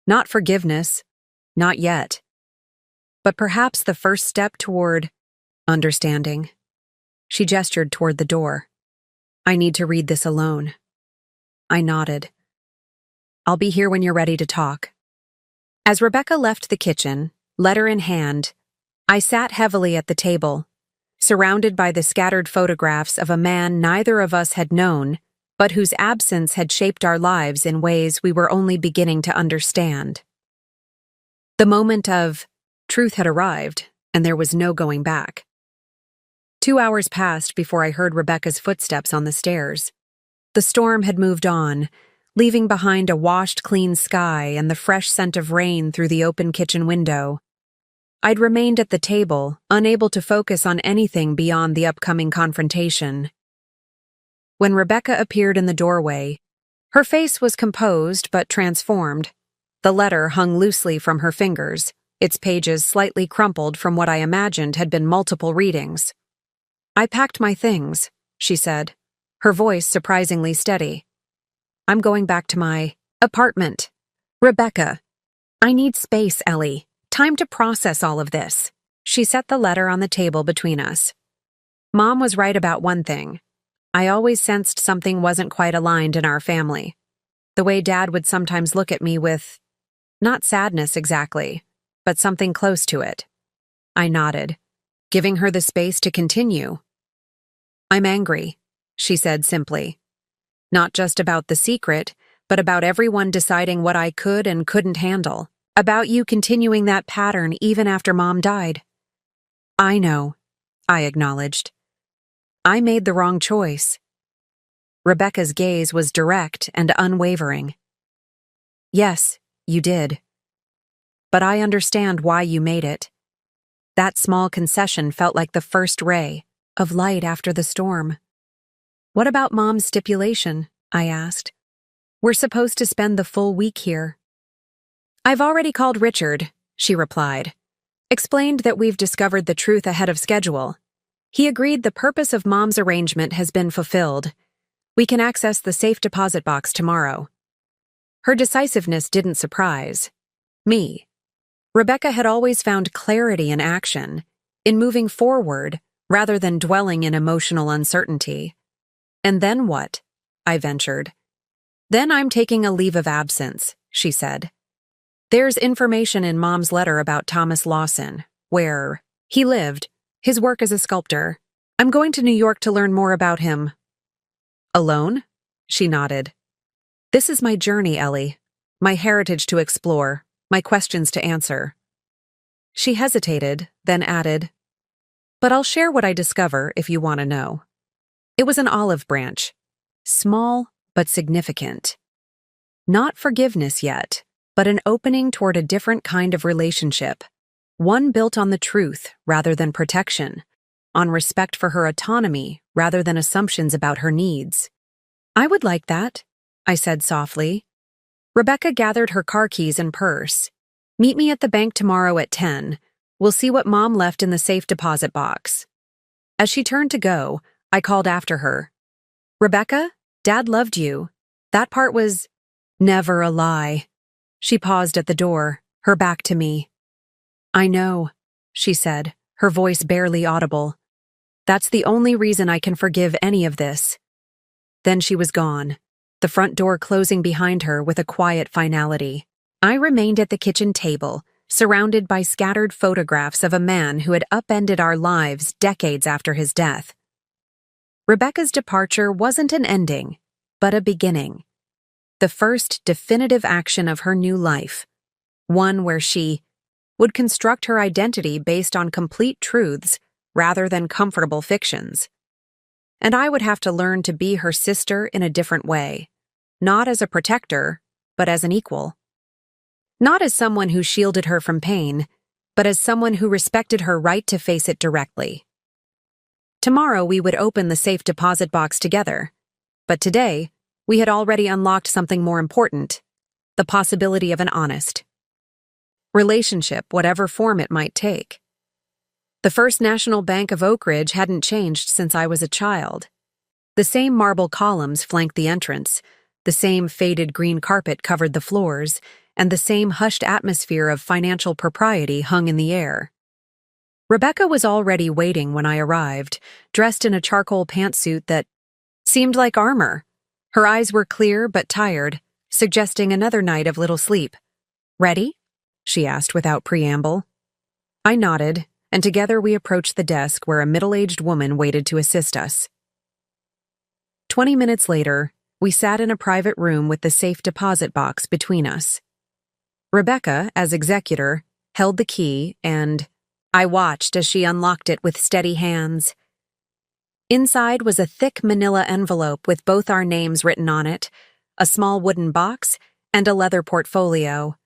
S1: Not forgiveness, not yet. But perhaps the first step toward understanding. She gestured toward the door. "I need to read this alone." I nodded. "I'll be here when you're ready to talk." As Rebecca left the kitchen, letter in hand, I sat heavily at the table, surrounded by the scattered photographs of a man neither of us had known, but whose absence had shaped our lives in ways we were only beginning to understand. The moment of truth had arrived, and there was no going back. 2 hours passed before I heard Rebecca's footsteps on the stairs. The storm had moved on, leaving behind a washed clean sky and the fresh scent of rain through the open kitchen window. I'd remained at the table, unable to focus on anything beyond the upcoming confrontation. When Rebecca appeared in the doorway, her face was composed but transformed. The letter hung loosely from her fingers, its pages slightly crumpled from what I imagined had been multiple readings. "I packed my things," she said, her voice surprisingly steady. "I'm going back to my apartment." "Rebecca, I need space, Ellie. Time to process all of this." She set the letter on the table between us. Mom was right about one thing. I always sensed something wasn't quite aligned in our family. The way Dad would sometimes look at me with, not sadness exactly, but something close to it. I nodded, giving her the space to continue. "I'm angry," she said simply. "Not just about the secret, but about everyone deciding what I could and couldn't handle. About you continuing that pattern even after Mom died." "I know," I acknowledged. "I made the wrong choice." Rebecca's gaze was direct and unwavering. "Yes, you did. But I understand why you made it." That small concession felt like the first ray of light after the storm. "What about Mom's stipulation?" I asked. "We're supposed to spend the full week here." "I've already called Richard," she replied. "Explained that we've discovered the truth ahead of schedule. He agreed the purpose of Mom's arrangement has been fulfilled. We can access the safe deposit box tomorrow." Her decisiveness didn't surprise me. Rebecca had always found clarity in action, in moving forward rather than dwelling in emotional uncertainty. "And then what?" I ventured. "Then I'm taking a leave of absence," she said. "There's information in Mom's letter about Thomas Lawson, where he lived, his work as a sculptor. I'm going to New York to learn more about him." "Alone?" She nodded. "This is my journey, Ellie. My heritage to explore, my questions to answer." She hesitated, then added, "But I'll share what I discover if you want to know." It was an olive branch, small but significant. Not forgiveness yet, but an opening toward a different kind of relationship, one built on the truth rather than protection, on respect for her autonomy rather than assumptions about her needs. "I would like that," I said softly. Rebecca gathered her car keys and purse. "Meet me at the bank tomorrow at 10. We'll see what Mom left in the safe deposit box." As she turned to go, I called after her. "Rebecca, Dad loved you. That part was never a lie." She paused at the door, her back to me. "I know," she said, her voice barely audible. "That's the only reason I can forgive any of this." Then she was gone, the front door closing behind her with a quiet finality. I remained at the kitchen table, surrounded by scattered photographs of a man who had upended our lives decades after his death. Rebecca's departure wasn't an ending, but a beginning. The first definitive action of her new life, one where she would construct her identity based on complete truths rather than comfortable fictions. And I would have to learn to be her sister in a different way, not as a protector, but as an equal. Not as someone who shielded her from pain, but as someone who respected her right to face it directly. Tomorrow we would open the safe deposit box together, but today we had already unlocked something more important, the possibility of an honest relationship, whatever form it might take. The First National Bank of Oak Ridge hadn't changed since I was a child. The same marble columns flanked the entrance, the same faded green carpet covered the floors, and the same hushed atmosphere of financial propriety hung in the air. Rebecca was already waiting when I arrived, dressed in a charcoal pantsuit that seemed like armor. Her eyes were clear but tired, suggesting another night of little sleep. "Ready?" she asked without preamble. I nodded, and together we approached the desk where a middle-aged woman waited to assist us. 20 minutes later, we sat in a private room with the safe deposit box between us. Rebecca, as executor, held the key, and I watched as she unlocked it with steady hands. Inside was a thick manila envelope with both our names written on it, a small wooden box, and a leather portfolio.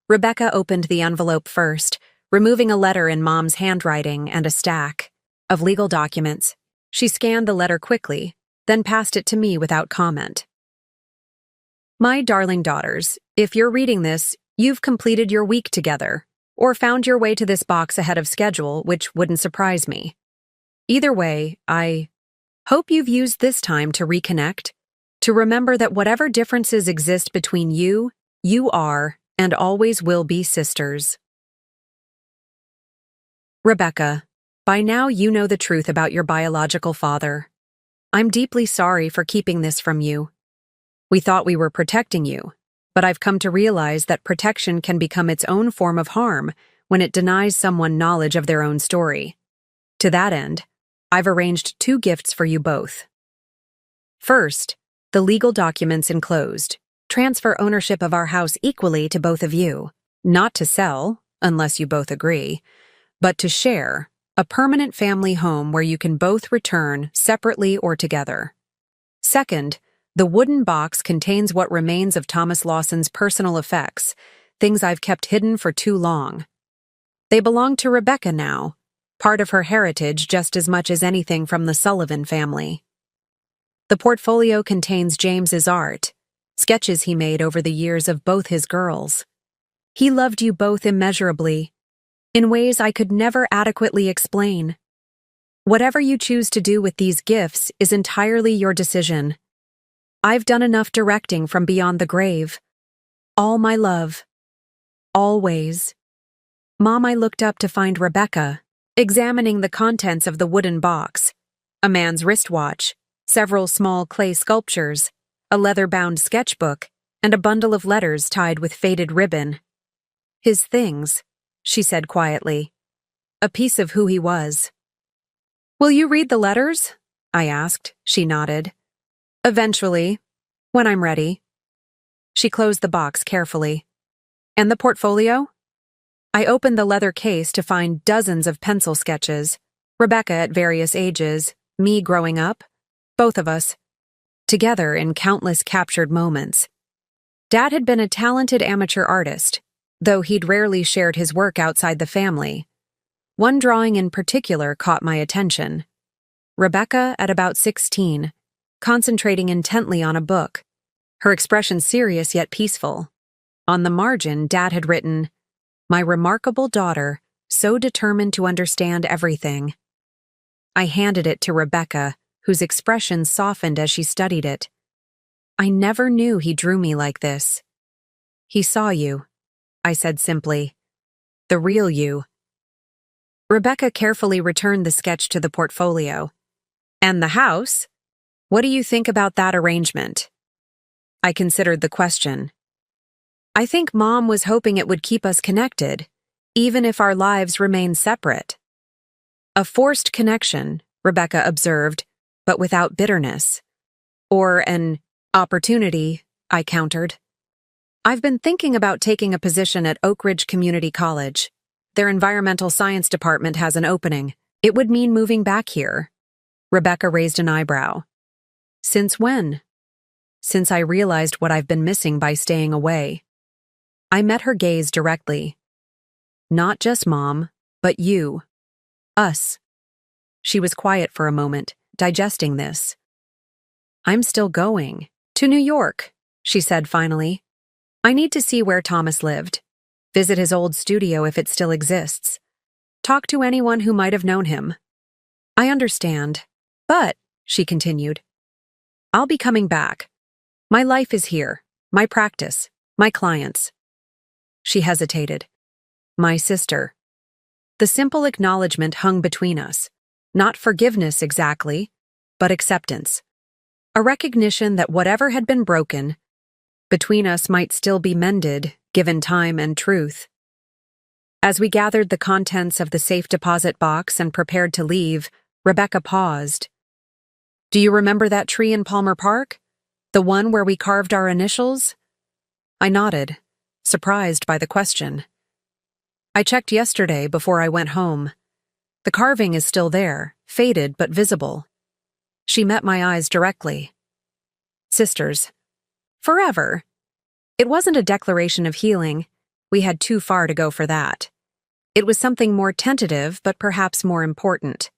S1: Rebecca opened the envelope first, removing a letter in Mom's handwriting and a stack of legal documents. She scanned the letter quickly, then passed it to me without comment. "My darling daughters, if you're reading this, you've completed your week together, or found your way to this box ahead of schedule, which wouldn't surprise me. Either way, I hope you've used this time to reconnect, to remember that whatever differences exist between you, you are and always will be sisters." Rebecca, by now you know the truth about your biological father. I'm deeply sorry for keeping this from you. We thought we were protecting you, but I've come to realize that protection can become its own form of harm when it denies someone knowledge of their own story. To that end, I've arranged 2 gifts for you both. First, the legal documents enclosed transfer ownership of our house equally to both of you, not to sell, unless you both agree, but to share, a permanent family home where you can both return separately or together. Second, the wooden box contains what remains of Thomas Lawson's personal effects, things I've kept hidden for too long. They belong to Rebecca now, part of her heritage just as much as anything from the Sullivan family. The portfolio contains James's art, sketches he made over the years of both his girls. He loved you both immeasurably, in ways I could never adequately explain. Whatever you choose to do with these gifts is entirely your decision. I've done enough directing from beyond the grave. All my love. Always. Mom, I looked up to find Rebecca, examining the contents of the wooden box. A man's wristwatch, several small clay sculptures, a leather-bound sketchbook, and a bundle of letters tied with faded ribbon. His things, she said quietly. A piece of who he was. "Will you read the letters?" I asked. She nodded. "Eventually, when I'm ready." She closed the box carefully. "And the portfolio?" I opened the leather case to find dozens of pencil sketches, Rebecca at various ages, me growing up, both of us, together in countless captured moments. Dad had been a talented amateur artist, though he'd rarely shared his work outside the family. One drawing in particular caught my attention. Rebecca at about 16, concentrating intently on a book, her expression serious yet peaceful. On the margin, Dad had written, "My remarkable daughter, so determined to understand everything." I handed it to Rebecca, whose expression softened as she studied it. "I never knew he drew me like this." "He saw you," I said simply. "The real you." Rebecca carefully returned the sketch to the portfolio. "And the house? What do you think about that arrangement?" I considered the question. "I think Mom was hoping it would keep us connected, even if our lives remain separate." "A forced connection," Rebecca observed, but without bitterness. "Or an opportunity," I countered. "I've been thinking about taking a position at Oak Ridge Community College. Their environmental science department has an opening. It would mean moving back here." Rebecca raised an eyebrow. "Since when?" "Since I realized what I've been missing by staying away." I met her gaze directly. "Not just Mom, but you. Us." She was quiet for a moment, digesting this. "I'm still going. To New York," she said finally. "I need to see where Thomas lived. Visit his old studio if it still exists. Talk to anyone who might have known him." "I understand. But," she continued, "I'll be coming back. My life is here, my practice, my clients." She hesitated. "My sister." The simple acknowledgement hung between us. Not forgiveness exactly, but acceptance. A recognition that whatever had been broken between us might still be mended, given time and truth. As we gathered the contents of the safe deposit box and prepared to leave, Rebecca paused. "Do you remember that tree in Palmer Park? The one where we carved our initials?" I nodded, surprised by the question. "I checked yesterday before I went home. The carving is still there, faded but visible." She met my eyes directly. "Sisters. Forever." It wasn't a declaration of healing. We had too far to go for that. It was something more tentative, but perhaps more important.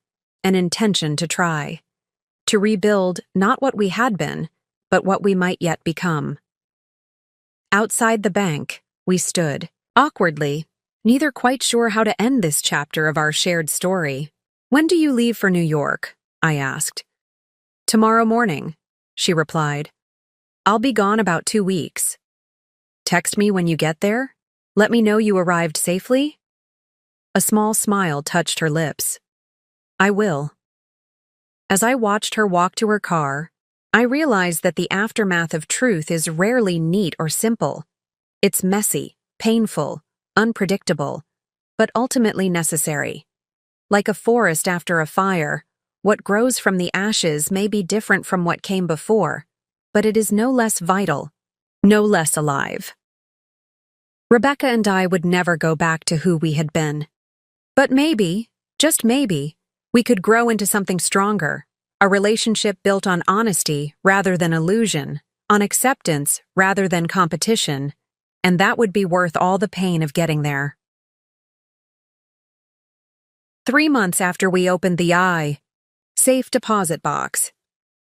S1: An intention to try. To rebuild not what we had been, but what we might yet become. Outside the bank, we stood, awkwardly, neither quite sure how to end this chapter of our shared story. "When do you leave for New York?" I asked. "Tomorrow morning," she replied. "I'll be gone about 2 weeks. Text me when you get there? Let me know you arrived safely?" A small smile touched her lips. "I will." As I watched her walk to her car, I realized that the aftermath of truth is rarely neat or simple. It's messy, painful, unpredictable, but ultimately necessary. Like a forest after a fire, what grows from the ashes may be different from what came before, but it is no less vital, no less alive. Rebecca and I would never go back to who we had been. But maybe, just maybe, we could grow into something stronger, a relationship built on honesty rather than illusion, on acceptance rather than competition, and that would be worth all the pain of getting there. 3 months after we opened the safe deposit box,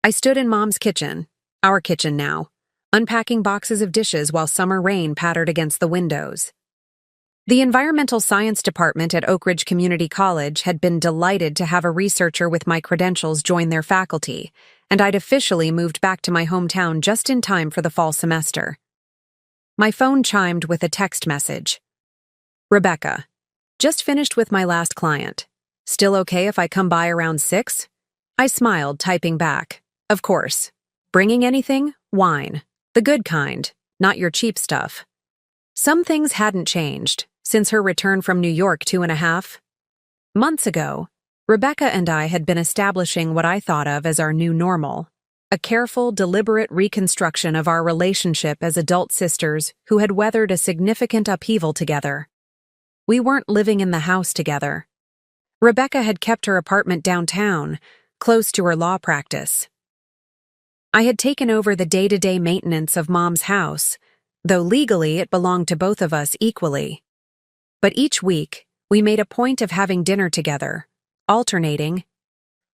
S1: I stood in Mom's kitchen, our kitchen now, unpacking boxes of dishes while summer rain pattered against the windows. The environmental science department at Oak Ridge Community College had been delighted to have a researcher with my credentials join their faculty, and I'd officially moved back to my hometown just in time for the fall semester. My phone chimed with a text message. "Rebecca, just finished with my last client. Still okay if I come by around 6? I smiled, typing back. "Of course. Bringing anything? Wine. The good kind, not your cheap stuff." Some things hadn't changed since her return from New York 2.5 months ago. Rebecca and I had been establishing what I thought of as our new normal, a careful, deliberate reconstruction of our relationship as adult sisters who had weathered a significant upheaval together. we weren't living in the house together. Rebecca had kept her apartment downtown, close to her law practice. I had taken over the day-to-day maintenance of Mom's house, though legally it belonged to both of us equally. But each week, we made a point of having dinner together, alternating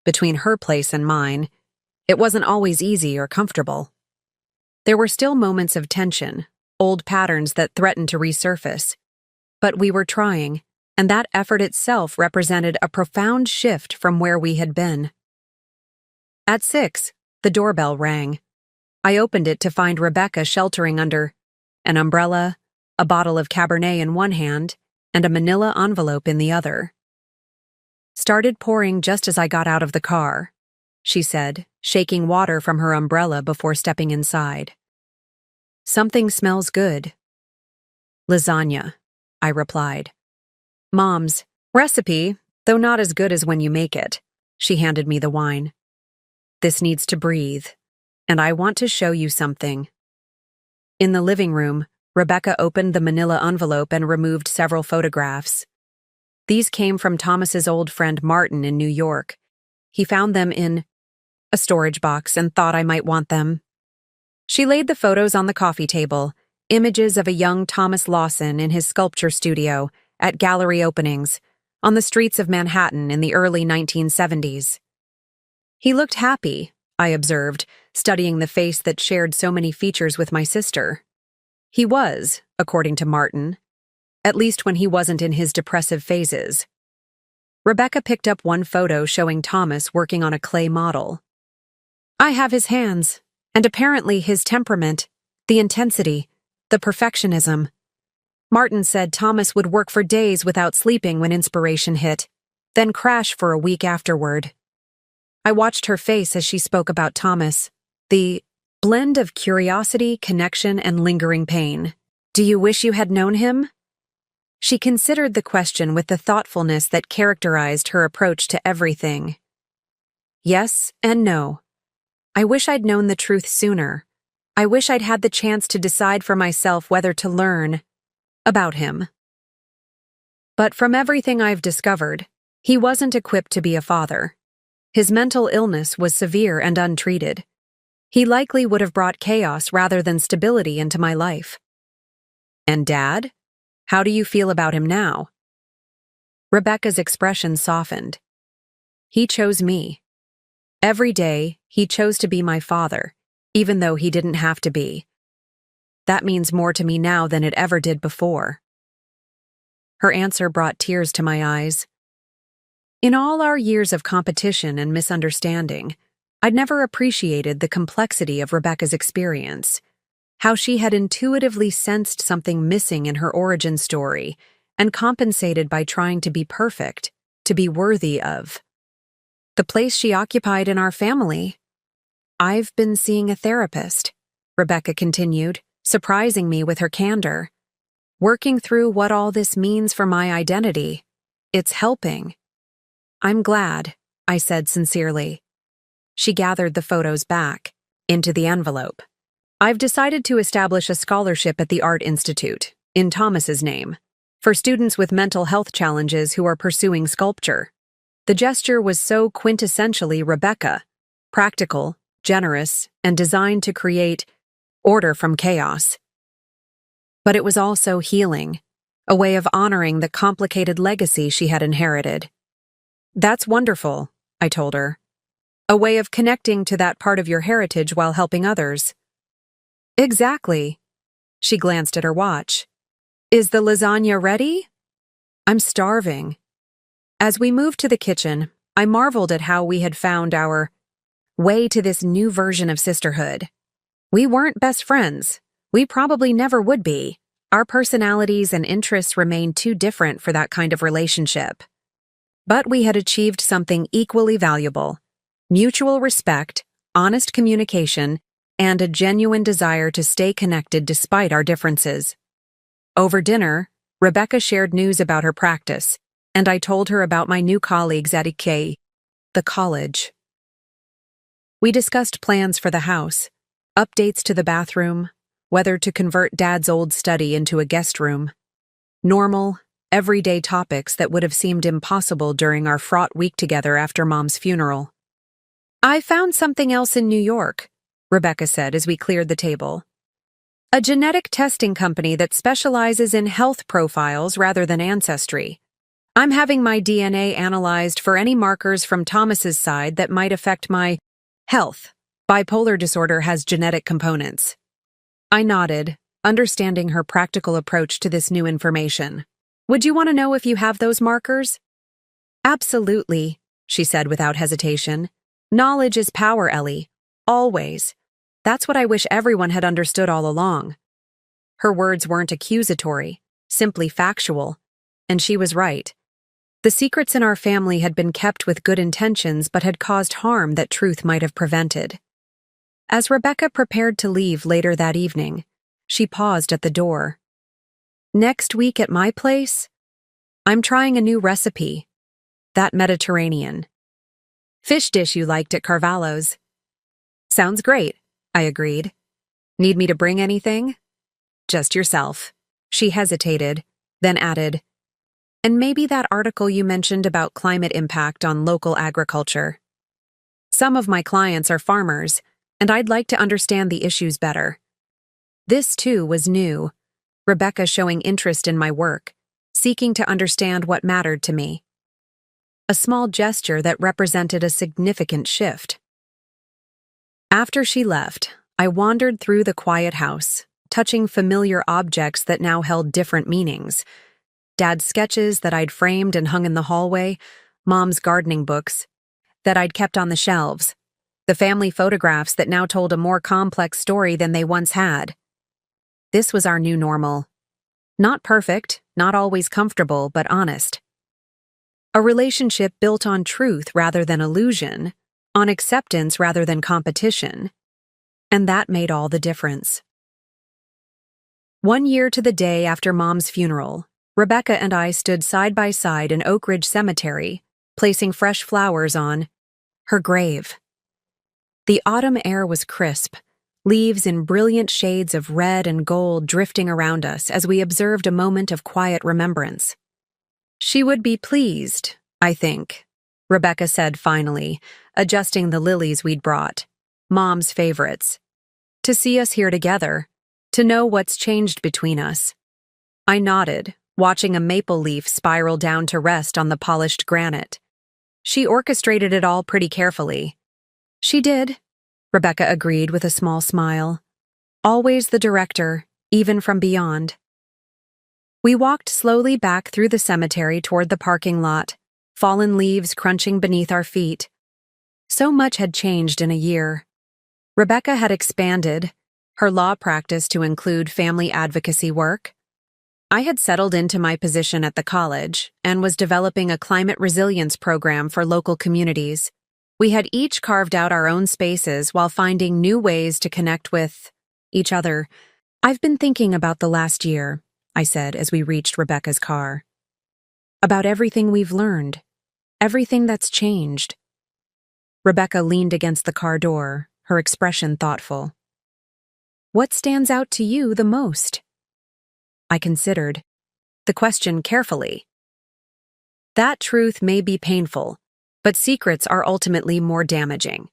S1: between her place and mine. It wasn't always easy or comfortable. There were still moments of tension, old patterns that threatened to resurface. But we were trying, and that effort itself represented a profound shift from where we had been. At 6, the doorbell rang. I opened it to find Rebecca sheltering under an umbrella, a bottle of Cabernet in one hand, and a manila envelope in the other. "Started pouring just as I got out of the car," she said, shaking water from her umbrella before stepping inside. "Something smells good." "Lasagna," I replied. "Mom's recipe, though not as good as when you make it." She handed me the wine. "This needs to breathe, and I want to show you something." In the living room, Rebecca opened the manila envelope and removed several photographs. These came from Thomas's old friend Martin in New York. He found them in a storage box and thought I might want them. She laid the photos on the coffee table, images of a young Thomas Lawson in his sculpture studio at gallery openings on the streets of Manhattan in the early 1970s. He looked happy, I observed, studying the face that shared so many features with my sister. He was, according to Martin, at least when he wasn't in his depressive phases. Rebecca picked up one photo showing Thomas working on a clay model. "I have his hands, and apparently his temperament, the intensity, the perfectionism." Martin said Thomas would work for days without sleeping when inspiration hit, then crash for a week afterward. I watched her face as she spoke about Thomas, the blend of curiosity, connection, and lingering pain. "Do you wish you had known him?" She considered the question with the thoughtfulness that characterized her approach to everything. "Yes and no. I wish I'd known the truth sooner. I wish I'd had the chance to decide for myself whether to learn about him. But from everything I've discovered, he wasn't equipped to be a father. His mental illness was severe and untreated. He likely would have brought chaos rather than stability into my life." "And Dad? How do you feel about him now?" Rebecca's expression softened. "He chose me. Every day, he chose to be my father, even though he didn't have to be. That means more to me now than it ever did before." Her answer brought tears to my eyes. In all our years of competition and misunderstanding, I'd never appreciated the complexity of Rebecca's experience, how she had intuitively sensed something missing in her origin story and compensated by trying to be perfect, to be worthy of the place she occupied in our family. "I've been seeing a therapist," Rebecca continued, surprising me with her candor. "Working through what all this means for my identity. It's helping." "I'm glad," I said sincerely. She gathered the photos back into the envelope. "I've decided to establish a scholarship at the Art Institute, in Thomas's name, for students with mental health challenges who are pursuing sculpture." The gesture was so quintessentially Rebecca, practical, generous, and designed to create order from chaos. But it was also healing, a way of honoring the complicated legacy she had inherited. "That's wonderful," I told her. "A way of connecting to that part of your heritage while helping others." "Exactly." She glanced at her watch. "Is the lasagna ready?" "I'm starving." As we moved to the kitchen, I marveled at how we had found our way to this new version of sisterhood. We weren't best friends. We probably never would be. Our personalities and interests remained too different for that kind of relationship. But we had achieved something equally valuable: mutual respect, honest communication, and a genuine desire to stay connected despite our differences. Over dinner, Rebecca shared news about her practice, and I told her about my new colleagues at IKEA, the college. We discussed plans for the house, updates to the bathroom, whether to convert Dad's old study into a guest room. Normal, everyday topics that would have seemed impossible during our fraught week together after Mom's funeral. "I found something else in New York," Rebecca said as we cleared the table. "A genetic testing company that specializes in health profiles rather than ancestry. I'm having my DNA analyzed for any markers from Thomas's side that might affect my health. Bipolar disorder has genetic components." I nodded, understanding her practical approach to this new information. "Would you want to know if you have those markers?" "Absolutely," she said without hesitation. "Knowledge is power, Ellie. Always. That's what I wish everyone had understood all along." Her words weren't accusatory, simply factual, and she was right. The secrets in our family had been kept with good intentions but had caused harm that truth might have prevented. As Rebecca prepared to leave later that evening, she paused at the door. "Next week at my place? I'm trying a new recipe. That Mediterranean fish dish you liked at Carvalho's." "Sounds great," I agreed. "Need me to bring anything?" "Just yourself." She hesitated, then added, "And maybe that article you mentioned about climate impact on local agriculture. Some of my clients are farmers, and I'd like to understand the issues better." This, too, was new, Rebecca showing interest in my work, seeking to understand what mattered to me. A small gesture that represented a significant shift. After she left, I wandered through the quiet house, touching familiar objects that now held different meanings. Dad's sketches that I'd framed and hung in the hallway, Mom's gardening books that I'd kept on the shelves, the family photographs that now told a more complex story than they once had. This was our new normal. Not perfect, not always comfortable, but honest. A relationship built on truth rather than illusion, on acceptance rather than competition. And that made all the difference. 1 year to the day after Mom's funeral, Rebecca and I stood side by side in Oak Ridge Cemetery, placing fresh flowers on her grave. The autumn air was crisp, leaves in brilliant shades of red and gold drifting around us as we observed a moment of quiet remembrance. "She would be pleased, I think," Rebecca said finally, adjusting the lilies we'd brought, Mom's favorites, "to see us here together, to know what's changed between us." I nodded, watching a maple leaf spiral down to rest on the polished granite. "She orchestrated it all pretty carefully." "She did," Rebecca agreed with a small smile. "Always the director, even from beyond." We walked slowly back through the cemetery toward the parking lot, fallen leaves crunching beneath our feet. So much had changed in a year. Rebecca had expanded, her law practice to include family advocacy work. I had settled into my position at the college and was developing a climate resilience program for local communities. We had each carved out our own spaces while finding new ways to connect with each other. "I've been thinking about the last year," I said as we reached Rebecca's car. "About everything we've learned, everything that's changed." Rebecca leaned against the car door, her expression thoughtful. "What stands out to you the most?" I considered the question carefully. That truth may be painful, but secrets are ultimately more damaging.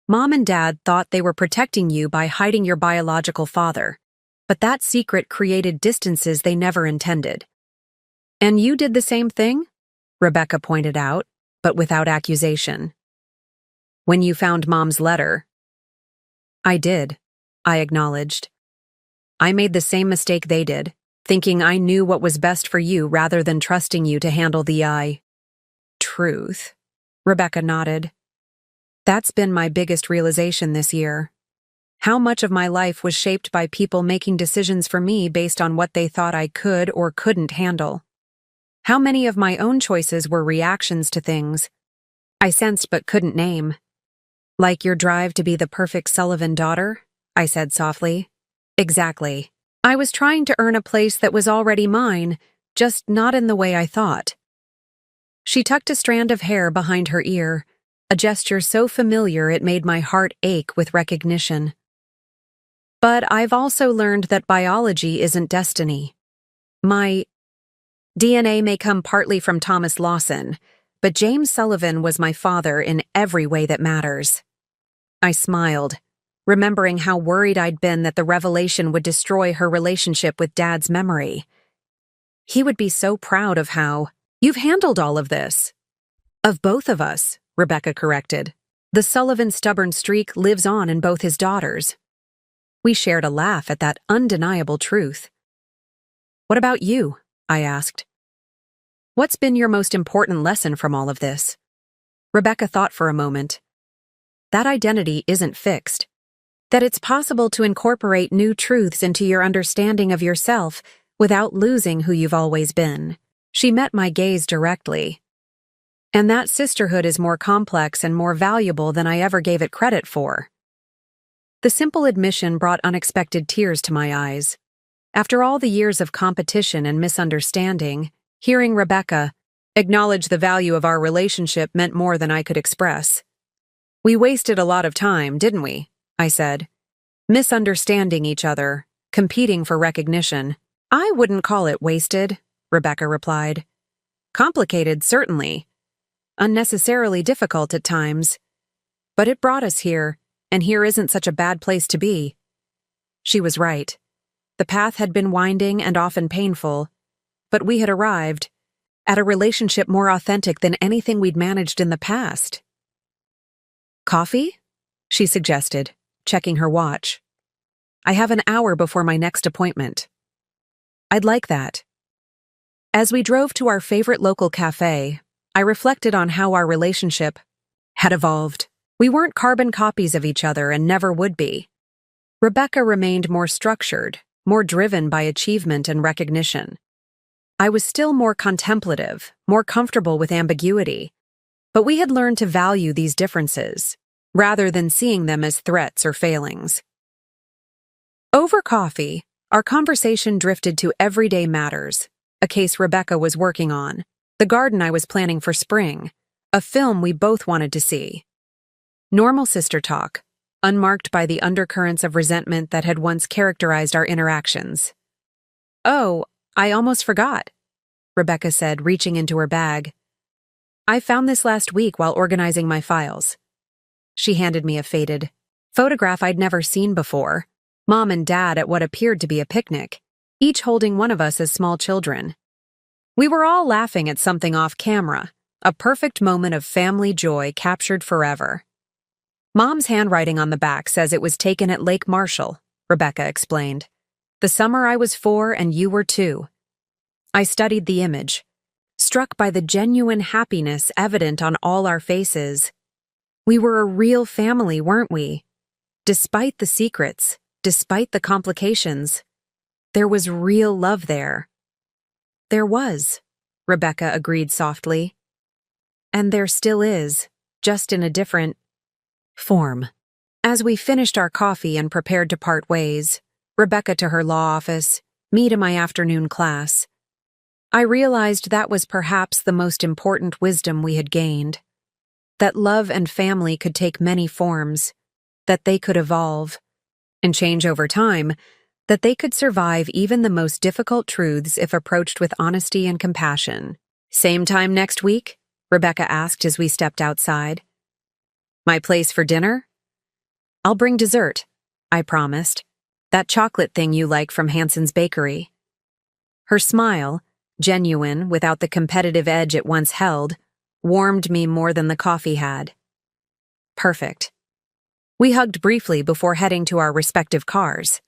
S1: Mom and Dad thought they were protecting you by hiding your biological father, but that secret created distances they never intended. "And you did the same thing?" Rebecca pointed out, but without accusation. "When you found Mom's letter." "I did," I acknowledged. "I made the same mistake they did, thinking I knew what was best for you rather than trusting you to handle the truth." Rebecca nodded. "That's been my biggest realization this year. How much of my life was shaped by people making decisions for me based on what they thought I could or couldn't handle. How many of my own choices were reactions to things I sensed but couldn't name. Like your drive to be the perfect Sullivan daughter?" I said softly. "Exactly. I was trying to earn a place that was already mine, just not in the way I thought." She tucked a strand of hair behind her ear, a gesture so familiar it made my heart ache with recognition. "But I've also learned that biology isn't destiny. My DNA may come partly from Thomas Lawson, but James Sullivan was my father in every way that matters. I smiled, remembering how worried I'd been that the revelation would destroy her relationship with Dad's memory. He would be so proud of how you've handled all of this. Of both of us, Rebecca corrected. The Sullivan stubborn streak lives on in both his daughters. We shared a laugh at that undeniable truth. What about you? I asked. What's been your most important lesson from all of this? Rebecca thought for a moment. That identity isn't fixed. That it's possible to incorporate new truths into your understanding of yourself without losing who you've always been. She met my gaze directly. And that sisterhood is more complex and more valuable than I ever gave it credit for. The simple admission brought unexpected tears to my eyes. After all the years of competition and misunderstanding, hearing Rebecca acknowledge the value of our relationship meant more than I could express. We wasted a lot of time, didn't we? I said. Misunderstanding each other, competing for recognition. I wouldn't call it wasted, Rebecca replied. Complicated, certainly. Unnecessarily difficult at times. But it brought us here, and here isn't such a bad place to be. She was right. The path had been winding and often painful, but we had arrived at a relationship more authentic than anything we'd managed in the past. Coffee? She suggested, checking her watch. I have an hour before my next appointment. I'd like that. As we drove to our favorite local cafe, I reflected on how our relationship had evolved. We weren't carbon copies of each other and never would be. Rebecca remained more structured, more driven by achievement and recognition. I was still more contemplative, more comfortable with ambiguity, but we had learned to value these differences, rather than seeing them as threats or failings. Over coffee, our conversation drifted to everyday matters, a case Rebecca was working on, the garden I was planning for spring, a film we both wanted to see. Normal sister talk, unmarked by the undercurrents of resentment that had once characterized our interactions. Oh, I almost forgot, Rebecca said, reaching into her bag. I found this last week while organizing my files. She handed me a faded photograph I'd never seen before, Mom and Dad at what appeared to be a picnic, each holding one of us as small children. We were all laughing at something off camera, a perfect moment of family joy captured forever. Mom's handwriting on the back says it was taken at Lake Marshall, Rebecca explained. The summer I was 4 and you were 2. I studied the image, struck by the genuine happiness evident on all our faces. We were a real family, weren't we? Despite the secrets, despite the complications, there was real love there. There was, Rebecca agreed softly. And there still is, just in a different form. As we finished our coffee and prepared to part ways, Rebecca to her law office, me to my afternoon class, I realized that was perhaps the most important wisdom we had gained. That love and family could take many forms, that they could evolve and change over time, that they could survive even the most difficult truths if approached with honesty and compassion. Same time next week? Rebecca asked as we stepped outside. My place for dinner? I'll bring dessert, I promised. That chocolate thing you like from Hanson's Bakery. Her smile, genuine without the competitive edge it once held, warmed me more than the coffee had. Perfect. We hugged briefly before heading to our respective cars.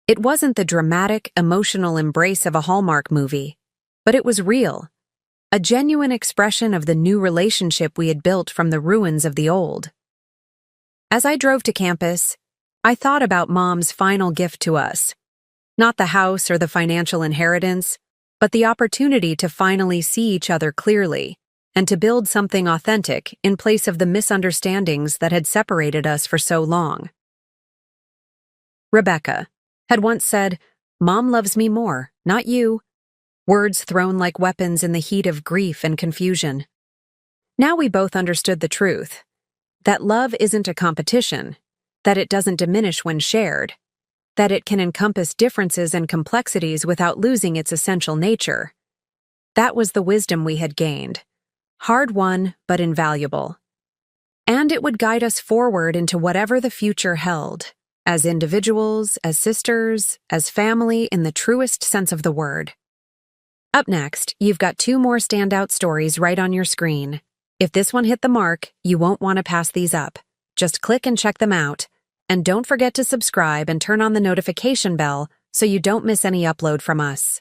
S1: It wasn't the dramatic, emotional embrace of a Hallmark movie, but it was real. A genuine expression of the new relationship we had built from the ruins of the old. As I drove to campus, I thought about Mom's final gift to us. Not the house or the financial inheritance, but the opportunity to finally see each other clearly and to build something authentic in place of the misunderstandings that had separated us for so long. Rebecca had once said, "Mom loves me more, not you." Words thrown like weapons in the heat of grief and confusion. Now we both understood the truth. That love isn't a competition, that it doesn't diminish when shared, that it can encompass differences and complexities without losing its essential nature. That was the wisdom we had gained. Hard-won, but invaluable. And it would guide us forward into whatever the future held, as individuals, as sisters, as family in the truest sense of the word. Up next, you've got 2 more standout stories right on your screen. If this one hit the mark, you won't want to pass these up. Just click and check them out. And don't forget to subscribe and turn on the notification bell so you don't miss any upload from us.